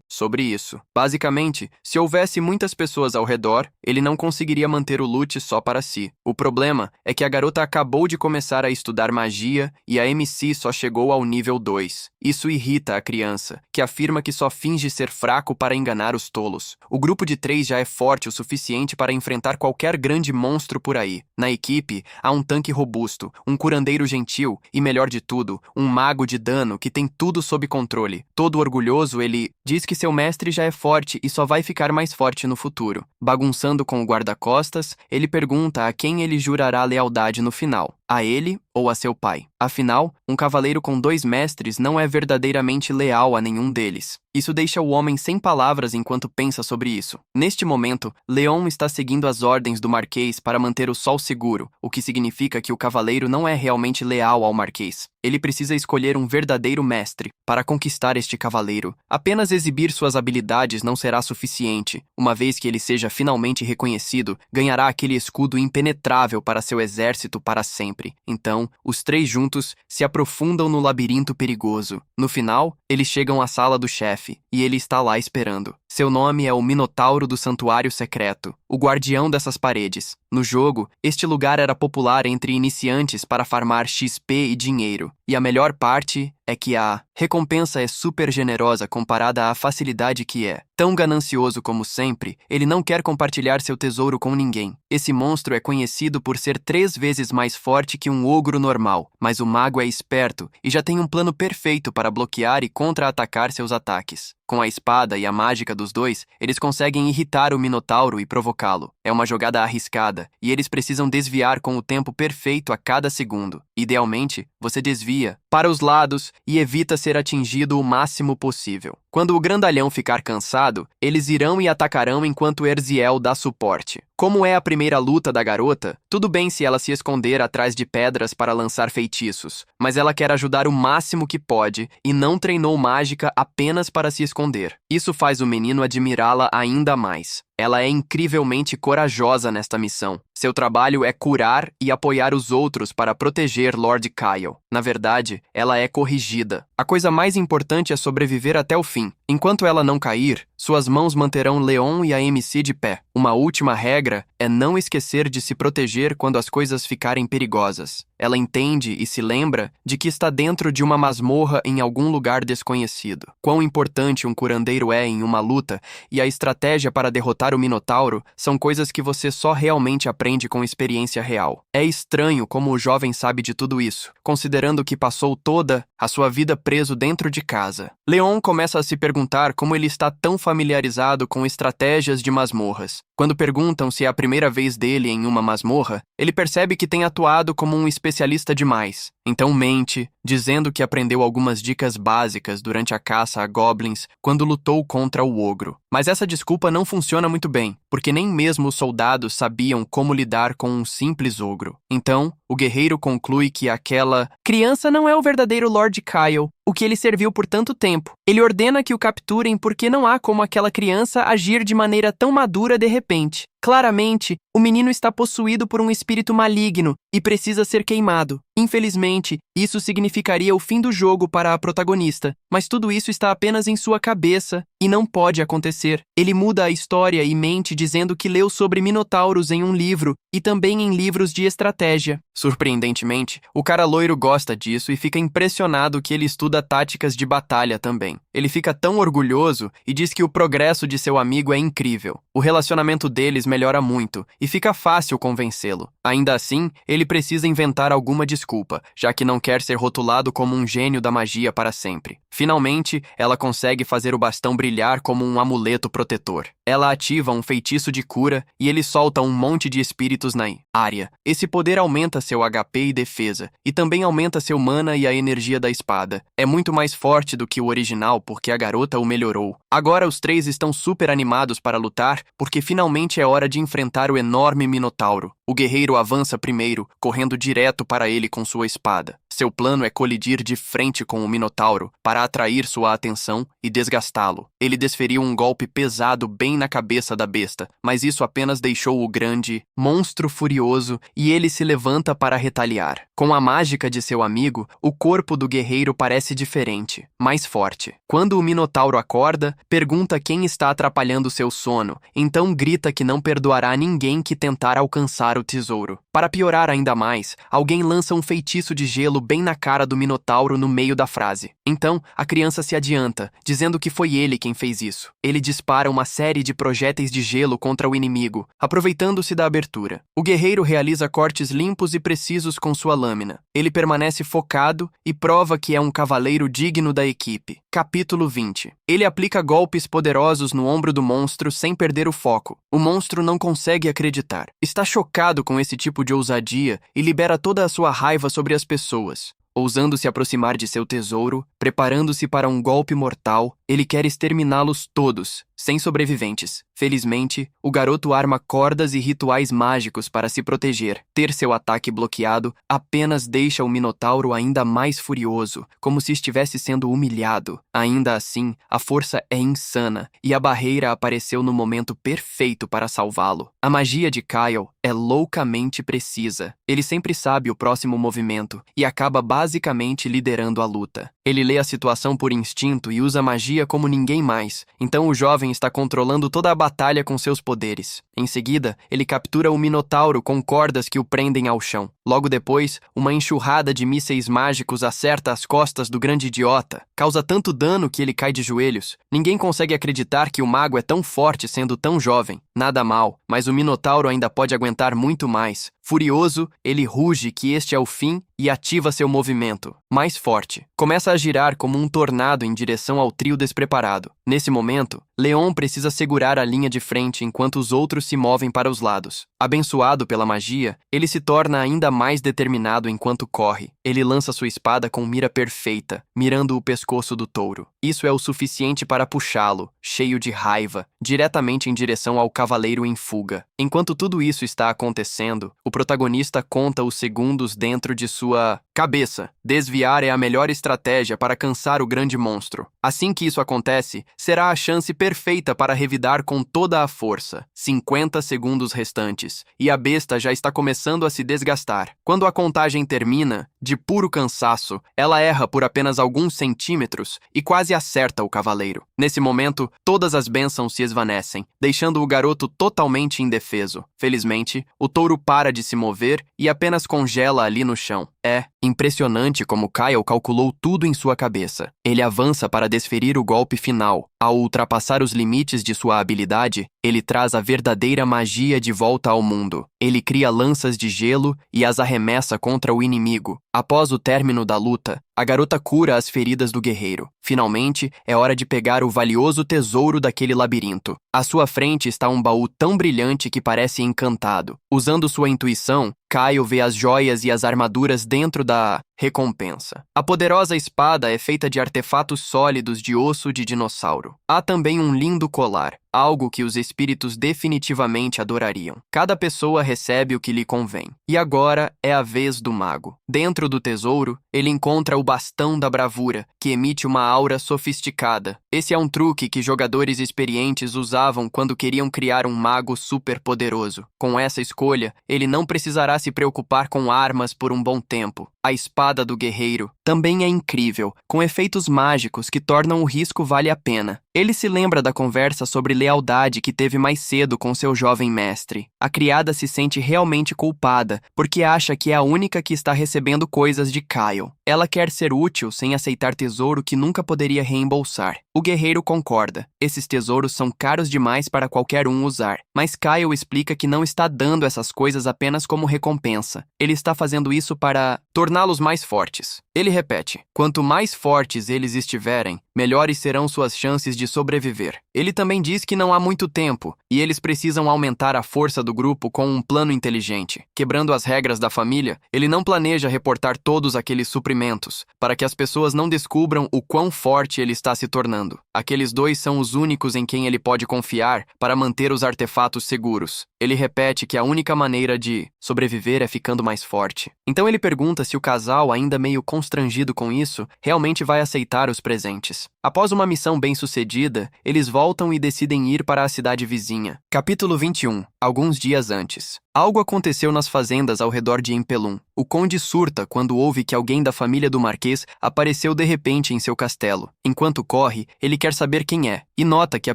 sobre isso. Basicamente, se houvesse muitas pessoas ao redor, ele não conseguiria manter o Lute só para si. O problema é que a garota acabou de começar a estudar magia e a MC só chegou ao nível 2. Isso irrita a criança, que afirma que só finge ser fraco para enganar os tolos. O grupo de 3 já é forte o suficiente para enfrentar qualquer grande monstro por aí. Na equipe, há um tanque robusto, um curandeiro gentil e, melhor de tudo, um mago de dano que tem tudo sob controle. Todo orgulhoso, ele diz que seu mestre já é forte e só vai ficar mais forte no futuro. Bagunçando com o guarda-costas, ele pergunta a quem ele jurará lealdade no final. a ele ou a seu pai. Afinal, um cavaleiro com 2 mestres não é verdadeiramente leal a nenhum deles. Isso deixa o homem sem palavras enquanto pensa sobre isso. Neste momento, Leon está seguindo as ordens do Marquês para manter o sol seguro, o que significa que o cavaleiro não é realmente leal ao Marquês. Ele precisa escolher um verdadeiro mestre para conquistar este cavaleiro. Apenas exibir suas habilidades não será suficiente. Uma vez que ele seja finalmente reconhecido, ganhará aquele escudo impenetrável para seu exército para sempre. Então, os 3 juntos se aprofundam no labirinto perigoso. No final, eles chegam à sala do chefe, e ele está lá esperando. Seu nome é o Minotauro do Santuário Secreto, o guardião dessas paredes. No jogo, este lugar era popular entre iniciantes para farmar XP e dinheiro. E a melhor parte é que a recompensa é super generosa comparada à facilidade que é. Tão ganancioso como sempre, ele não quer compartilhar seu tesouro com ninguém. Esse monstro é conhecido por ser 3 vezes mais forte que um ogro normal, mas o mago é esperto e já tem um plano perfeito para bloquear e contra-atacar seus ataques. Com a espada e a mágica dos dois, eles conseguem irritar o Minotauro e provocá-lo. É uma jogada arriscada, e eles precisam desviar com o tempo perfeito a cada segundo. Idealmente, você desvia para os lados e evita ser atingido o máximo possível. Quando o grandalhão ficar cansado, eles irão e atacarão enquanto Erziel dá suporte. Como é a primeira luta da garota, tudo bem se ela se esconder atrás de pedras para lançar feitiços, mas ela quer ajudar o máximo que pode e não treinou mágica apenas para se esconder. Isso faz o menino admirá-la ainda mais. Ela é incrivelmente corajosa nesta missão. Seu trabalho é curar e apoiar os outros para proteger Lord Kyle. Na verdade, ela é corrigida. A coisa mais importante é sobreviver até o fim. Enquanto ela não cair, suas mãos manterão Leon e a MC de pé. Uma última regra é não esquecer de se proteger quando as coisas ficarem perigosas. Ela entende e se lembra de que está dentro de uma masmorra em algum lugar desconhecido. Quão importante um curandeiro é em uma luta e a estratégia para derrotar o Minotauro são coisas que você só realmente aprende com experiência real. É estranho como o jovem sabe de tudo isso, considerando que passou toda a sua vida preso dentro de casa. Leon começa a se perguntar como ele está tão familiarizado com estratégias de masmorras. Quando perguntam se é a primeira vez dele em uma masmorra, ele percebe que tem atuado como um especialista demais. Então mente, dizendo que aprendeu algumas dicas básicas durante a caça a goblins quando lutou contra o ogro. Mas essa desculpa não funciona muito bem, porque nem mesmo os soldados sabiam como lidar com um simples ogro. Então, o guerreiro conclui que aquela criança não é o verdadeiro Lord Kyle, o que ele serviu por tanto tempo. Ele ordena que o capturem porque não há como aquela criança agir de maneira tão madura de repente. Claramente, o menino está possuído por um espírito maligno e precisa ser queimado. Infelizmente, isso significaria o fim do jogo para a protagonista, mas tudo isso está apenas em sua cabeça e não pode acontecer. Ele muda a história e mente dizendo que leu sobre minotauros em um livro e também em livros de estratégia. Surpreendentemente, o cara loiro gosta disso e fica impressionado que ele estuda táticas de batalha também. Ele fica tão orgulhoso e diz que o progresso de seu amigo é incrível. O relacionamento deles melhora muito e fica fácil convencê-lo. Ainda assim, ele precisa inventar alguma desculpa, já que não quer ser rotulado como um gênio da magia para sempre. Finalmente, ela consegue fazer o bastão brilhar como um amuleto protetor. Ela ativa um feitiço de cura e ele solta um monte de espíritos na área. Esse poder aumenta seu HP e defesa, e também aumenta seu mana e a energia da espada. É muito mais forte do que o original porque a garota o melhorou. Agora os 3 estão super animados para lutar porque finalmente é hora de enfrentar o enorme Minotauro. O guerreiro avança primeiro, correndo direto para ele com sua espada. Seu plano é colidir de frente com o Minotauro para atrair sua atenção e desgastá-lo. Ele desferiu um golpe pesado bem na cabeça da besta, mas isso apenas deixou o grande monstro furioso e ele se levanta para retaliar. Com a mágica de seu amigo, o corpo do guerreiro parece diferente, mais forte. Quando o Minotauro acorda, pergunta quem está atrapalhando seu sono, então grita que não perdoará ninguém que tentar alcançar o tesouro. Para piorar ainda mais, alguém lança um feitiço de gelo bem na cara do Minotauro no meio da frase. Então, a criança se adianta, dizendo que foi ele quem fez isso. Ele dispara uma série de projéteis de gelo contra o inimigo, aproveitando-se da abertura. O guerreiro realiza cortes limpos e precisos com sua lâmina. Ele permanece focado e prova que é um cavaleiro digno da equipe. Capítulo 20. Ele aplica golpes poderosos no ombro do monstro sem perder o foco. O monstro não consegue acreditar. Está chocado com esse tipo de ousadia e libera toda a sua raiva sobre as pessoas. Ousando se aproximar de seu tesouro, preparando-se para um golpe mortal, ele quer exterminá-los todos, sem sobreviventes. Felizmente, o garoto arma cordas e rituais mágicos para se proteger. Ter seu ataque bloqueado apenas deixa o Minotauro ainda mais furioso, como se estivesse sendo humilhado. Ainda assim, a força é insana, e a barreira apareceu no momento perfeito para salvá-lo. A magia de Kyle é loucamente precisa. Ele sempre sabe o próximo movimento, e acaba basicamente liderando a luta. Ele lê a situação por instinto e usa magia como ninguém mais, então o jovem está controlando toda a batalha com seus poderes. Em seguida, ele captura o Minotauro com cordas que o prendem ao chão. Logo depois, uma enxurrada de mísseis mágicos acerta as costas do grande idiota. Causa tanto dano que ele cai de joelhos. Ninguém consegue acreditar que o mago é tão forte sendo tão jovem. Nada mal, mas o Minotauro ainda pode aguentar muito mais. Furioso, ele ruge que este é o fim e ativa seu movimento. Mais forte. Começa a girar como um tornado em direção ao trio despreparado. Nesse momento, Leon precisa segurar a linha de frente enquanto os outros se movem para os lados. Abençoado pela magia, ele se torna ainda mais determinado enquanto corre. Ele lança sua espada com mira perfeita, mirando o pescoço do touro. Isso é o suficiente para puxá-lo, cheio de raiva, diretamente em direção ao cavaleiro em fuga. Enquanto tudo isso está acontecendo, o protagonista conta os segundos dentro de sua cabeça. Desviar é a melhor estratégia para cansar o grande monstro. Assim que isso acontece, será a chance perfeita para revidar com toda a força. 50 segundos restantes, e a besta já está começando a se desgastar. Quando a contagem termina, de puro cansaço, ela erra por apenas alguns centímetros e quase acerta o cavaleiro. Nesse momento, todas as bênçãos se esvanecem, deixando o garoto totalmente indefeso. Felizmente, o touro para de se mover e apenas congela ali no chão. É impressionante como Kyle calculou tudo em sua cabeça. Ele avança para desferir o golpe final. Ao ultrapassar os limites de sua habilidade, ele traz a verdadeira magia de volta ao mundo. Ele cria lanças de gelo e as arremessa contra o inimigo. Após o término da luta, a garota cura as feridas do guerreiro. Finalmente, é hora de pegar o valioso tesouro daquele labirinto. À sua frente está um baú tão brilhante que parece encantado. Usando sua intuição, Kyle vê as joias e as armaduras dentro da recompensa. A poderosa espada é feita de artefatos sólidos de osso de dinossauro. Há também um lindo colar, algo que os espíritos definitivamente adorariam. Cada pessoa recebe o que lhe convém. E agora é a vez do mago. Dentro do tesouro, ele encontra o bastão da bravura, que emite uma aura sofisticada. Esse é um truque que jogadores experientes usavam quando queriam criar um mago super poderoso. Com essa escolha, ele não precisará se preocupar com armas por um bom tempo. A espada do guerreiro também é incrível, com efeitos mágicos que tornam o risco vale a pena. Ele se lembra da conversa sobre lealdade que teve mais cedo com seu jovem mestre. A criada se sente realmente culpada, porque acha que é a única que está recebendo coisas de Kyle. Ela quer ser útil sem aceitar tesouro que nunca poderia reembolsar. O guerreiro concorda. Esses tesouros são caros demais para qualquer um usar. Mas Kyle explica que não está dando essas coisas apenas como recompensa. Ele está fazendo isso para torná-los mais fortes. Ele repete: quanto mais fortes eles estiverem, melhores serão suas chances de sobreviver. Ele também diz que não há muito tempo, e eles precisam aumentar a força do grupo com um plano inteligente. Quebrando as regras da família, ele não planeja reportar todos aqueles suprimentos, para que as pessoas não descubram o quão forte ele está se tornando. Aqueles dois são os únicos em quem ele pode confiar para manter os artefatos seguros. Ele repete que a única maneira de sobreviver é ficando mais forte. Então ele pergunta se o casal, ainda meio constrangido com isso, realmente vai aceitar os presentes. Após uma missão bem-sucedida, eles voltam e decidem ir para a cidade vizinha. Capítulo 21. Alguns dias antes. Algo aconteceu nas fazendas ao redor de Impelum. O conde surta quando ouve que alguém da família do marquês apareceu de repente em seu castelo. Enquanto corre, ele quer saber quem é, e nota que a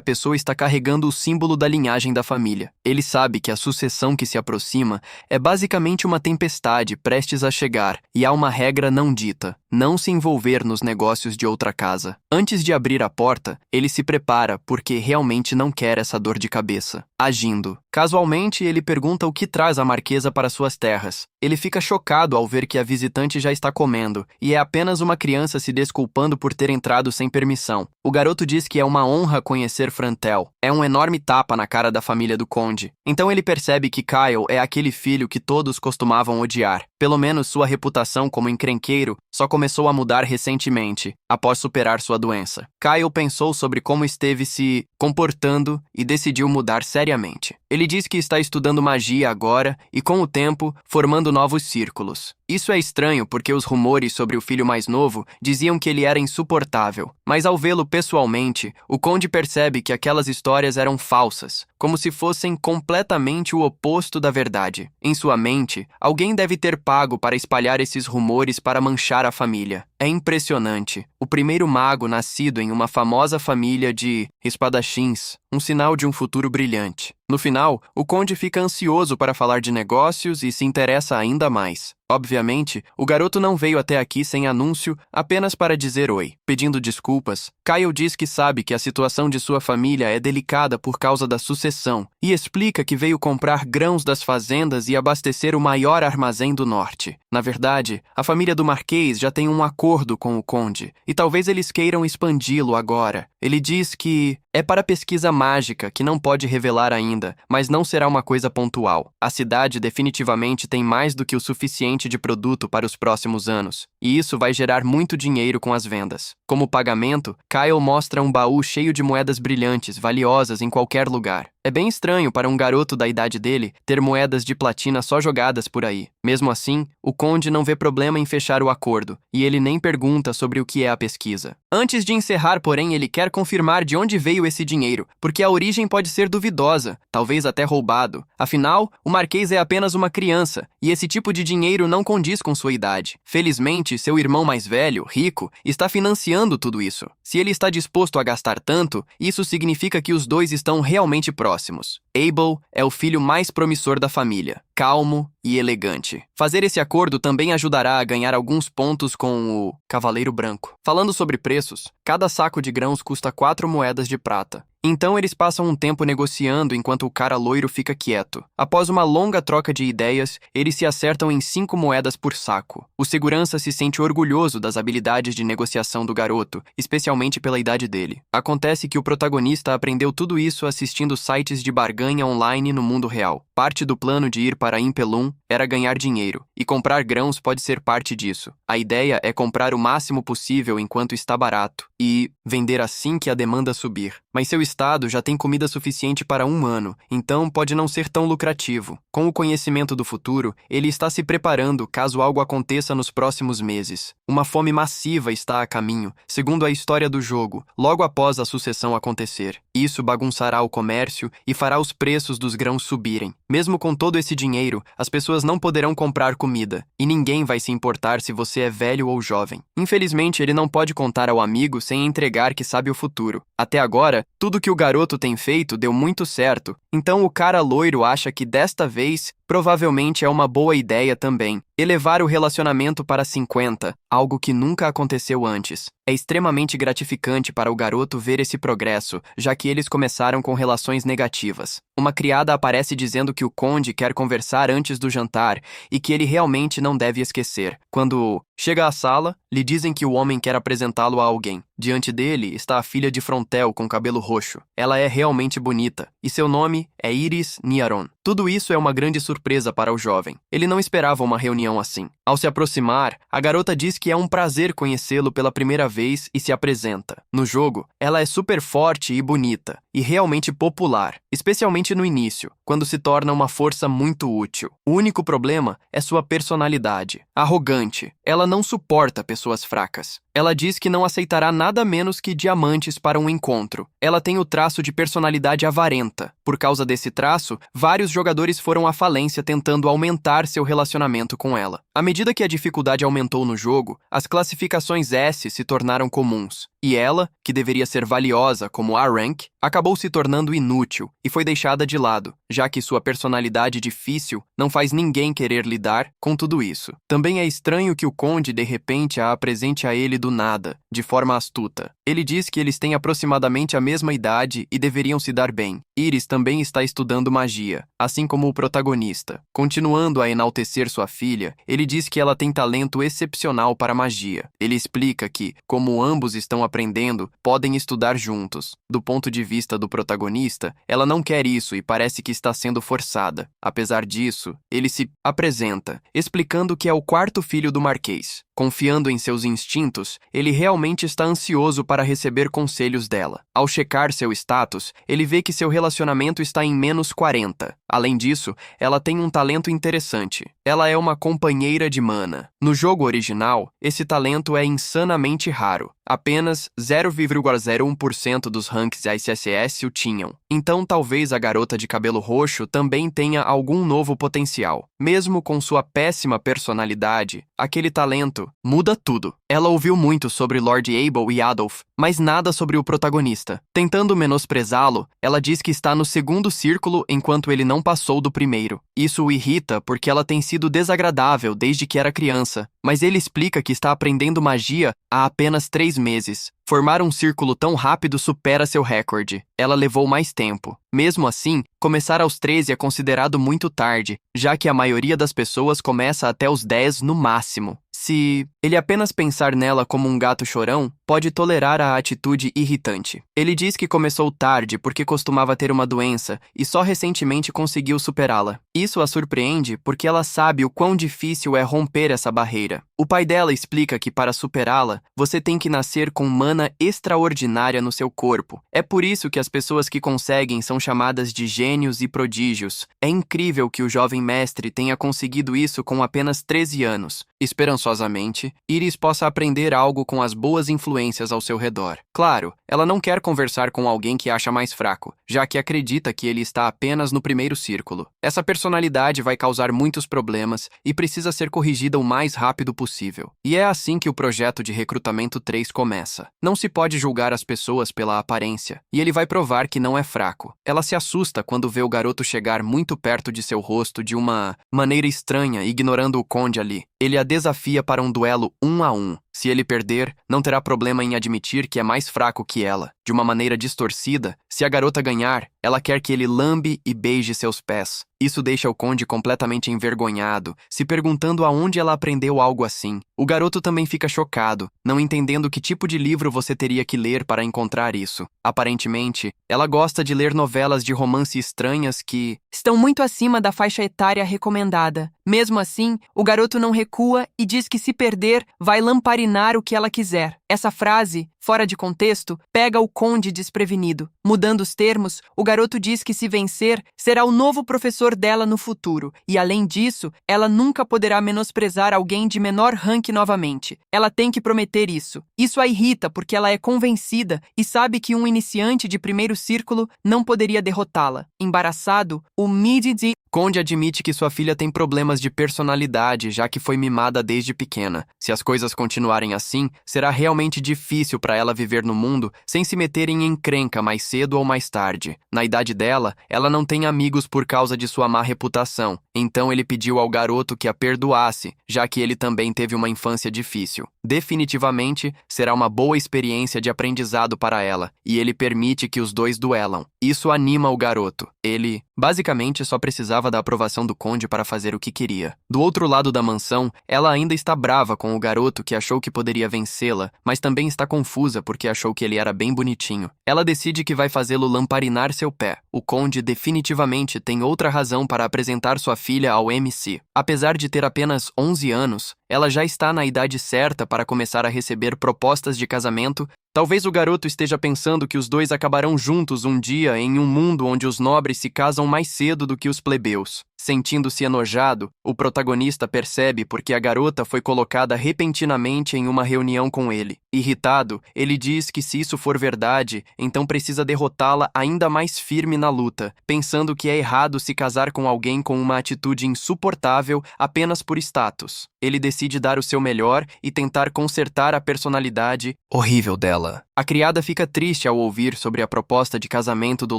pessoa está carregando o símbolo da linhagem da família. Ele sabe que a sucessão que se aproxima é basicamente uma tempestade prestes a chegar, e há uma regra não dita: não se envolver nos negócios de outra casa. Antes de abrir a porta, ele se prepara porque realmente não quer essa dor de cabeça. Agindo. Casualmente, ele pergunta o que traz a marquesa para suas terras. Ele fica chocado ao ver que a visitante já está comendo, e é apenas uma criança se desculpando por ter entrado sem permissão. O garoto diz que é uma honra conhecer Frantel. É um enorme tapa na cara da família do conde. Então ele percebe que Kyle é aquele filho que todos costumavam odiar. Pelo menos sua reputação como encrenqueiro só começou a mudar recentemente, após superar sua doença. Kyle pensou sobre como esteve se comportando e decidiu mudar seriamente. Ele diz que está estudando magia agora e, com o tempo, formando novos círculos. Isso é estranho porque os rumores sobre o filho mais novo diziam que ele era insuportável. Mas ao vê-lo pessoalmente, o conde percebe que aquelas histórias eram falsas, como se fossem completamente o oposto da verdade. Em sua mente, alguém deve ter pago para espalhar esses rumores para manchar a família. É impressionante. O primeiro mago nascido em uma famosa família de espadachins, um sinal de um futuro brilhante. No final, o conde fica ansioso para falar de negócios e se interessa ainda mais. Obviamente, o garoto não veio até aqui sem anúncio apenas para dizer oi. Pedindo desculpas, Kyle diz que sabe que a situação de sua família é delicada por causa da sucessão e explica que veio comprar grãos das fazendas e abastecer o maior armazém do norte. Na verdade, a família do Marquês já tem um acordo com o conde e talvez eles queiram expandi-lo agora. Ele diz que é para pesquisa mágica que não pode revelar ainda, mas não será uma coisa pontual. A cidade definitivamente tem mais do que o suficiente de produto para os próximos anos, e isso vai gerar muito dinheiro com as vendas. Como pagamento, Kyle mostra um baú cheio de moedas brilhantes, valiosas em qualquer lugar. É bem estranho para um garoto da idade dele ter moedas de platina só jogadas por aí. Mesmo assim, o conde não vê problema em fechar o acordo, e ele nem pergunta sobre o que é a pesquisa. Antes de encerrar, porém, ele quer confirmar de onde veio esse dinheiro, porque a origem pode ser duvidosa, talvez até roubado. Afinal, o Marquês é apenas uma criança, e esse tipo de dinheiro não condiz com sua idade. Felizmente, seu irmão mais velho, rico, está financiando tudo isso. Se ele está disposto a gastar tanto, isso significa que os dois estão realmente próximos. Abel é o filho mais promissor da família, calmo e elegante. Fazer esse acordo também ajudará a ganhar alguns pontos com o Cavaleiro Branco. Falando sobre preços, cada saco de grãos custa 4 moedas de prata. Então eles passam um tempo negociando enquanto o cara loiro fica quieto. Após uma longa troca de ideias, eles se acertam em 5 moedas por saco. O segurança se sente orgulhoso das habilidades de negociação do garoto, especialmente pela idade dele. Acontece que o protagonista aprendeu tudo isso assistindo sites de barganha online no mundo real. Parte do plano de ir para Impelum era ganhar dinheiro, e comprar grãos pode ser parte disso. A ideia é comprar o máximo possível enquanto está barato, e vender assim que a demanda subir. Mas seu estado já tem comida suficiente para 1 ano, então pode não ser tão lucrativo. Com o conhecimento do futuro, ele está se preparando caso algo aconteça nos próximos meses. Uma fome massiva está a caminho, segundo a história do jogo, logo após a sucessão acontecer. Isso bagunçará o comércio e fará os preços dos grãos subirem. Mesmo com todo esse dinheiro, as pessoas não poderão comprar comida, e ninguém vai se importar se você é velho ou jovem. Infelizmente, ele não pode contar ao amigo sem entregar que sabe o futuro. Até agora, tudo que o garoto tem feito deu muito certo, então o cara loiro acha que desta vez provavelmente é uma boa ideia também elevar o relacionamento para 50, algo que nunca aconteceu antes. É extremamente gratificante para o garoto ver esse progresso, já que eles começaram com relações negativas. Uma criada aparece dizendo que o conde quer conversar antes do jantar e que ele realmente não deve esquecer. Quando chega à sala, lhe dizem que o homem quer apresentá-lo a alguém. Diante dele está a filha de Frontel com cabelo roxo. Ela é realmente bonita, e seu nome é Iris Niaron. Tudo isso é uma grande surpresa para o jovem. Ele não esperava uma reunião assim. Ao se aproximar, a garota diz que é um prazer conhecê-lo pela primeira vez e se apresenta. No jogo, ela é super forte e bonita, e realmente popular, especialmente no início, quando se torna uma força muito útil. O único problema é sua personalidade. Arrogante, ela não suporta pessoas fracas. Ela diz que não aceitará nada menos que diamantes para um encontro. Ela tem o traço de personalidade avarenta. Por causa desse traço, vários jogadores foram à falência tentando aumentar seu relacionamento com ela. À medida que a dificuldade aumentou no jogo, as classificações S se tornaram comuns. E ela, que deveria ser valiosa como A-Rank, acabou se tornando inútil e foi deixada de lado, já que sua personalidade difícil não faz ninguém querer lidar com tudo isso. Também é estranho que o Conde de repente a apresente a ele do nada, de forma astuta. Ele diz que eles têm aproximadamente a mesma idade e deveriam se dar bem. Iris também está estudando magia, assim como o protagonista. Continuando a enaltecer sua filha, ele diz que ela tem talento excepcional para magia. Ele explica que, como ambos estão aprendendo, podem estudar juntos. Do ponto de vista do protagonista, ela não quer isso e parece que está sendo forçada. Apesar disso, ele se apresenta, explicando que é o quarto filho do Marquês. Confiando em seus instintos, ele realmente está ansioso para receber conselhos dela. Ao checar seu status, ele vê que seu relacionamento está em -40. Além disso, ela tem um talento interessante. Ela é uma companheira de mana. No jogo original, esse talento é insanamente raro. Apenas 0,01% dos ranks ICSS o tinham. Então talvez a garota de cabelo roxo também tenha algum novo potencial. Mesmo com sua péssima personalidade, aquele talento muda tudo. Ela ouviu muito sobre Lord Abel e Adolf, mas nada sobre o protagonista. Tentando menosprezá-lo, ela diz que está no segundo círculo enquanto ele não passou do primeiro. Isso o irrita porque ela tem sido desagradável desde que era criança, mas ele explica que está aprendendo magia há apenas 3 meses. Formar um círculo tão rápido supera seu recorde. Ela levou mais tempo. Mesmo assim, começar aos 13 é considerado muito tarde, já que a maioria das pessoas começa até os 10 no máximo. Se ele apenas pensar nela como um gato chorão, pode tolerar a atitude irritante. Ele diz que começou tarde porque costumava ter uma doença e só recentemente conseguiu superá-la. Isso a surpreende porque ela sabe o quão difícil é romper essa barreira. O pai dela explica que para superá-la, você tem que nascer com mana extraordinária no seu corpo. É por isso que as pessoas que conseguem são chamadas de gênios e prodígios. É incrível que o jovem mestre tenha conseguido isso com apenas 13 anos. Esperançosamente, Iris possa aprender algo com as boas influências ao seu redor. Claro, ela não quer conversar com alguém que acha mais fraco, já que acredita que ele está apenas no primeiro círculo. Essa personalidade vai causar muitos problemas e precisa ser corrigida o mais rápido possível. E é assim que o projeto de recrutamento 3 começa. Não se pode julgar as pessoas pela aparência, e ele vai provar que não é fraco. Ela se assusta quando vê o garoto chegar muito perto de seu rosto de uma maneira estranha, ignorando o conde ali. Ele a desafia para um duelo 1 a 1. Se ele perder, não terá problema em admitir que é mais fraco que ela. De uma maneira distorcida, se a garota ganhar, ela quer que ele lambe e beije seus pés. Isso deixa o conde completamente envergonhado, se perguntando aonde ela aprendeu algo assim. O garoto também fica chocado, não entendendo que tipo de livro você teria que ler para encontrar isso. Aparentemente, ela gosta de ler novelas de romance estranhas que estão muito acima da faixa etária recomendada. Mesmo assim, o garoto não recua e diz que se perder, vai lamparinar o que ela quiser. Essa frase, fora de contexto, pega o conde desprevenido. Mudando os termos, o garoto diz que se vencer, será o novo professor dela no futuro. E além disso, ela nunca poderá menosprezar alguém de menor rank novamente. Ela tem que prometer isso. Isso a irrita porque ela é convencida e sabe que um iniciante de primeiro círculo não poderia derrotá-la. Embaraçado, o Mididi Conde admite que sua filha tem problemas de personalidade, já que foi mimada desde pequena. Se as coisas continuarem assim, será realmente difícil para ela viver no mundo sem se meter em encrenca mais cedo ou mais tarde. Na idade dela, ela não tem amigos por causa de sua má reputação, então ele pediu ao garoto que a perdoasse, já que ele também teve uma infância difícil. Definitivamente, será uma boa experiência de aprendizado para ela, e ele permite que os dois duelam. Isso anima o garoto. Ele, basicamente, só precisava da aprovação do conde para fazer o que queria. Do outro lado da mansão, ela ainda está brava com o garoto que achou que poderia vencê-la, mas também está confusa porque achou que ele era bem bonitinho. Ela decide que vai fazê-lo lamparinar seu pé. O conde definitivamente tem outra razão para apresentar sua filha ao MC. Apesar de ter apenas 11 anos, ela já está na idade certa para começar a receber propostas de casamento. Talvez o garoto esteja pensando que os dois acabarão juntos um dia em um mundo onde os nobres se casam mais cedo do que os plebeus. Sentindo-se enojado, o protagonista percebe porque a garota foi colocada repentinamente em uma reunião com ele. Irritado, ele diz que se isso for verdade, então precisa derrotá-la ainda mais firme na luta, pensando que é errado se casar com alguém com uma atitude insuportável apenas por status. Ele decide dar o seu melhor e tentar consertar a personalidade horrível dela. A criada fica triste ao ouvir sobre a proposta de casamento do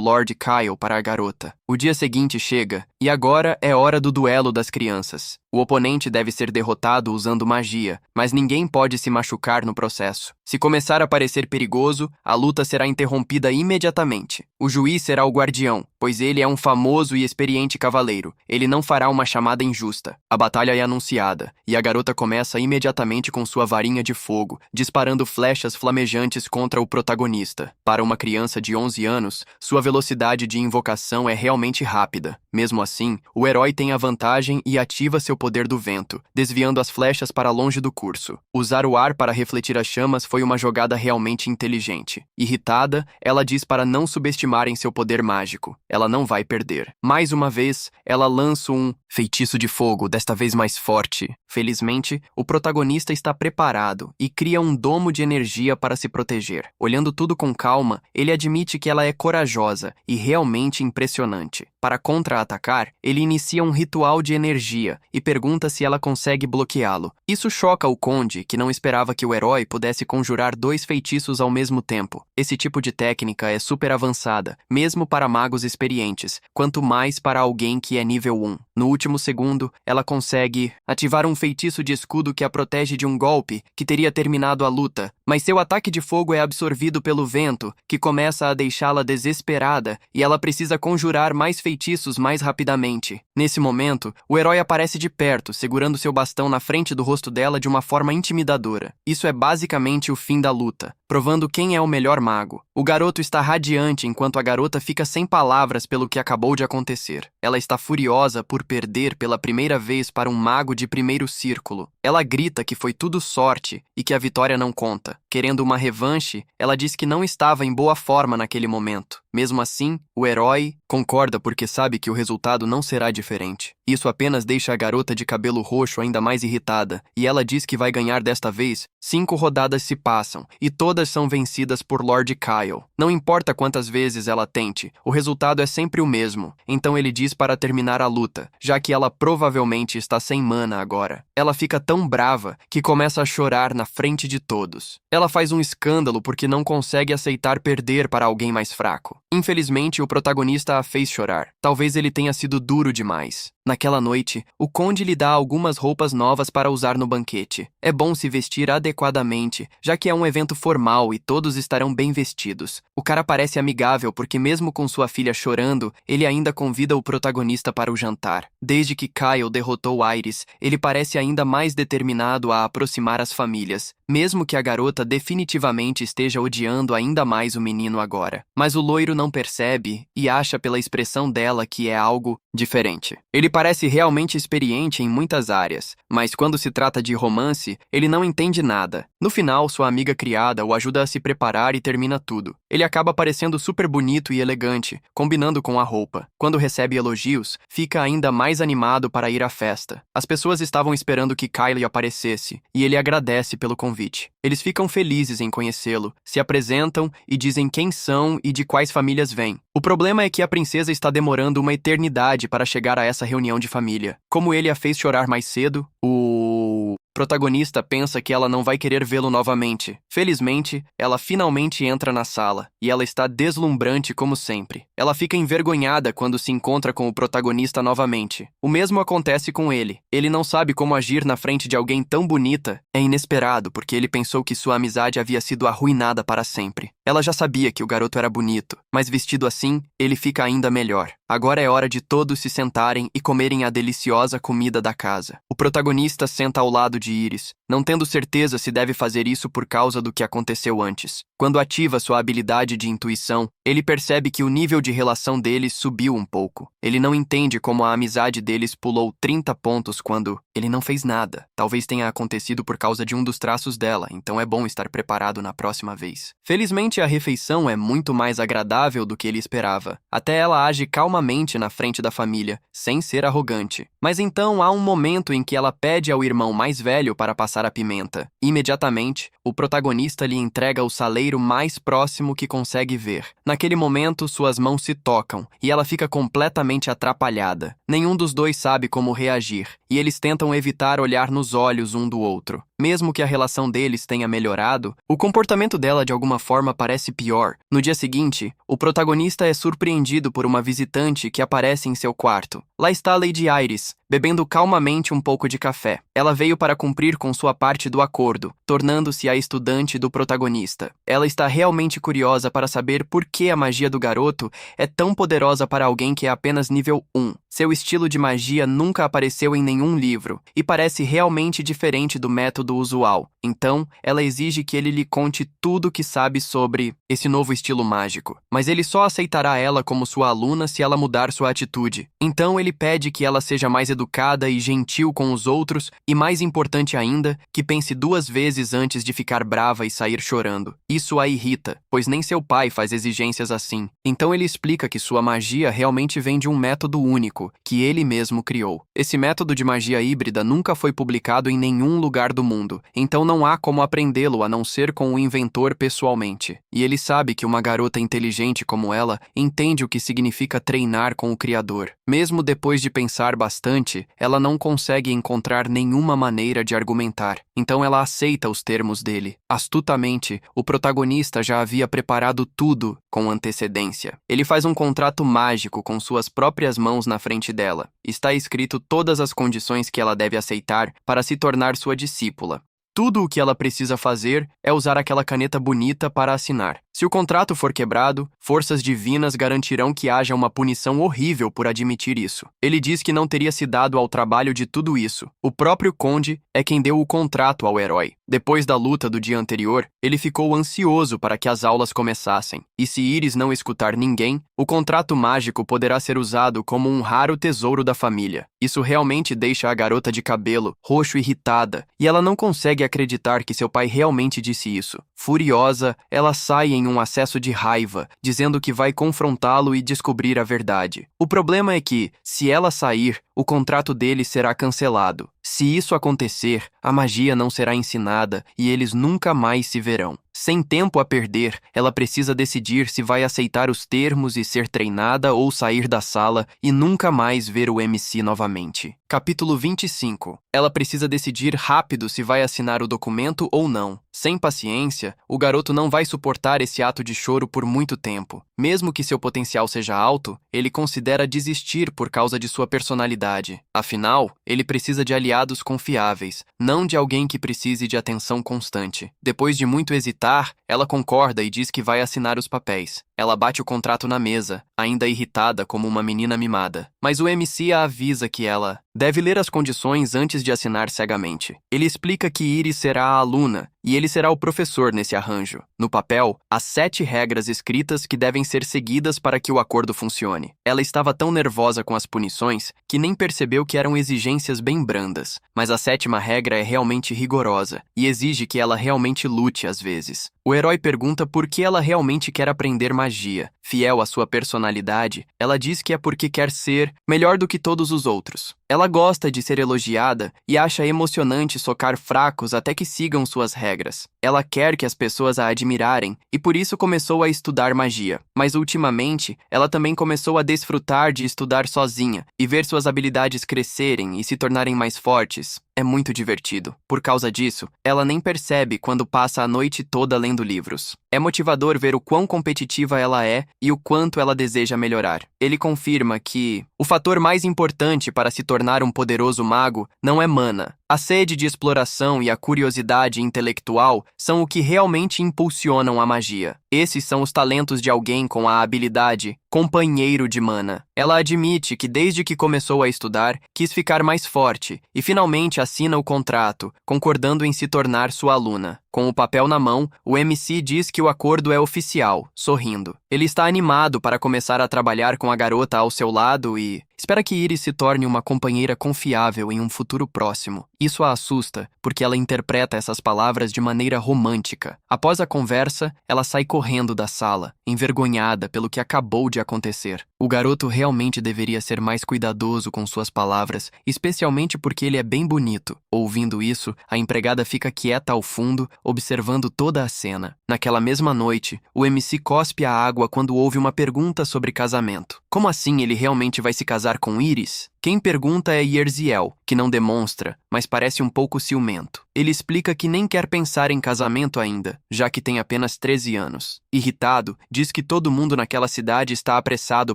Lord Kyle para a garota. O dia seguinte chega, e agora é hora do duelo das crianças. O oponente deve ser derrotado usando magia, mas ninguém pode se machucar no processo. Se começar a parecer perigoso, a luta será interrompida imediatamente. O juiz será o guardião, pois ele é um famoso e experiente cavaleiro. Ele não fará uma chamada injusta. A batalha é anunciada, e a garota começa imediatamente com sua varinha de fogo, disparando flechas flamejantes contra o protagonista. Para uma criança de 11 anos, sua velocidade de invocação é realmente rápida. Mesmo assim, o herói tem a vantagem e ativa seu poder do vento, desviando as flechas para longe do curso. Usar o ar para refletir as chamas foi uma jogada realmente inteligente. Irritada, ela diz para não subestimarem seu poder mágico. Ela não vai perder. Mais uma vez, ela lança um feitiço de fogo, desta vez mais forte. Felizmente, o protagonista está preparado e cria um domo de energia para se proteger. Olhando tudo com calma, ele admite que ela é corajosa e realmente impressionante. Para contra-atacar, ele inicia um ritual de energia e pergunta se ela consegue bloqueá-lo. Isso choca o conde, que não esperava que o herói pudesse conjurar 2 feitiços ao mesmo tempo. Esse tipo de técnica é super avançada, mesmo para magos experientes, quanto mais para alguém que é nível 1. No último segundo, ela consegue ativar um feitiço de escudo que a protege de um golpe que teria terminado a luta, mas seu ataque de fogo é absorvido pelo vento, que começa a deixá-la desesperada, e ela precisa conjurar mais feitiços mais rapidamente. Nesse momento, o herói aparece de perto, segurando seu bastão na frente do rosto dela de uma forma intimidadora. Isso é basicamente o fim da luta, provando quem é o melhor mago. O garoto está radiante enquanto a garota fica sem palavras pelo que acabou de acontecer. Ela está furiosa por perder pela primeira vez para um mago de primeiro círculo. Ela grita que foi tudo sorte e que a vitória não conta. Querendo uma revanche, ela diz que não estava em boa forma naquele momento. Mesmo assim, o herói concorda porque sabe que o resultado não será diferente. Isso apenas deixa a garota de cabelo roxo ainda mais irritada, e ela diz que vai ganhar desta vez. 5 rodadas se passam, e todas são vencidas por Lord Kyle. Não importa quantas vezes ela tente, o resultado é sempre o mesmo. Então ele diz para terminar a luta, já que ela provavelmente está sem mana agora. Ela fica tão brava que começa a chorar na frente de todos. Ela faz um escândalo porque não consegue aceitar perder para alguém mais fraco. Infelizmente, o protagonista a fez chorar. Talvez ele tenha sido duro demais. Naquela noite, o conde lhe dá algumas roupas novas para usar no banquete. É bom se vestir adequadamente, já que é um evento formal e todos estarão bem vestidos. O cara parece amigável porque mesmo com sua filha chorando, ele ainda convida o protagonista para o jantar. Desde que Kyle derrotou Iris, ele parece ainda mais determinado a aproximar as famílias, mesmo que a garota definitivamente esteja odiando ainda mais o menino agora. Mas o loiro não percebe e acha pela expressão dela que é algo diferente. Ele parece realmente experiente em muitas áreas, mas quando se trata de romance, ele não entende nada. No final, sua amiga criada o ajuda a se preparar e termina tudo. Ele acaba parecendo super bonito e elegante, combinando com a roupa. Quando recebe elogios, fica ainda mais animado para ir à festa. As pessoas estavam esperando que Kylie aparecesse, e ele agradece pelo convite. Eles ficam felizes em conhecê-lo, se apresentam e dizem quem são e de quais famílias vêm. O problema é que a princesa está demorando uma eternidade para chegar a essa reunião de família. Como ele a fez chorar mais cedo, o protagonista pensa que ela não vai querer vê-lo novamente. Felizmente, ela finalmente entra na sala, e ela está deslumbrante como sempre. Ela fica envergonhada quando se encontra com o protagonista novamente. O mesmo acontece com ele. Ele não sabe como agir na frente de alguém tão bonita. É inesperado, porque ele pensou que sua amizade havia sido arruinada para sempre. Ela já sabia que o garoto era bonito, mas vestido assim, ele fica ainda melhor. Agora é hora de todos se sentarem e comerem a deliciosa comida da casa. O protagonista senta ao lado de Iris, não tendo certeza se deve fazer isso por causa do que aconteceu antes. Quando ativa sua habilidade de intuição, ele percebe que o nível de relação deles subiu um pouco. Ele não entende como a amizade deles pulou 30 pontos quando ele não fez nada. Talvez tenha acontecido por causa de um dos traços dela, então é bom estar preparado na próxima vez. Felizmente, a refeição é muito mais agradável do que ele esperava. Até ela age calmamente na frente da família, sem ser arrogante. Mas então há um momento em que ela pede ao irmão mais velho para passar a pimenta. Imediatamente, o protagonista lhe entrega o saleiro mais próximo que consegue ver. Naquele momento, suas mãos se tocam e ela fica completamente atrapalhada. Nenhum dos dois sabe como reagir, e eles tentam evitar olhar nos olhos um do outro. Mesmo que a relação deles tenha melhorado, o comportamento dela de alguma forma parece pior. No dia seguinte, o protagonista é surpreendido por uma visitante que aparece em seu quarto. Lá está Lady Iris, bebendo calmamente um pouco de café. Ela veio para cumprir com sua parte do acordo, tornando-se a estudante do protagonista. Ela está realmente curiosa para saber por que a magia do garoto é tão poderosa para alguém que é apenas nível 1. Seu estilo de magia nunca apareceu em nenhum livro e parece realmente diferente do método usual. Então, ela exige que ele lhe conte tudo o que sabe sobre esse novo estilo mágico. Mas ele só aceitará ela como sua aluna se ela mudar sua atitude. Então, ele pede que ela seja mais educada e gentil com os outros e, mais importante ainda, que pense 2 vezes antes de ficar brava e sair chorando. Isso a irrita, pois nem seu pai faz exigências assim. Então, ele explica que sua magia realmente vem de um método único, que ele mesmo criou. Esse método de magia híbrida nunca foi publicado em nenhum lugar do mundo, então não há como aprendê-lo a não ser com o inventor pessoalmente. E ele sabe que uma garota inteligente como ela entende o que significa treinar com o Criador. Mesmo depois de pensar bastante, ela não consegue encontrar nenhuma maneira de argumentar, então ela aceita os termos dele. Astutamente, o protagonista já havia preparado tudo com antecedência. Ele faz um contrato mágico com suas próprias mãos na frente dela. Está escrito todas as condições que ela deve aceitar para se tornar sua discípula. Tudo o que ela precisa fazer é usar aquela caneta bonita para assinar. Se o contrato for quebrado, forças divinas garantirão que haja uma punição horrível por admitir isso. Ele diz que não teria se dado ao trabalho de tudo isso. O próprio Conde é quem deu o contrato ao herói. Depois da luta do dia anterior, ele ficou ansioso para que as aulas começassem. E se Iris não escutar ninguém, o contrato mágico poderá ser usado como um raro tesouro da família. Isso realmente deixa a garota de cabelo roxo irritada, e ela não consegue acreditar que seu pai realmente disse isso. Furiosa, ela sai em um acesso de raiva, dizendo que vai confrontá-lo e descobrir a verdade. O problema é que, se ela sair, o contrato dele será cancelado. Se isso acontecer, a magia não será ensinada e eles nunca mais se verão. Sem tempo a perder, ela precisa decidir se vai aceitar os termos e ser treinada ou sair da sala e nunca mais ver o MC novamente. Capítulo 25. Ela precisa decidir rápido se vai assinar o documento ou não. Sem paciência, o garoto não vai suportar esse ato de choro por muito tempo. Mesmo que seu potencial seja alto, ele considera desistir por causa de sua personalidade. Afinal, ele precisa de aliados confiáveis, não de alguém que precise de atenção constante. Depois de muito hesitar, ela concorda e diz que vai assinar os papéis. Ela bate o contrato na mesa, ainda irritada como uma menina mimada. Mas o MC a avisa que ela deve ler as condições antes de assinar cegamente. Ele explica que Iris será a aluna e ele será o professor nesse arranjo. No papel, há 7 regras escritas que devem ser seguidas para que o acordo funcione. Ela estava tão nervosa com as punições que nem percebeu que eram exigências bem brandas. Mas a 7ª regra é realmente rigorosa e exige que ela realmente lute às vezes. O herói pergunta por que ela realmente quer aprender magia. Fiel à sua personalidade, ela diz que é porque quer ser melhor do que todos os outros. Ela gosta de ser elogiada e acha emocionante socar fracos até que sigam suas regras. Ela quer que as pessoas a admirarem e por isso começou a estudar magia. Mas ultimamente, ela também começou a desfrutar de estudar sozinha e ver suas habilidades crescerem e se tornarem mais fortes. É muito divertido. Por causa disso, ela nem percebe quando passa a noite toda lendo livros. É motivador ver o quão competitiva ela é e o quanto ela deseja melhorar. Ele confirma que o fator mais importante para se tornar um poderoso mago não é mana, A sede de exploração e a curiosidade intelectual são o que realmente impulsionam a magia. Esses são os talentos de alguém com a habilidade companheiro de mana. Ela admite que desde que começou a estudar, quis ficar mais forte e finalmente assina o contrato, concordando em se tornar sua aluna. Com o papel na mão, o MC diz que o acordo é oficial, sorrindo. Ele está animado para começar a trabalhar com a garota ao seu lado e espera que Iris se torne uma companheira confiável em um futuro próximo. Isso a assusta, porque ela interpreta essas palavras de maneira romântica. Após a conversa, ela sai correndo da sala, envergonhada pelo que acabou de acontecer. O garoto realmente deveria ser mais cuidadoso com suas palavras, especialmente porque ele é bem bonito. Ouvindo isso, a empregada fica quieta ao fundo, observando toda a cena. Naquela mesma noite, o MC cospe a água quando ouve uma pergunta sobre casamento. Como assim ele realmente vai se casar com Iris? Quem pergunta é Yerziel, que não demonstra, mas parece um pouco ciumento. Ele explica que nem quer pensar em casamento ainda, já que tem apenas 13 anos. Irritado, diz que todo mundo naquela cidade está apressado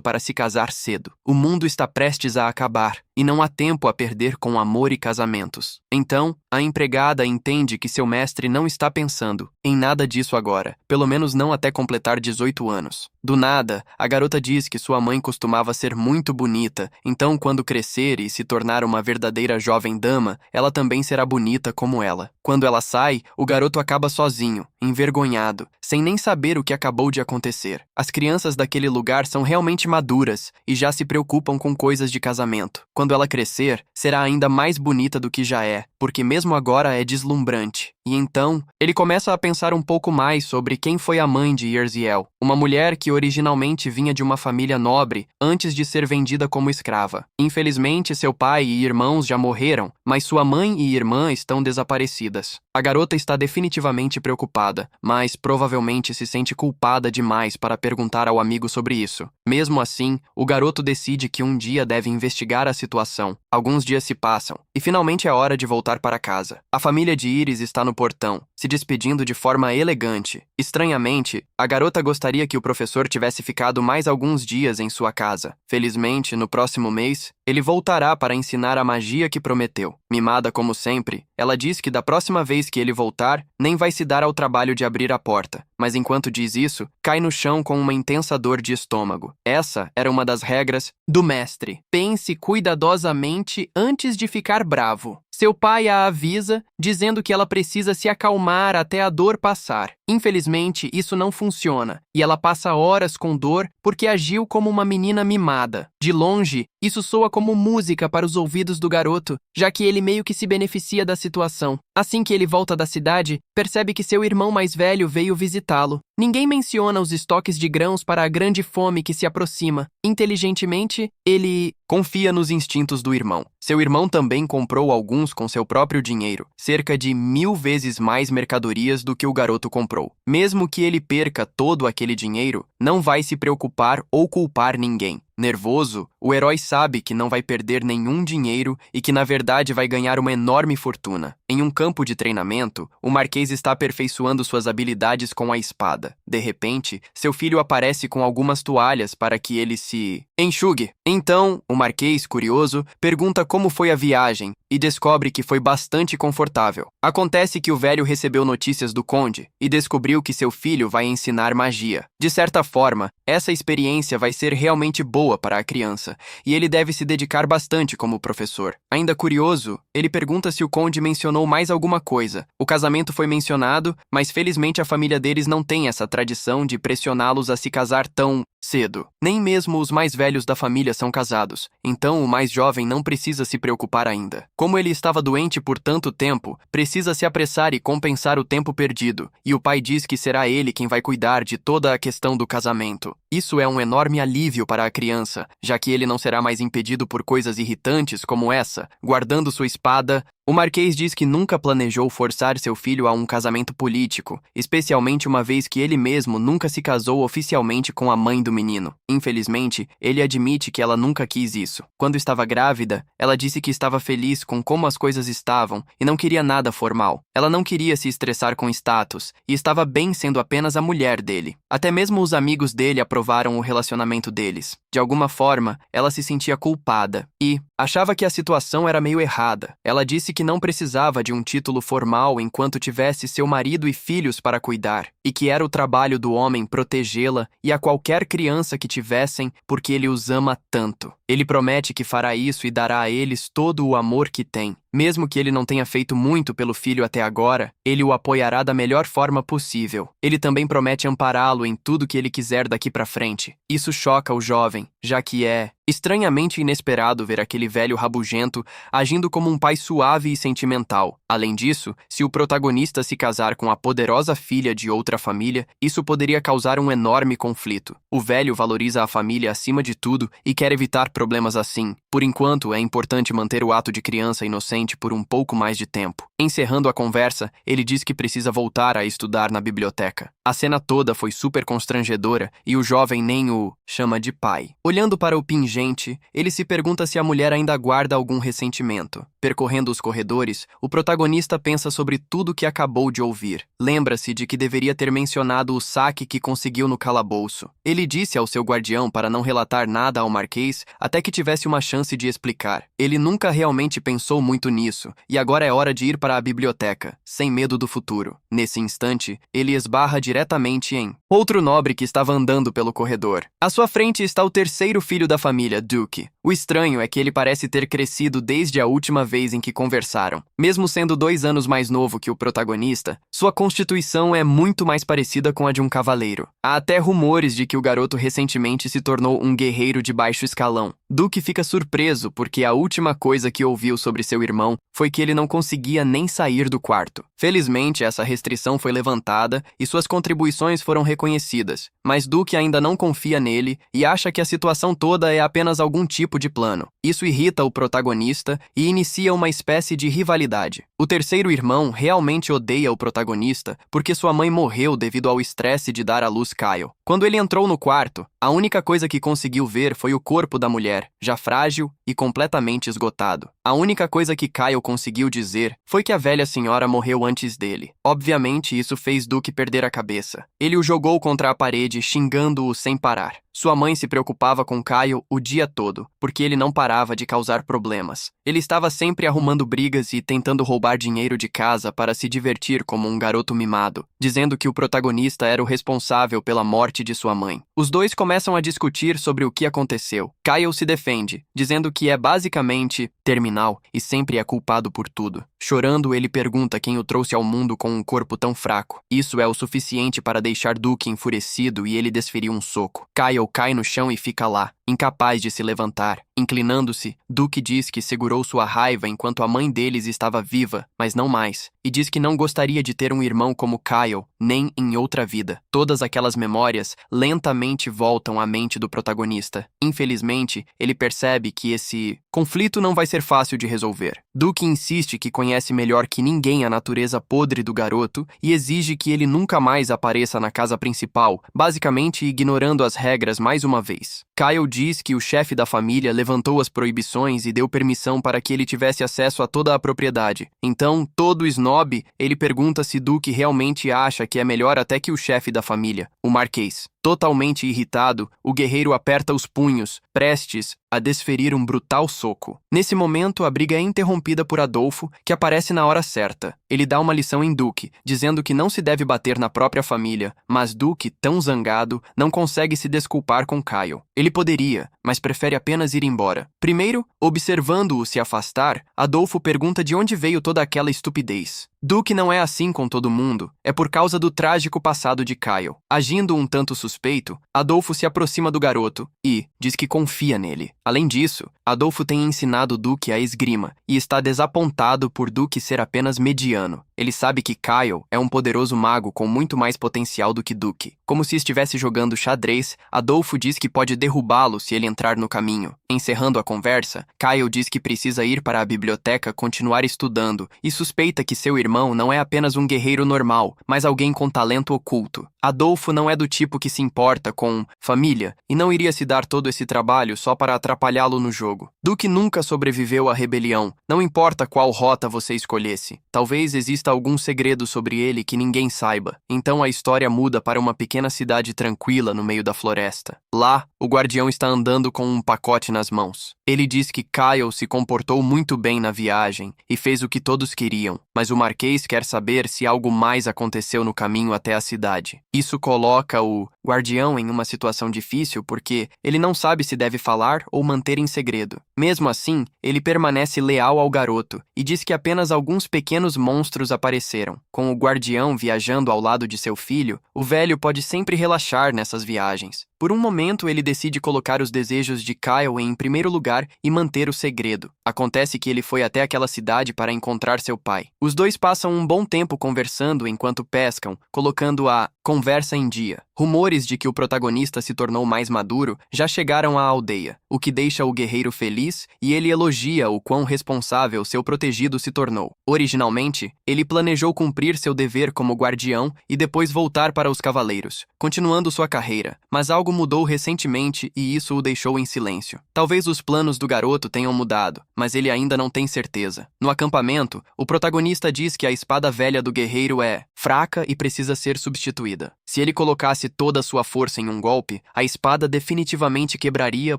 para se casar cedo. O mundo está prestes a acabar, e não há tempo a perder com amor e casamentos. Então, a empregada entende que seu mestre não está pensando em nada disso agora, pelo menos não até completar 18 anos. Do nada, a garota diz que sua mãe costumava ser muito bonita, então quando crescer e se tornar uma verdadeira jovem dama, ela também será bonita como ela. Quando ela sai, o garoto acaba sozinho, envergonhado, sem nem saber o que acabou de acontecer. As crianças daquele lugar são realmente maduras e já se preocupam com coisas de casamento. Quando ela crescer, será ainda mais bonita do que já é, porque mesmo agora é deslumbrante. E então, ele começa a pensar um pouco mais sobre quem foi a mãe de Yerziel, uma mulher que originalmente vinha de uma família nobre antes de ser vendida como escrava. Infelizmente, seu pai e irmãos já morreram, mas sua mãe e irmã estão desaparecidas. A garota está definitivamente preocupada, mas provavelmente se sente culpada demais para perguntar ao amigo sobre isso. Mesmo assim, o garoto decide que um dia deve investigar a situação. Alguns dias se passam, e finalmente é hora de voltar para casa. A família de Iris está no portão, se despedindo de forma elegante. Estranhamente, a garota gostaria que o professor tivesse ficado mais alguns dias em sua casa. Felizmente, no próximo mês, ele voltará para ensinar a magia que prometeu. Mimada como sempre, ela diz que da próxima vez que ele voltar, nem vai se dar ao trabalho de abrir a porta. Mas enquanto diz isso, cai no chão com uma intensa dor de estômago. Essa era uma das regras do mestre. Pense cuidadosamente antes de ficar bravo. Seu pai a avisa, dizendo que ela precisa se acalmar até a dor passar. Infelizmente, isso não funciona, e ela passa horas com dor porque agiu como uma menina mimada. De longe, isso soa como música para os ouvidos do garoto, já que ele meio que se beneficia da situação. Assim que ele volta da cidade, percebe que seu irmão mais velho veio visitá-lo. Ninguém menciona os estoques de grãos para a grande fome que se aproxima. Inteligentemente, ele confia nos instintos do irmão. Seu irmão também comprou alguns com seu próprio dinheiro, cerca de 1000 vezes mais mercadorias do que o garoto comprou. Mesmo que ele perca todo aquele dinheiro, não vai se preocupar ou culpar ninguém. Nervoso, o herói sabe que não vai perder nenhum dinheiro e que na verdade vai ganhar uma enorme fortuna. Em um campo de treinamento, o Marquês está aperfeiçoando suas habilidades com a espada. De repente, seu filho aparece com algumas toalhas para que ele se enxugue. Então, o Marquês, curioso, pergunta como foi a viagem e descobre que foi bastante confortável. Acontece que o velho recebeu notícias do conde e descobriu que seu filho vai ensinar magia. De certa forma, essa experiência vai ser realmente boa para a criança, e ele deve se dedicar bastante como professor. Ainda curioso, ele pergunta se o conde mencionou mais alguma coisa. O casamento foi mencionado, mas felizmente a família deles não tem essa tradição de pressioná-los a se casar tão cedo. Nem mesmo os mais velhos da família são casados, então o mais jovem não precisa se preocupar ainda. Como ele estava doente por tanto tempo, precisa se apressar e compensar o tempo perdido, e o pai diz que será ele quem vai cuidar de toda a questão do casamento. Isso é um enorme alívio para a criança, já que ele não será mais impedido por coisas irritantes como essa. Guardando sua espada, o Marquês diz que nunca planejou forçar seu filho a um casamento político, especialmente uma vez que ele mesmo nunca se casou oficialmente com a mãe do menino. Infelizmente, ele admite que ela nunca quis isso. Quando estava grávida, ela disse que estava feliz com como as coisas estavam e não queria nada formal. Ela não queria se estressar com status e estava bem sendo apenas a mulher dele. Até mesmo os amigos dele aprovaram o relacionamento deles. De alguma forma, ela se sentia culpada e, Achava que a situação era meio errada. Ela disse que não precisava de um título formal enquanto tivesse seu marido e filhos para cuidar, e que era o trabalho do homem protegê-la e a qualquer criança que tivessem, porque ele os ama tanto. Ele promete que fará isso e dará a eles todo o amor que tem. Mesmo que ele não tenha feito muito pelo filho até agora, ele o apoiará da melhor forma possível. Ele também promete ampará-lo em tudo que ele quiser daqui para frente. Isso choca o jovem, já que é estranhamente inesperado ver aquele velho rabugento agindo como um pai suave e sentimental. Além disso, se o protagonista se casar com a poderosa filha de outra família, isso poderia causar um enorme conflito. O velho valoriza a família acima de tudo e quer evitar problemas assim. Por enquanto, é importante manter o ato de criança inocente por um pouco mais de tempo. Encerrando a conversa, ele diz que precisa voltar a estudar na biblioteca. A cena toda foi super constrangedora e o jovem nem o chama de pai. Olhando para o pingente, ele se pergunta se a mulher ainda guarda algum ressentimento. Percorrendo os corredores, o protagonista pensa sobre tudo que acabou de ouvir. Lembra-se de que deveria ter mencionado o saque que conseguiu no calabouço. Ele disse ao seu guardião para não relatar nada ao marquês até que tivesse uma chance de explicar. Ele nunca realmente pensou muito nisso, e agora é hora de ir para a biblioteca, sem medo do futuro. Nesse instante, ele esbarra diretamente em outro nobre que estava andando pelo corredor. À sua frente está o terceiro filho da família, Duke. O estranho é que ele parece ter crescido desde a última vez em que conversaram. Mesmo sendo 2 anos mais novo que o protagonista, sua constituição é muito mais parecida com a de um cavaleiro. Há até rumores de que o garoto recentemente se tornou um guerreiro de baixo escalão. Duke fica surpreso porque a última coisa que ouviu sobre seu irmão foi que ele não conseguia nem sair do quarto. Felizmente, essa restrição foi levantada e suas contribuições foram reconhecidas, mas Duke ainda não confia nele e acha que a situação toda é apenas algum tipo de plano. Isso irrita o protagonista e inicia uma espécie de rivalidade. O terceiro irmão realmente odeia o protagonista porque sua mãe morreu devido ao estresse de dar à luz Kyle. Quando ele entrou no quarto, a única coisa que conseguiu ver foi o corpo da mulher, já frágil e completamente esgotado. A única coisa que Kyle conseguiu dizer foi que a velha senhora morreu antes dele. Obviamente, isso fez Duke perder a cabeça. Ele o jogou contra a parede, xingando-o sem parar. Sua mãe se preocupava com Kyle o dia todo, porque ele não parava de causar problemas. Ele estava sempre arrumando brigas e tentando roubar dinheiro de casa para se divertir como um garoto mimado, dizendo que o protagonista era o responsável pela morte de sua mãe. Os dois começam a discutir sobre o que aconteceu. Kyle se defende, dizendo que é basicamente terminal e sempre é culpado por tudo. Chorando, ele pergunta quem o trouxe ao mundo com um corpo tão fraco. Isso é o suficiente para deixar Duke enfurecido e ele desferir um soco. Kyle cai no chão e fica lá, incapaz de se levantar. Inclinando-se, Duke diz que segurou sua raiva enquanto a mãe deles estava viva, mas não mais, e diz que não gostaria de ter um irmão como Kyle, nem em outra vida. Todas aquelas memórias lentamente voltam à mente do protagonista. Infelizmente, ele percebe que esse conflito não vai ser fácil de resolver. Duke insiste que conhece melhor que ninguém a natureza podre do garoto e exige que ele nunca mais apareça na casa principal, basicamente ignorando as regras mais uma vez. Kyle diz que o chefe da família levantou as proibições e deu permissão para que ele tivesse acesso a toda a propriedade. Então, todo snob, ele pergunta se Duke realmente acha que é melhor até que o chefe da família, o Marquês. Totalmente irritado, o guerreiro aperta os punhos, prestes a desferir um brutal soco. Nesse momento, a briga é interrompida por Adolfo, que aparece na hora certa. Ele dá uma lição em Duke, dizendo que não se deve bater na própria família, mas Duke, tão zangado, não consegue se desculpar com Kyle. Ele poderia, mas prefere apenas ir embora. Primeiro, observando-o se afastar, Adolfo pergunta de onde veio toda aquela estupidez. Duke não é assim com todo mundo, é por causa do trágico passado de Kyle. Agindo um tanto suspeito, Adolfo se aproxima do garoto e diz que confia nele. Além disso, Adolfo tem ensinado Duke a esgrima e está desapontado por Duke ser apenas mediano. Ele sabe que Kyle é um poderoso mago com muito mais potencial do que Duke. Como se estivesse jogando xadrez, Adolfo diz que pode derrubá-lo se ele entrar no caminho. Encerrando a conversa, Kyle diz que precisa ir para a biblioteca continuar estudando e suspeita que seu irmão não é apenas um guerreiro normal, mas alguém com talento oculto. Adolfo não é do tipo que se importa com família e não iria se dar todo esse trabalho só para atrapalhá-lo no jogo. Duke nunca sobreviveu à rebelião, não importa qual rota você escolhesse. Talvez exista algum segredo sobre ele que ninguém saiba. Então a história muda para uma pequena cidade tranquila no meio da floresta. Lá, o guardião está andando com um pacote nas mãos. Ele diz que Kyle se comportou muito bem na viagem e fez o que todos queriam, mas o Marquês quer saber se algo mais aconteceu no caminho até a cidade. Isso coloca o guardião em uma situação difícil porque ele não sabe se deve falar ou manter em segredo. Mesmo assim, ele permanece leal ao garoto e diz que apenas alguns pequenos monstros apareceram. Com o guardião viajando ao lado de seu filho, o velho pode sempre relaxar nessas viagens. Por um momento, ele decide colocar os desejos de Kyle em primeiro lugar e manter o segredo. Acontece que ele foi até aquela cidade para encontrar seu pai. Os dois passam um bom tempo conversando enquanto pescam, colocando a conversa em dia. Rumores de que o protagonista se tornou mais maduro já chegaram à aldeia, o que deixa o guerreiro feliz e ele elogia o quão responsável seu protegido se tornou. Originalmente, ele planejou cumprir seu dever como guardião e depois voltar para os cavaleiros, continuando sua carreira, mas algo mudou recentemente e isso o deixou em silêncio. Talvez os planos do garoto tenham mudado, mas ele ainda não tem certeza. No acampamento, o protagonista diz que a espada velha do guerreiro é fraca e precisa ser substituída. Se ele colocasse toda a sua força em um golpe, a espada definitivamente quebraria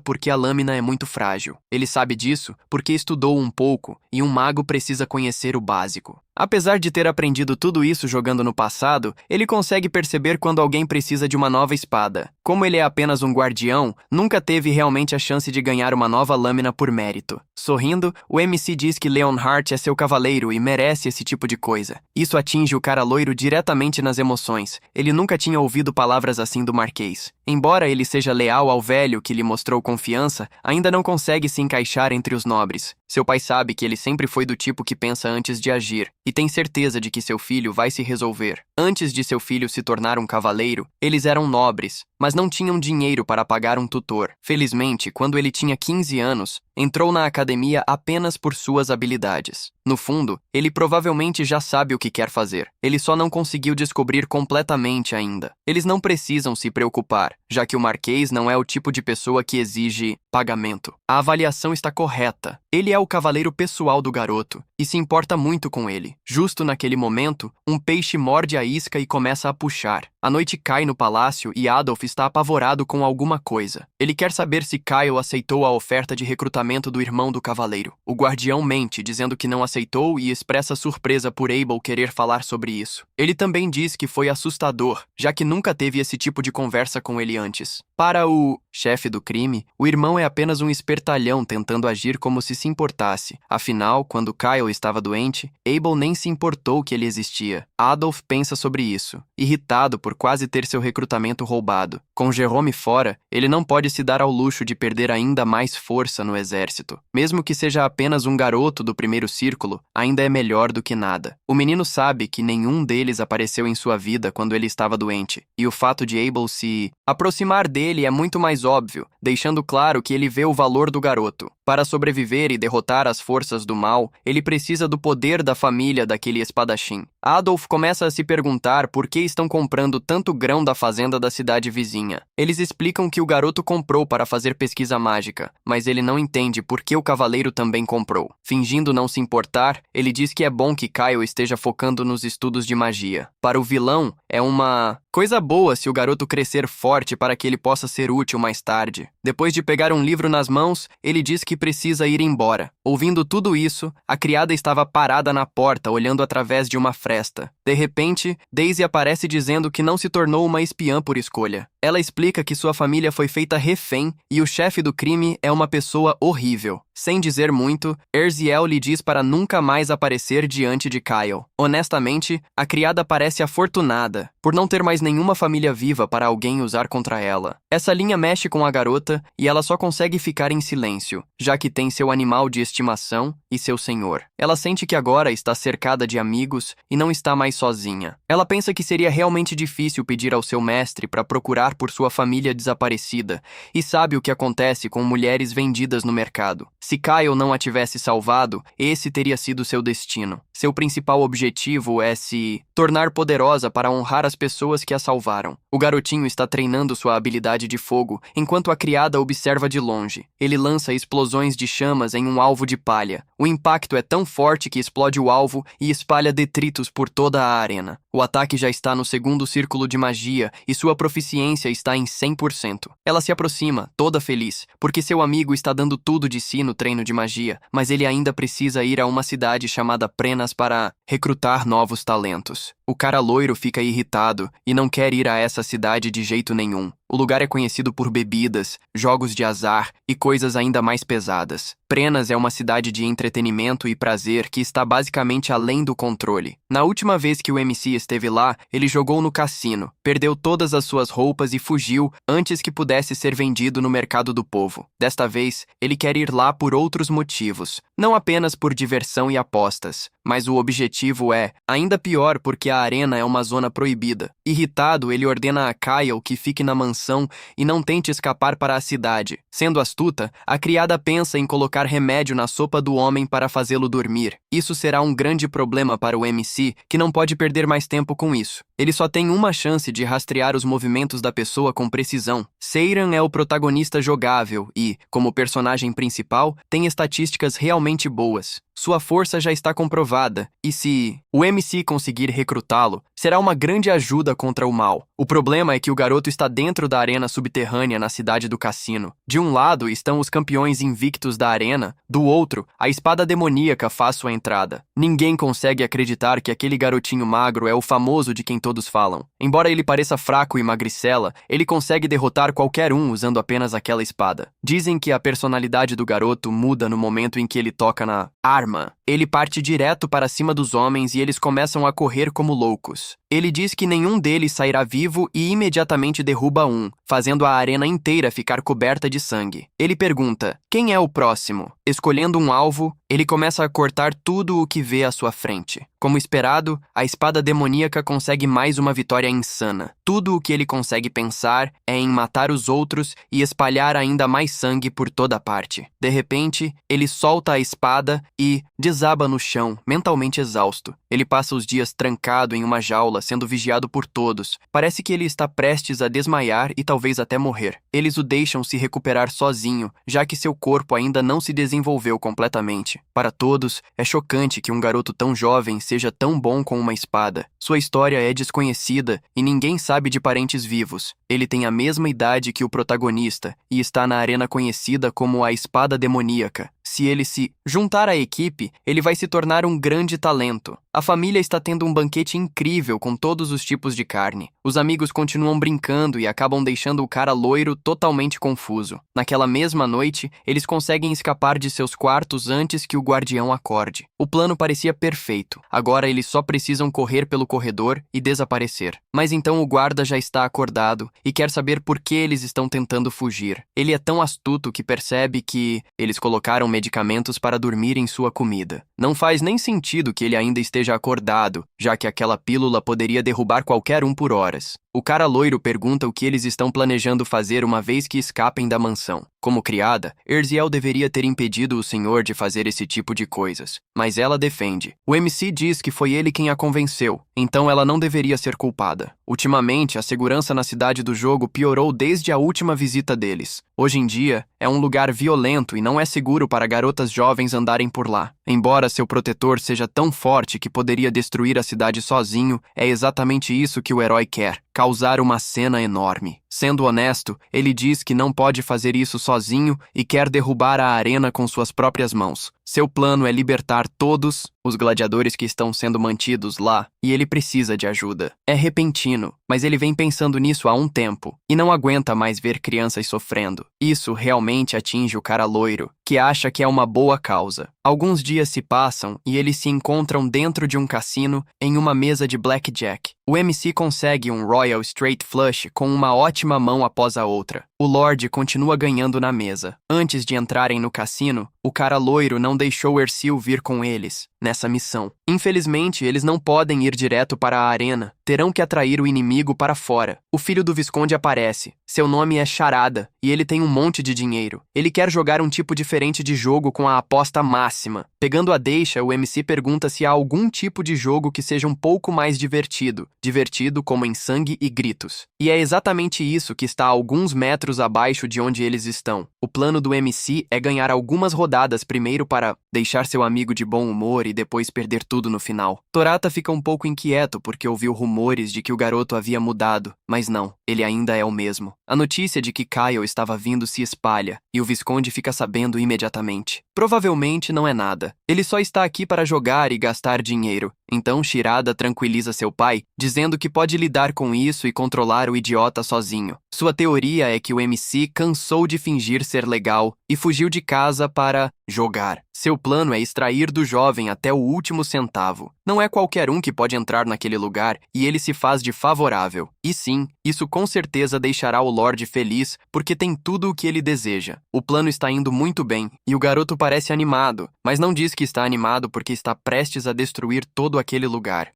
porque a lâmina é muito frágil. Ele sabe disso porque estudou um pouco e um mago precisa conhecer o básico. Apesar de ter aprendido tudo isso jogando no passado, ele consegue perceber quando alguém precisa de uma nova espada. Como ele é apenas um guardião, nunca teve realmente a chance de ganhar uma nova lâmina por mérito. Sorrindo, o MC diz que Leonhart é seu cavaleiro e merece esse tipo de coisa. Isso atinge o cara loiro diretamente nas emoções. Ele nunca tinha ouvido palavras assim do Marquês. Embora ele seja leal ao velho que lhe mostrou confiança, ainda não consegue se encaixar entre os nobres. Seu pai sabe que ele sempre foi do tipo que pensa antes de agir, e tem certeza de que seu filho vai se resolver. Antes de seu filho se tornar um cavaleiro, eles eram nobres, mas não tinham dinheiro para pagar um tutor. Felizmente, quando ele tinha 15 anos, entrou na academia apenas por suas habilidades. No fundo, ele provavelmente já sabe o que quer fazer. Ele só não conseguiu descobrir completamente ainda. Eles não precisam se preocupar, já que o Marquês não é o tipo de pessoa que exige pagamento. A avaliação está correta. Ele é o cavaleiro pessoal do garoto e se importa muito com ele. Justo naquele momento, um peixe morde a isca e começa a puxar. A noite cai no palácio e Adolf está apavorado com alguma coisa. Ele quer saber se Kyle aceitou a oferta de recrutamento do irmão do cavaleiro. O guardião mente, dizendo que não aceitou e expressa surpresa por Abel querer falar sobre isso. Ele também diz que foi assustador, já que nunca teve esse tipo de conversa com ele antes. Para o chefe do crime, o irmão é apenas um espertalhão tentando agir como se importasse. Afinal, quando Kyle estava doente, Abel nem se importou que ele existia. Adolf pensa sobre isso, irritado por quase ter seu recrutamento roubado. Com Jerome fora, ele não pode se dar ao luxo de perder ainda mais força no exército. Mesmo que seja apenas um garoto do primeiro círculo, ainda é melhor do que nada. O menino sabe que nenhum deles apareceu em sua vida quando ele estava doente, e o fato de Abel se aproximar dele é muito mais óbvio, deixando claro que ele vê o valor do garoto. Para sobreviver e derrotar as forças do mal, ele precisa do poder da família daquele espadachim. Adolf começa a se perguntar por que estão comprando tanto grão da fazenda da cidade vizinha. Eles explicam que o garoto comprou para fazer pesquisa mágica, mas ele não entende por que o cavaleiro também comprou. Fingindo não se importar, ele diz que é bom que Kyle esteja focando nos estudos de magia. Para o vilão, é uma coisa boa se o garoto crescer forte para que ele possa ser útil mais tarde. Depois de pegar um livro nas mãos, ele diz que precisa ir embora. Ouvindo tudo isso, a criada estava parada na porta, olhando através de uma fresta. De repente, Daisy aparece dizendo que não se tornou uma espiã por escolha. Ela explica que sua família foi feita refém e o chefe do crime é uma pessoa horrível. Sem dizer muito, Erziel lhe diz para nunca mais aparecer diante de Kyle. Honestamente, a criada parece afortunada por não ter mais nenhuma família viva para alguém usar contra ela. Essa linha mexe com a garota e ela só consegue ficar em silêncio, já que tem seu animal de estimação e seu senhor. Ela sente que agora está cercada de amigos e não está mais sozinha. Ela pensa que seria realmente difícil pedir ao seu mestre para procurar por sua família desaparecida e sabe o que acontece com mulheres vendidas no mercado. Se Kyle não a tivesse salvado, esse teria sido seu destino. Seu principal objetivo é se tornar poderosa para honrar as pessoas que a salvaram. O garotinho está treinando sua habilidade de fogo, enquanto a criada observa de longe. Ele lança explosões de chamas em um alvo de palha. O impacto é tão forte que explode o alvo e espalha detritos por toda a arena. O ataque já está no segundo círculo de magia e sua proficiência paciência está em 100%. Ela se aproxima, toda feliz, porque seu amigo está dando tudo de si no treino de magia, mas ele ainda precisa ir a uma cidade chamada Prenas para recrutar novos talentos. O cara loiro fica irritado e não quer ir a essa cidade de jeito nenhum. O lugar é conhecido por bebidas, jogos de azar e coisas ainda mais pesadas. Prenas é uma cidade de entretenimento e prazer que está basicamente além do controle. Na última vez que o MC esteve lá, ele jogou no cassino, perdeu todas as suas roupas e fugiu antes que pudesse ser vendido no mercado do povo. Desta vez, ele quer ir lá por outros motivos, não apenas por diversão e apostas, mas o objetivo é ainda pior porque a arena é uma zona proibida. Irritado, ele ordena a Kyle que fique na mansão e não tente escapar para a cidade. Sendo astuta, a criada pensa em colocar remédio na sopa do homem para fazê-lo dormir. Isso será um grande problema para o MC, que não pode perder mais tempo com isso. Ele só tem uma chance de rastrear os movimentos da pessoa com precisão. Seiran é o protagonista jogável e, como personagem principal, tem estatísticas realmente boas. Sua força já está comprovada, e se o MC conseguir recrutá-lo, será uma grande ajuda contra o mal. O problema é que o garoto está dentro da arena subterrânea na cidade do cassino. De um lado estão os campeões invictos da arena, do outro, a espada demoníaca faz sua entrada. Ninguém consegue acreditar que aquele garotinho magro é o famoso de quem todos falam. Embora ele pareça fraco e magricela, ele consegue derrotar qualquer um usando apenas aquela espada. Dizem que a personalidade do garoto muda no momento em que ele toca na arma. Ele parte direto para cima dos homens e eles começam a correr como loucos. Ele diz que nenhum deles sairá vivo e imediatamente derruba um, fazendo a arena inteira ficar coberta de sangue. Ele pergunta, quem é o próximo? Escolhendo um alvo, ele começa a cortar tudo o que vê à sua frente. Como esperado, a espada demoníaca consegue mais uma vitória insana. Tudo o que ele consegue pensar é em matar os outros e espalhar ainda mais sangue por toda parte. De repente, ele solta a espada e desaba no chão, mentalmente exausto. Ele passa os dias trancado em uma jaula, sendo vigiado por todos. Parece que ele está prestes a desmaiar e talvez até morrer. Eles o deixam se recuperar sozinho, já que seu corpo ainda não se desenvolveu completamente. Para todos, é chocante que um garoto tão jovem seja tão bom com uma espada. Sua história é desconhecida e ninguém sabe de parentes vivos. Ele tem a mesma idade que o protagonista e está na arena conhecida como a Espada Demoníaca. Se ele se juntar à equipe, ele vai se tornar um grande talento. A família está tendo um banquete incrível com todos os tipos de carne. Os amigos continuam brincando e acabam deixando o cara loiro totalmente confuso. Naquela mesma noite, eles conseguem escapar de seus quartos antes que o guardião acorde. O plano parecia perfeito. Agora eles só precisam correr pelo corredor e desaparecer. Mas então o guarda já está acordado e quer saber por que eles estão tentando fugir. Ele é tão astuto que percebe que eles colocaram medicamentos para dormir em sua comida. Não faz nem sentido que ele ainda esteja acordado, já que aquela pílula poderia derrubar qualquer um por horas. O cara loiro pergunta o que eles estão planejando fazer uma vez que escapem da mansão. Como criada, Erziel deveria ter impedido o senhor de fazer esse tipo de coisas, mas ela defende. O MC diz que foi ele quem a convenceu, então ela não deveria ser culpada. Ultimamente, a segurança na cidade do jogo piorou desde a última visita deles. Hoje em dia, é um lugar violento e não é seguro para garotas jovens andarem por lá. Embora seu protetor seja tão forte que poderia destruir a cidade sozinho, é exatamente isso que o herói quer. Causar uma cena enorme. Sendo honesto, ele diz que não pode fazer isso sozinho e quer derrubar a arena com suas próprias mãos. Seu plano é libertar todos os gladiadores que estão sendo mantidos lá, e ele precisa de ajuda. É repentino, mas ele vem pensando nisso há um tempo, e não aguenta mais ver crianças sofrendo. Isso realmente atinge o cara loiro, que acha que é uma boa causa. Alguns dias se passam e eles se encontram dentro de um cassino em uma mesa de blackjack. O MC consegue um Royal Straight Flush com uma ótima mão após a outra. O Lorde continua ganhando na mesa. Antes de entrarem no cassino, o cara loiro não deixou Ercil vir com eles nessa missão. Infelizmente, eles não podem ir direto para a arena. Terão que atrair o inimigo para fora. O filho do Visconde aparece. Seu nome é Charada, e ele tem um monte de dinheiro. Ele quer jogar um tipo diferente de jogo com a aposta máxima. Pegando a deixa, o MC pergunta se há algum tipo de jogo que seja um pouco mais divertido. Divertido como em sangue e gritos. E é exatamente isso que está a alguns metros abaixo de onde eles estão. O plano do MC é ganhar algumas rodadas primeiro para deixar seu amigo de bom humor e e depois perder tudo no final. Torata fica um pouco inquieto porque ouviu rumores de que o garoto havia mudado, mas não, ele ainda é o mesmo. A notícia de que Kyle estava vindo se espalha, e o Visconde fica sabendo imediatamente. Provavelmente não é nada. Ele só está aqui para jogar e gastar dinheiro. Então Shirada tranquiliza seu pai, dizendo que pode lidar com isso e controlar o idiota sozinho. Sua teoria é que o MC cansou de fingir ser legal e fugiu de casa para jogar. Seu plano é extrair do jovem até o último centavo. Não é qualquer um que pode entrar naquele lugar e ele se faz de favorável. E sim, isso com certeza deixará o Lorde feliz porque tem tudo o que ele deseja. O plano está indo muito bem e o garoto parece animado, mas não diz que está animado porque está prestes a destruir todo aquele lugar.